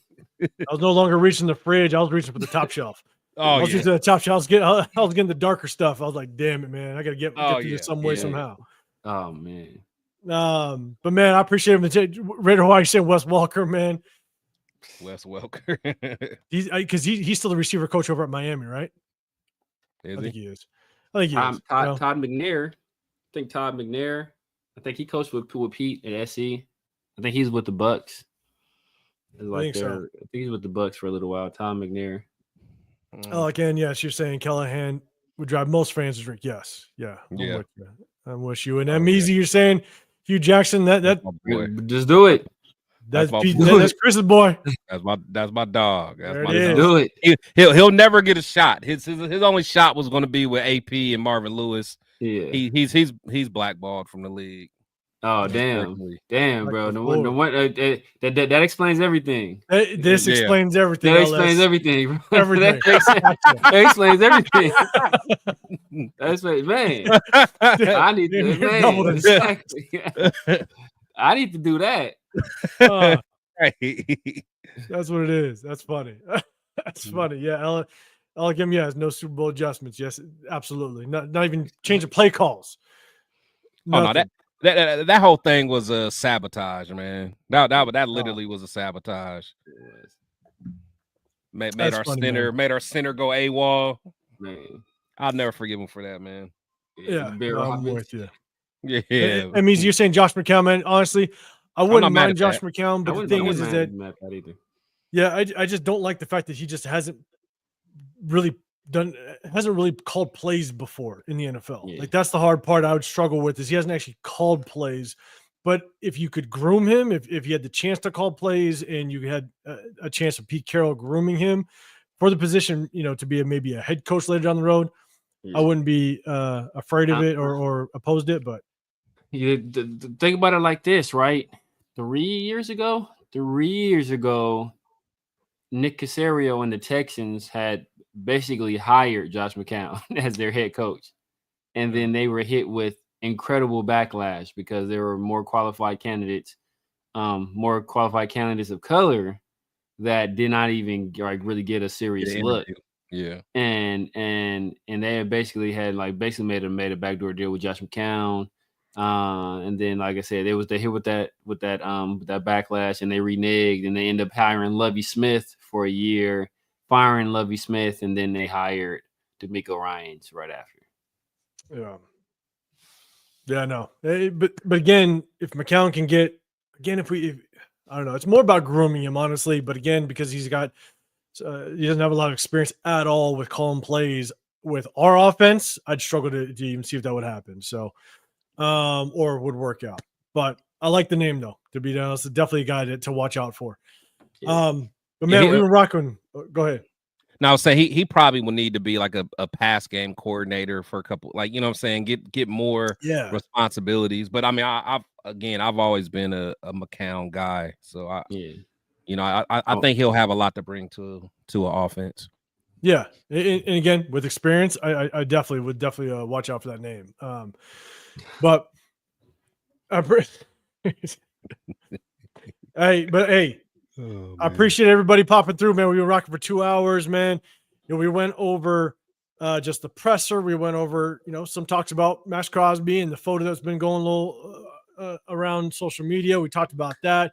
I was no longer reaching the fridge. I was reaching for the top shelf. I was reaching the top shelf. I was getting the darker stuff. I was like, damn it, man. I got to get through this some way, somehow. Oh, man. But, man, I appreciate him. Raider Hawaii saying Wes Welker, man. Wes Welker. he's still the receiver coach over at Miami, right? I think he is. Todd McNair. I think Todd McNair. I think he coached with Pete at SC. I think he's with the Bucs. I think he's with the Bucs for a little while. Todd McNair. Oh, again, yes, you're saying Callahan would drive most fans to drink. Yes, yeah. I'm with you. And Easy, you're saying Hugh Jackson. That just do it. That's Chris's boy. That's my dog. Do it. He'll never get a shot. His only shot was going to be with AP and Marvin Lewis. Yeah, he's blackballed from the league. Oh damn, bro. That explains everything. This explains everything. That explains everything. Everything. That explains everything. That's right, man. I need to, man. Exactly. I need to do that. That's what it is. That's funny. That's funny. Yeah, Alec has no Super Bowl adjustments. Yes, absolutely. Not even change of play calls. Nothing. Oh no, that whole thing was a sabotage, man. That literally was a sabotage. Made our center go AWOL. Man, I'll never forgive him for that, man. Yeah, I'm with you. Yeah, I mean, you're saying Josh McCown, man. Honestly, I wouldn't mind Josh McCown, but the thing is that I just don't like the fact that he just hasn't really called plays before in the NFL. Yeah. Like that's the hard part I would struggle with is he hasn't actually called plays. But if you could groom him, if you had the chance to call plays and you had a chance of Pete Carroll grooming him for the position, to be maybe a head coach later down the road, I wouldn't be afraid of it or opposed it. But think about it like this, right? 3 years ago, Nick Caserio and the Texans had basically hired Josh McCown as their head coach. And then they were hit with incredible backlash because there were more qualified candidates of color that did not even really get a serious look. Yeah. And they had basically made a backdoor deal with Josh McCown. And then, like I said, they hit with that backlash, and they reneged, and they ended up hiring Lovie Smith for a year, firing Lovie Smith, and then they hired D'Amico Ryans right after. Yeah, no. But again, if McCown can get I don't know, it's more about grooming him, honestly. But again, because he doesn't have a lot of experience at all with calling plays with our offense, I'd struggle to even see if that would happen. So. Or would work out. But I like the name though, to be honest. It's definitely a guy to watch out for. But man, we were rocking. Go ahead. Now I was saying he probably will need to be like a pass game coordinator for a couple, like, what I'm saying, get more responsibilities. But I mean, I've always been a McCown guy. So I think he'll have a lot to bring to an offense. Yeah. And again, with experience, I would definitely watch out for that name. But I appreciate everybody popping through, man. We were rocking for 2 hours, man. We went over just the presser. We went over, some talks about Max Crosby and the photo that's been going a little around social media. We talked about that.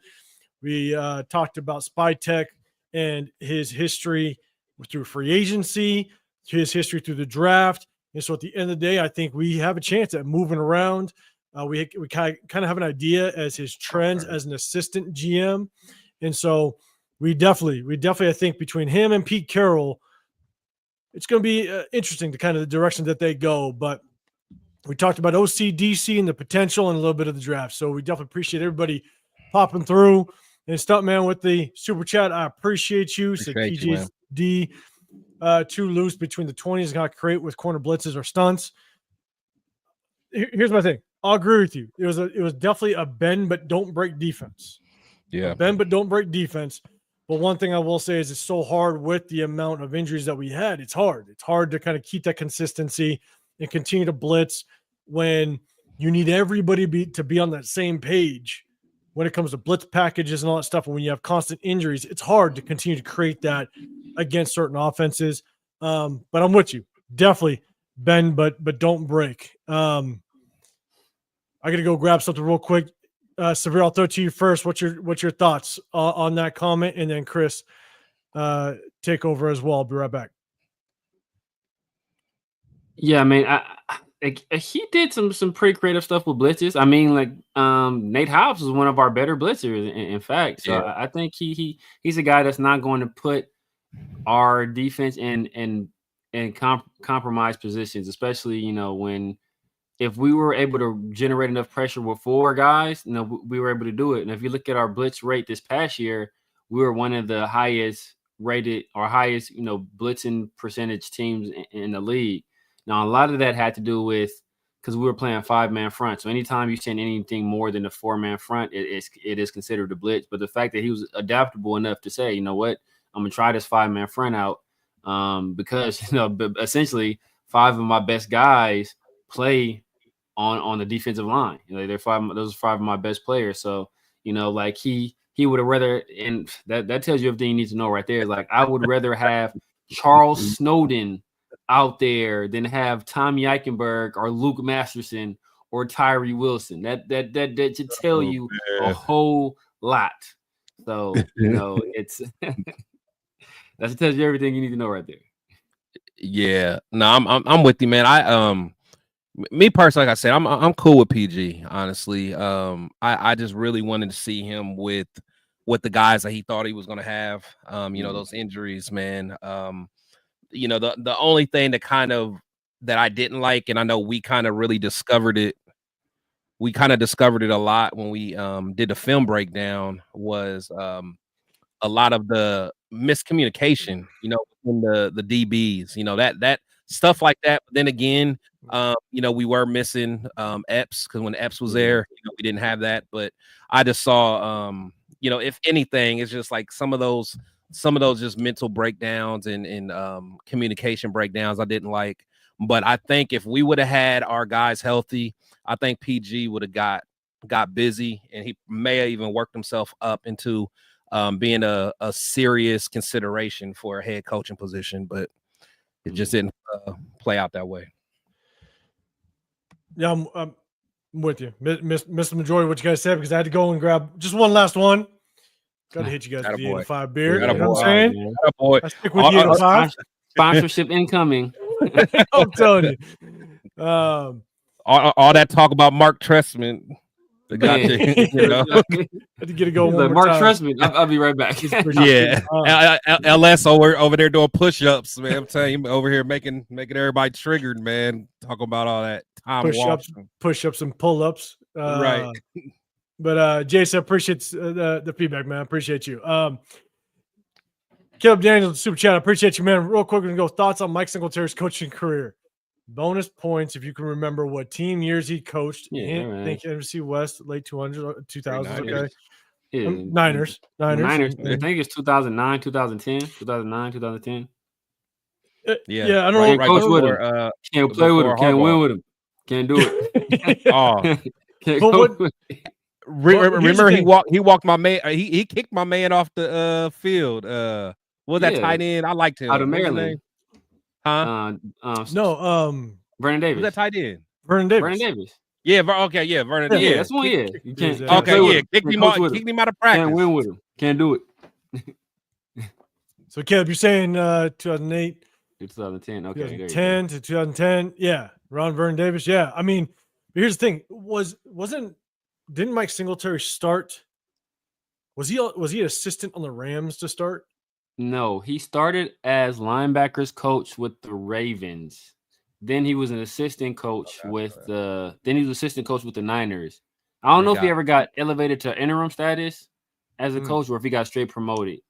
We talked about Spytek and his history through free agency, his history through the draft. And so at the end of the day, I think we have a chance at moving around. We kind of have an idea as his trends as an assistant GM. And so we definitely, I think between him and Pete Carroll, it's going to be interesting to kind of the direction that they go. But we talked about OC, DC, and the potential and a little bit of the draft. So we definitely appreciate everybody popping through. And Stuntman with the super chat, I appreciate you. So TJD. Too loose between the 20s, got to create with corner blitzes or stunts. Here's my thing. I'll agree with you. It was definitely a bend but don't break defense. Yeah, bend but don't break defense. But one thing I will say is it's so hard with the amount of injuries that we had. It's hard. It's hard to kind of keep that consistency and continue to blitz when you need everybody to be on that same page when it comes to blitz packages and all that stuff. And when you have constant injuries, it's hard to continue to create that against certain offenses. But I'm with you. Definitely bend but don't break. I got to go grab something real quick. Severe, I'll throw it to you first. What's your thoughts on that comment? And then Chris, take over as well. I'll be right back. Yeah, I mean, he did some pretty creative stuff with blitzes. I mean, like Nate Hobbs was one of our better blitzers, in fact. So yeah. I think he's a guy that's not going to put our defense in compromised positions, especially if we were able to generate enough pressure with 4 guys, we were able to do it. And if you look at our blitz rate this past year, we were one of the highest rated or highest blitzing percentage teams in the league. Now, a lot of that had to do with because we were playing 5-man front. So anytime you send anything more than a 4-man front, it is considered a blitz. But the fact that he was adaptable enough to say, you know what, I'm going to try this 5-man front out because, essentially 5 of my best guys play on the defensive line. Those are 5 of my best players. So, like he would have rather, and that tells you everything you need to know right there. Like I would rather have Charles Snowden out there than have Tommy Eichenberg or Luke Masterson or Tyree Wilson. That should tell you a whole lot. So it's that tells you everything you need to know right there. Yeah, no, I'm with you, man. Me personally, like I said, I'm cool with PG. Honestly, I just really wanted to see him with the guys that he thought he was going to have. Those injuries, man. The only thing that I didn't like, and I know we kind of really discovered it. We kind of discovered it a lot when we did the film breakdown. Was a lot of the miscommunication, in the DBs, that stuff like that. But then again, we were missing Epps because when Epps was there, we didn't have that. But I just saw, if anything, it's just like some of those just mental breakdowns and communication breakdowns I didn't like. But I think if we would have had our guys healthy, I think PG would have got busy, and he may have even worked himself up into being a serious consideration for a head coaching position. But it just didn't play out that way. Yeah, I'm with you. Missed the majority of what you guys said because I had to go and grab just one last one. Got to hit you guys with the 8 and 5 beer. You know what I'm saying? I stick with the 8 and 5. Sponsorship incoming. I'm telling you. All that talk about Mark Trestman. The guy, had to get it going. Like, Mark Trestman. I'll be right back. Yeah, LS over there doing push-ups, man. I'm telling you, over here making everybody triggered, man. Talking about all that push-ups and pull-ups. Right. But Jason, appreciate the feedback, man. Appreciate you. Caleb Daniels, super chat. I appreciate you, man. Real quick, we're gonna go thoughts on Mike Singletary's coaching career. Bonus points if you can remember what team years he coached. Yeah, I think NFC West, late 2000s. Okay. Yeah. Niners. I think it's 2009, 2010, 2009, 2010. Yeah, I don't know. Coach with him. Can't play with him. Can't win with him. Can't do it. Remember he walked my man. He kicked my man off the field. What was that tight end? I liked him. Out of Maryland. Huh? Vernon Davis. Who's that tight end? Vernon Davis. Yeah. Okay. Yeah. Vernon. Yeah, that's one. Yeah. You can't. Okay. Yeah. Kick him out of practice. Can't win with him. Can't do it. So Caleb, you're saying 2008, 2010. Okay. 2010 to 2010. Yeah. Ron Vernon Davis. Yeah. I mean, but here's the thing. Didn't Mike Singletary start? Was he assistant on the Rams to start? No, he started as linebackers coach with the Ravens. Then he was an assistant coach with the Niners. I don't know if he ever got elevated to interim status as a coach or if he got straight promoted.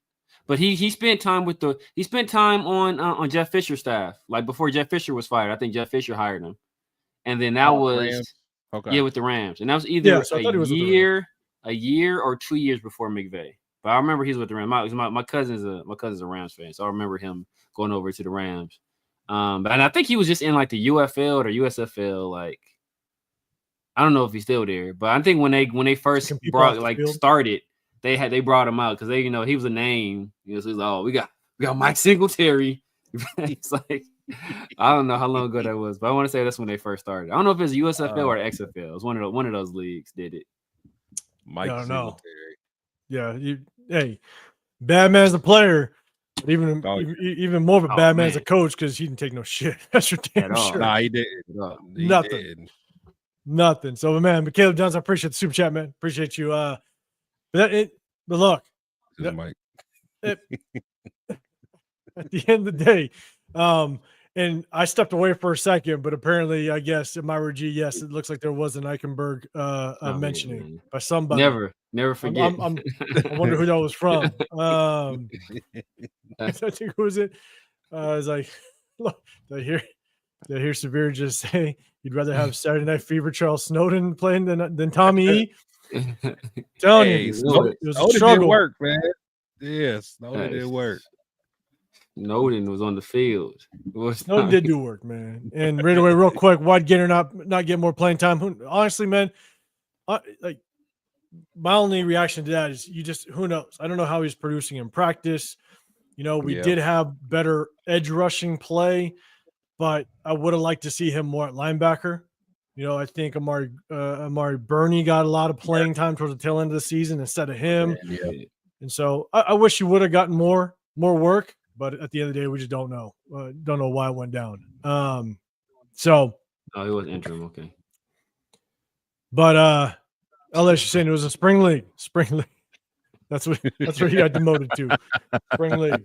But he spent time on Jeff Fisher's staff, like before Jeff Fisher was fired. I think Jeff Fisher hired him. And then that was Okay. Yeah, with the Rams, and that was either so I thought he was a year or 2 years before McVay. But I remember he's with the Rams. My cousin's a Rams fan, so I remember him going over to the Rams. And I think he was just in like the UFL or USFL. Like, I don't know if he's still there, but I think when they first started, they brought him out because they he was a name. So he's like, we got Mike Singletary. It's like, I don't know how long ago that was, but I want to say that's when they first started. I don't know if it's USFL or XFL. It was one of those leagues did it. Mike Singletary. Yeah, hey, bad man's a player, but even more of a bad man's a coach because he didn't take no shit. That's for damn sure. Nah, he did nothing. So, man, Caleb Johnson, I appreciate the super chat, man. Appreciate you. But look, Mike. At the end of the day, and I stepped away for a second, but apparently, I guess in my review, yes, it looks like there was an Eichenberg mentioning by somebody. Never forget. I wonder who that was from. I think who was it? I was like, look, did I hear Severe just say you'd rather have Saturday Night Fever Charles Snowden playing than Tommy E? Telling you, it was a struggle. Did work, man. Yes, Snowden did work. Snowden was on the field. Snowden did do work, man. And right away, real quick, why'd Gator not get more playing time? Honestly, man, my only reaction to that is who knows? I don't know how he's producing in practice. We did have better edge rushing play, but I would have liked to see him more at linebacker. I think Amari Burney got a lot of playing time towards the tail end of the season instead of him. Yeah. And so I wish he would have gotten more work, but at the end of the day, we just don't know. Don't know why it went down. It was interim, okay. But I'll let you say it was a spring league. That's what he got demoted to. Spring league.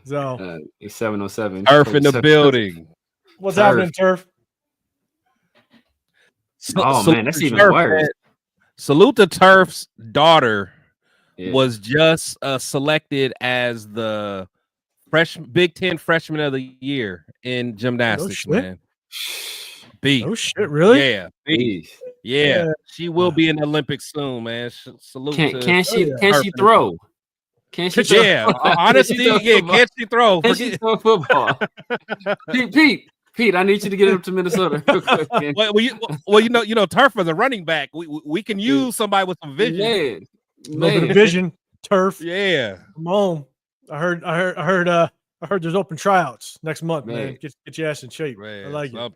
So he's 707. Turf in the building. What's happening, Turf? Man, that's even worse. Salute to Turf's daughter. Was just selected as the Big Ten Freshman of the Year in gymnastics, man. B. Oh shit, really? Yeah. B. Yeah. She will be in the Olympics soon, man. Salute. Can she throw? Can she throw? Yeah. Honestly, can she throw? Can she throw football? Pete, I need you to get up to Minnesota real quick, man. Well, Turf as a running back, we can use somebody with some vision. Yeah. A little bit of vision, Turf. Yeah. Come on. I heard there's open tryouts next month, man. Get your ass in shape. Man, I like it.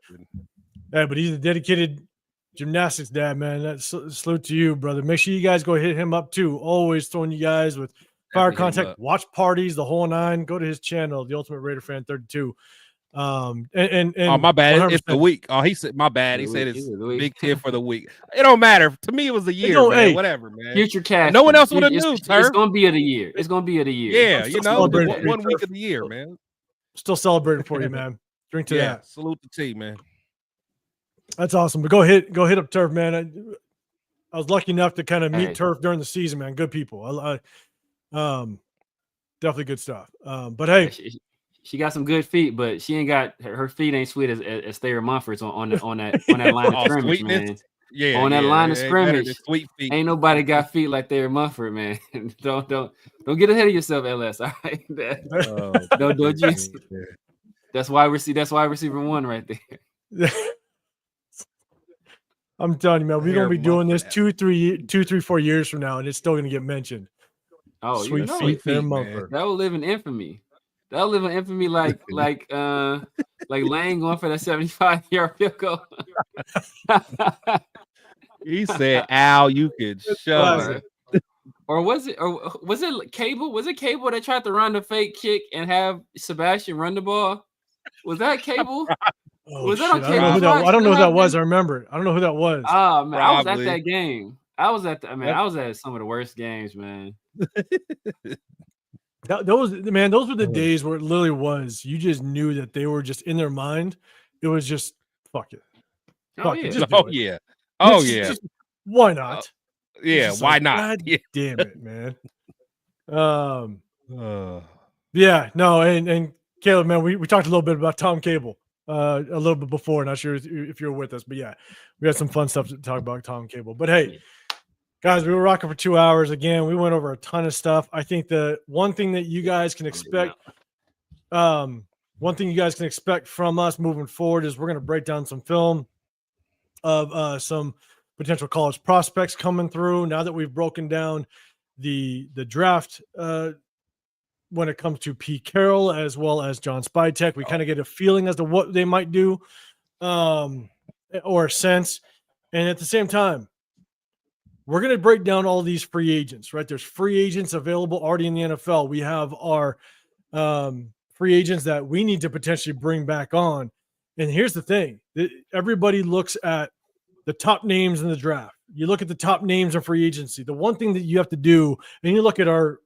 Yeah, but he's a dedicated gymnastics dad, man. That's salute to you, brother. Make sure you guys go hit him up too. Always throwing you guys with fire contact, watch parties, the whole nine. Go to his channel, the Ultimate Raider Fan 32. And oh, my bad. 100%. It's the week. Oh, he said my bad. He said it's Big Ten for the week. It don't matter. To me, it was a year, man. Hey, whatever, man. Future cash. No one else would have knew, It's gonna be of the year. It's gonna be of the year. Yeah, one week of the year, man. Still celebrating for you, man. Drink to that. Salute the T, man. That's awesome. But go hit up Turf, man. I was lucky enough to kind of meet Turf during the season, man. Good people. Definitely good stuff. But hey. She got some good feet, but she ain't got her feet ain't sweet as Thayer Mumford's on that line of scrimmage, man. Yeah, on that line of scrimmage, sweet feet. Ain't nobody got feet like Thayer Mumford, man. Don't get ahead of yourself, LS. All right, don't you? That's why receiver one right there. I'm telling you, man, we're gonna be doing this 2, 3, 4 years from now, and it's still gonna get mentioned. Oh, sweet feet, Thayer Mumford. That will live in infamy. That'll live in infamy like Lane going for that 75-yard field goal. He said, "Al, you could shove it." Or was it Cable? Was it Cable that tried to run the fake kick and have Sebastian run the ball? Was that Cable? Was that on Cable? I don't know who that was. I remember it. I don't know who that was. Oh man, I was at that game. I was at some of the worst games, man. Those were the days where it literally was. You just knew that they were just in their mind. It was just fuck it. Just why not? Why not? God damn it, man. And Caleb, man, we talked a little bit about Tom Cable. a little bit before. Not sure if you're with us, but yeah, we had some fun stuff to talk about Tom Cable. But hey, guys, we were rocking for 2 hours again. We went over a ton of stuff. I think the one thing that you guys can expect, from us moving forward is we're going to break down some film of some potential college prospects coming through. Now that we've broken down the draft when it comes to Pete Carroll as well as John Spytek, we kind of get a feeling as to what they might do, or a sense. And at the same time, we're going to break down all these free agents, right? There's free agents available already in the NFL. We have our free agents that we need to potentially bring back on. And here's the thing. Everybody looks at the top names in the draft. You look at the top names in free agency. The one thing that you have to do, and you look at our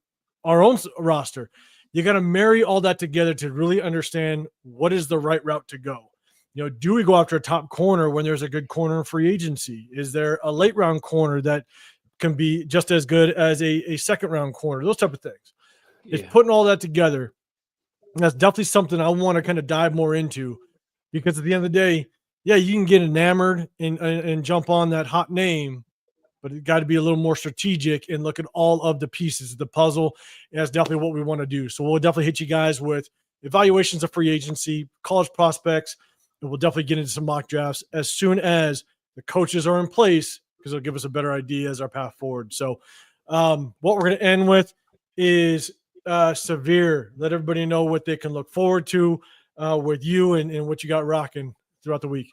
own roster, you got to marry all that together to really understand what is the right route to go. You know, do we go after a top corner when there's a good corner in free agency? Is there a late round corner that can be just as good as a second round corner? Those type of things. Yeah. It's putting all that together. And that's definitely something I want to kind of dive more into, because at the end of the day, yeah, you can get enamored and jump on that hot name, but it got to be a little more strategic and look at all of the pieces of the puzzle. And that's definitely what we want to do. So we'll definitely hit you guys with evaluations of free agency, college prospects, and we'll definitely get into some mock drafts as soon as the coaches are in place, because it'll give us a better idea as our path forward. So what we're going to end with is Severe. Let everybody know what they can look forward to with you and what you got rocking throughout the week.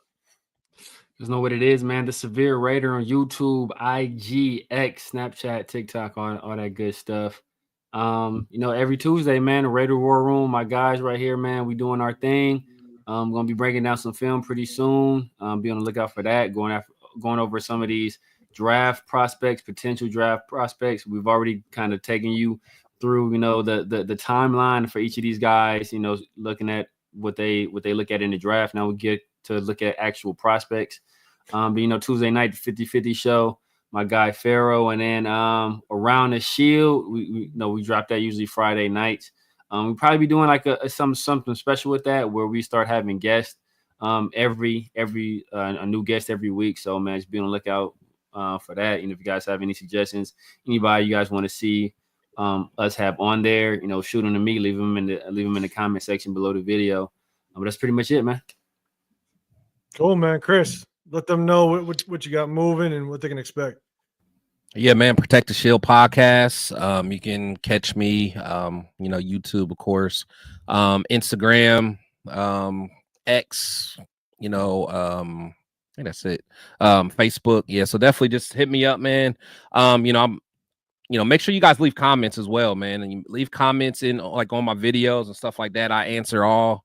Just know what it is, man. The Severe Raider on YouTube, IG, X, Snapchat, TikTok, all that good stuff. You know, every Tuesday, man, the Raider War Room, my guys right here, man, we doing our thing. I'm going to be breaking down some film pretty soon. Be on the lookout for that, going over some of these draft prospects, potential draft prospects. We've already kind of taken you through, you know, the timeline for each of these guys, you know, looking at what they look at in the draft. Now we get to look at actual prospects. But, you know, Tuesday night, the 50-50 show, my guy Pharaoh, and then Around the Shield, we drop that usually Friday nights. We'll probably be doing like something special with that, where we start having guests every a new guest every week. So, man, just be on the lookout for that. And if you guys have any suggestions, anybody you guys want to see us have on there, you know, shoot them to me, leave them in the comment section below the video. But that's pretty much it, man. Cool, man. Chris, let them know what you got moving and what they can expect. Yeah, man. Protect the Shield podcast. You can catch me, you know, YouTube, of course, Instagram, X, you know, I think that's it. Facebook. Yeah. So definitely just hit me up, man. Make sure you guys leave comments as well, man. And you leave comments in like on my videos and stuff like that. I answer all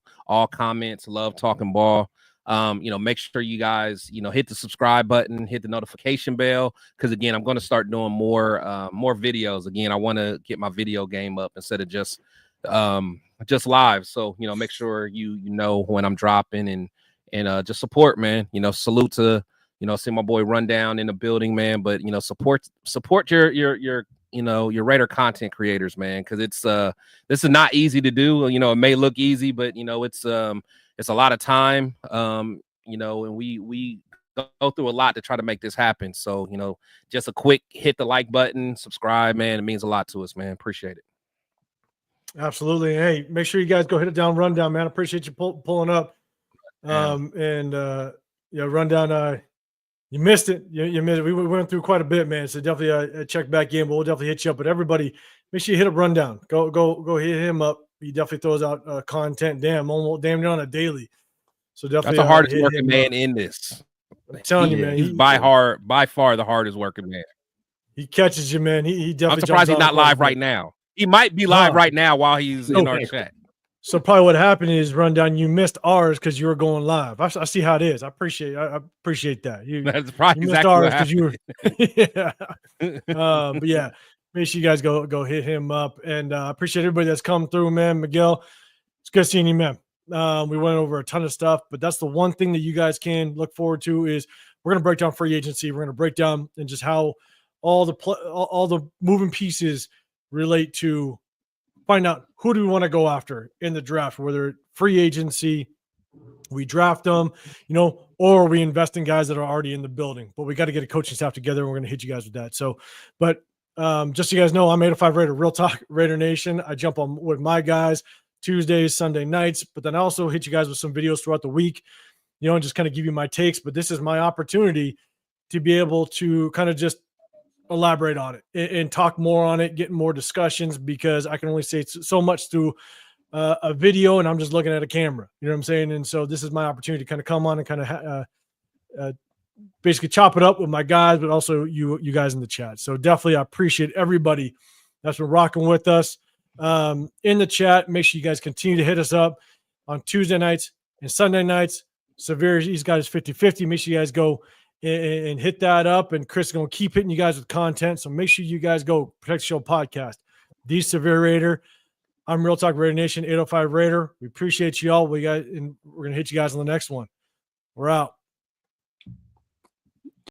comments. Love talking ball. Make sure you guys, hit the subscribe button, hit the notification bell, because again, I'm going to start doing more videos. Again, I want to get my video game up instead of just live. So, make sure you know when I'm dropping and just support, man. Salute to, see my boy Rundown in the building, man. But, support your Raider content creators, man, because this is not easy to do. It may look easy, but it's a lot of time, and we go through a lot to try to make this happen. So, just a quick hit the like button, subscribe, man. It means a lot to us, man. Appreciate it. Absolutely. Hey, make sure you guys go hit it down, Rundown, man. Appreciate you pulling up. Rundown, you missed it. You missed it. We went through quite a bit, man. So definitely check back in, but we'll definitely hit you up. But everybody, make sure you hit up Rundown. Go hit him up. He definitely throws out content, damn near on a daily. So definitely that's the hardest working man in this. I'm telling you, man, he's by far the hardest working man. He catches you, man. He definitely. I'm surprised he's not live right now. He might be live right now while he's in our chat. So probably what happened is, Rundown, you missed ours because you were going live. I see how it is. I appreciate that. That's probably you exactly what happened. You were, yeah. But yeah, make sure you guys go hit him up, and I appreciate everybody that's come through, man. Miguel, it's good seeing you, man. We went over a ton of stuff, but that's the one thing that you guys can look forward to is we're going to break down free agency. We're going to break down and just how all the moving pieces relate to find out who do we want to go after in the draft, whether free agency we draft them, or we invest in guys that are already in the building. But we got to get a coaching staff together, and we're going to hit you guys with that. So, but just so you guys know, I'm 805 Raider, Real Talk Raider Nation. I jump on with my guys Tuesdays, Sunday nights, but then I also hit you guys with some videos throughout the week, and just kind of give you my takes. But this is my opportunity to be able to kind of just elaborate on it and talk more on it, get more discussions, because I can only say so much through a video and I'm just looking at a camera, you know what I'm saying? And so this is my opportunity to kind of come on and kind of basically chop it up with my guys, but also you guys in the chat. So definitely I appreciate everybody that's been rocking with us in the chat. Make sure you guys continue to hit us up on Tuesday nights and Sunday nights. Severe, he's got his 50-50. Make sure you guys go and hit that up. And Chris is going to keep hitting you guys with content. So make sure you guys go Protect the Show podcast. The Severe Raider. I'm Real Talk Raider Nation, 805 Raider. We appreciate you all. And we're going to hit you guys on the next one. We're out.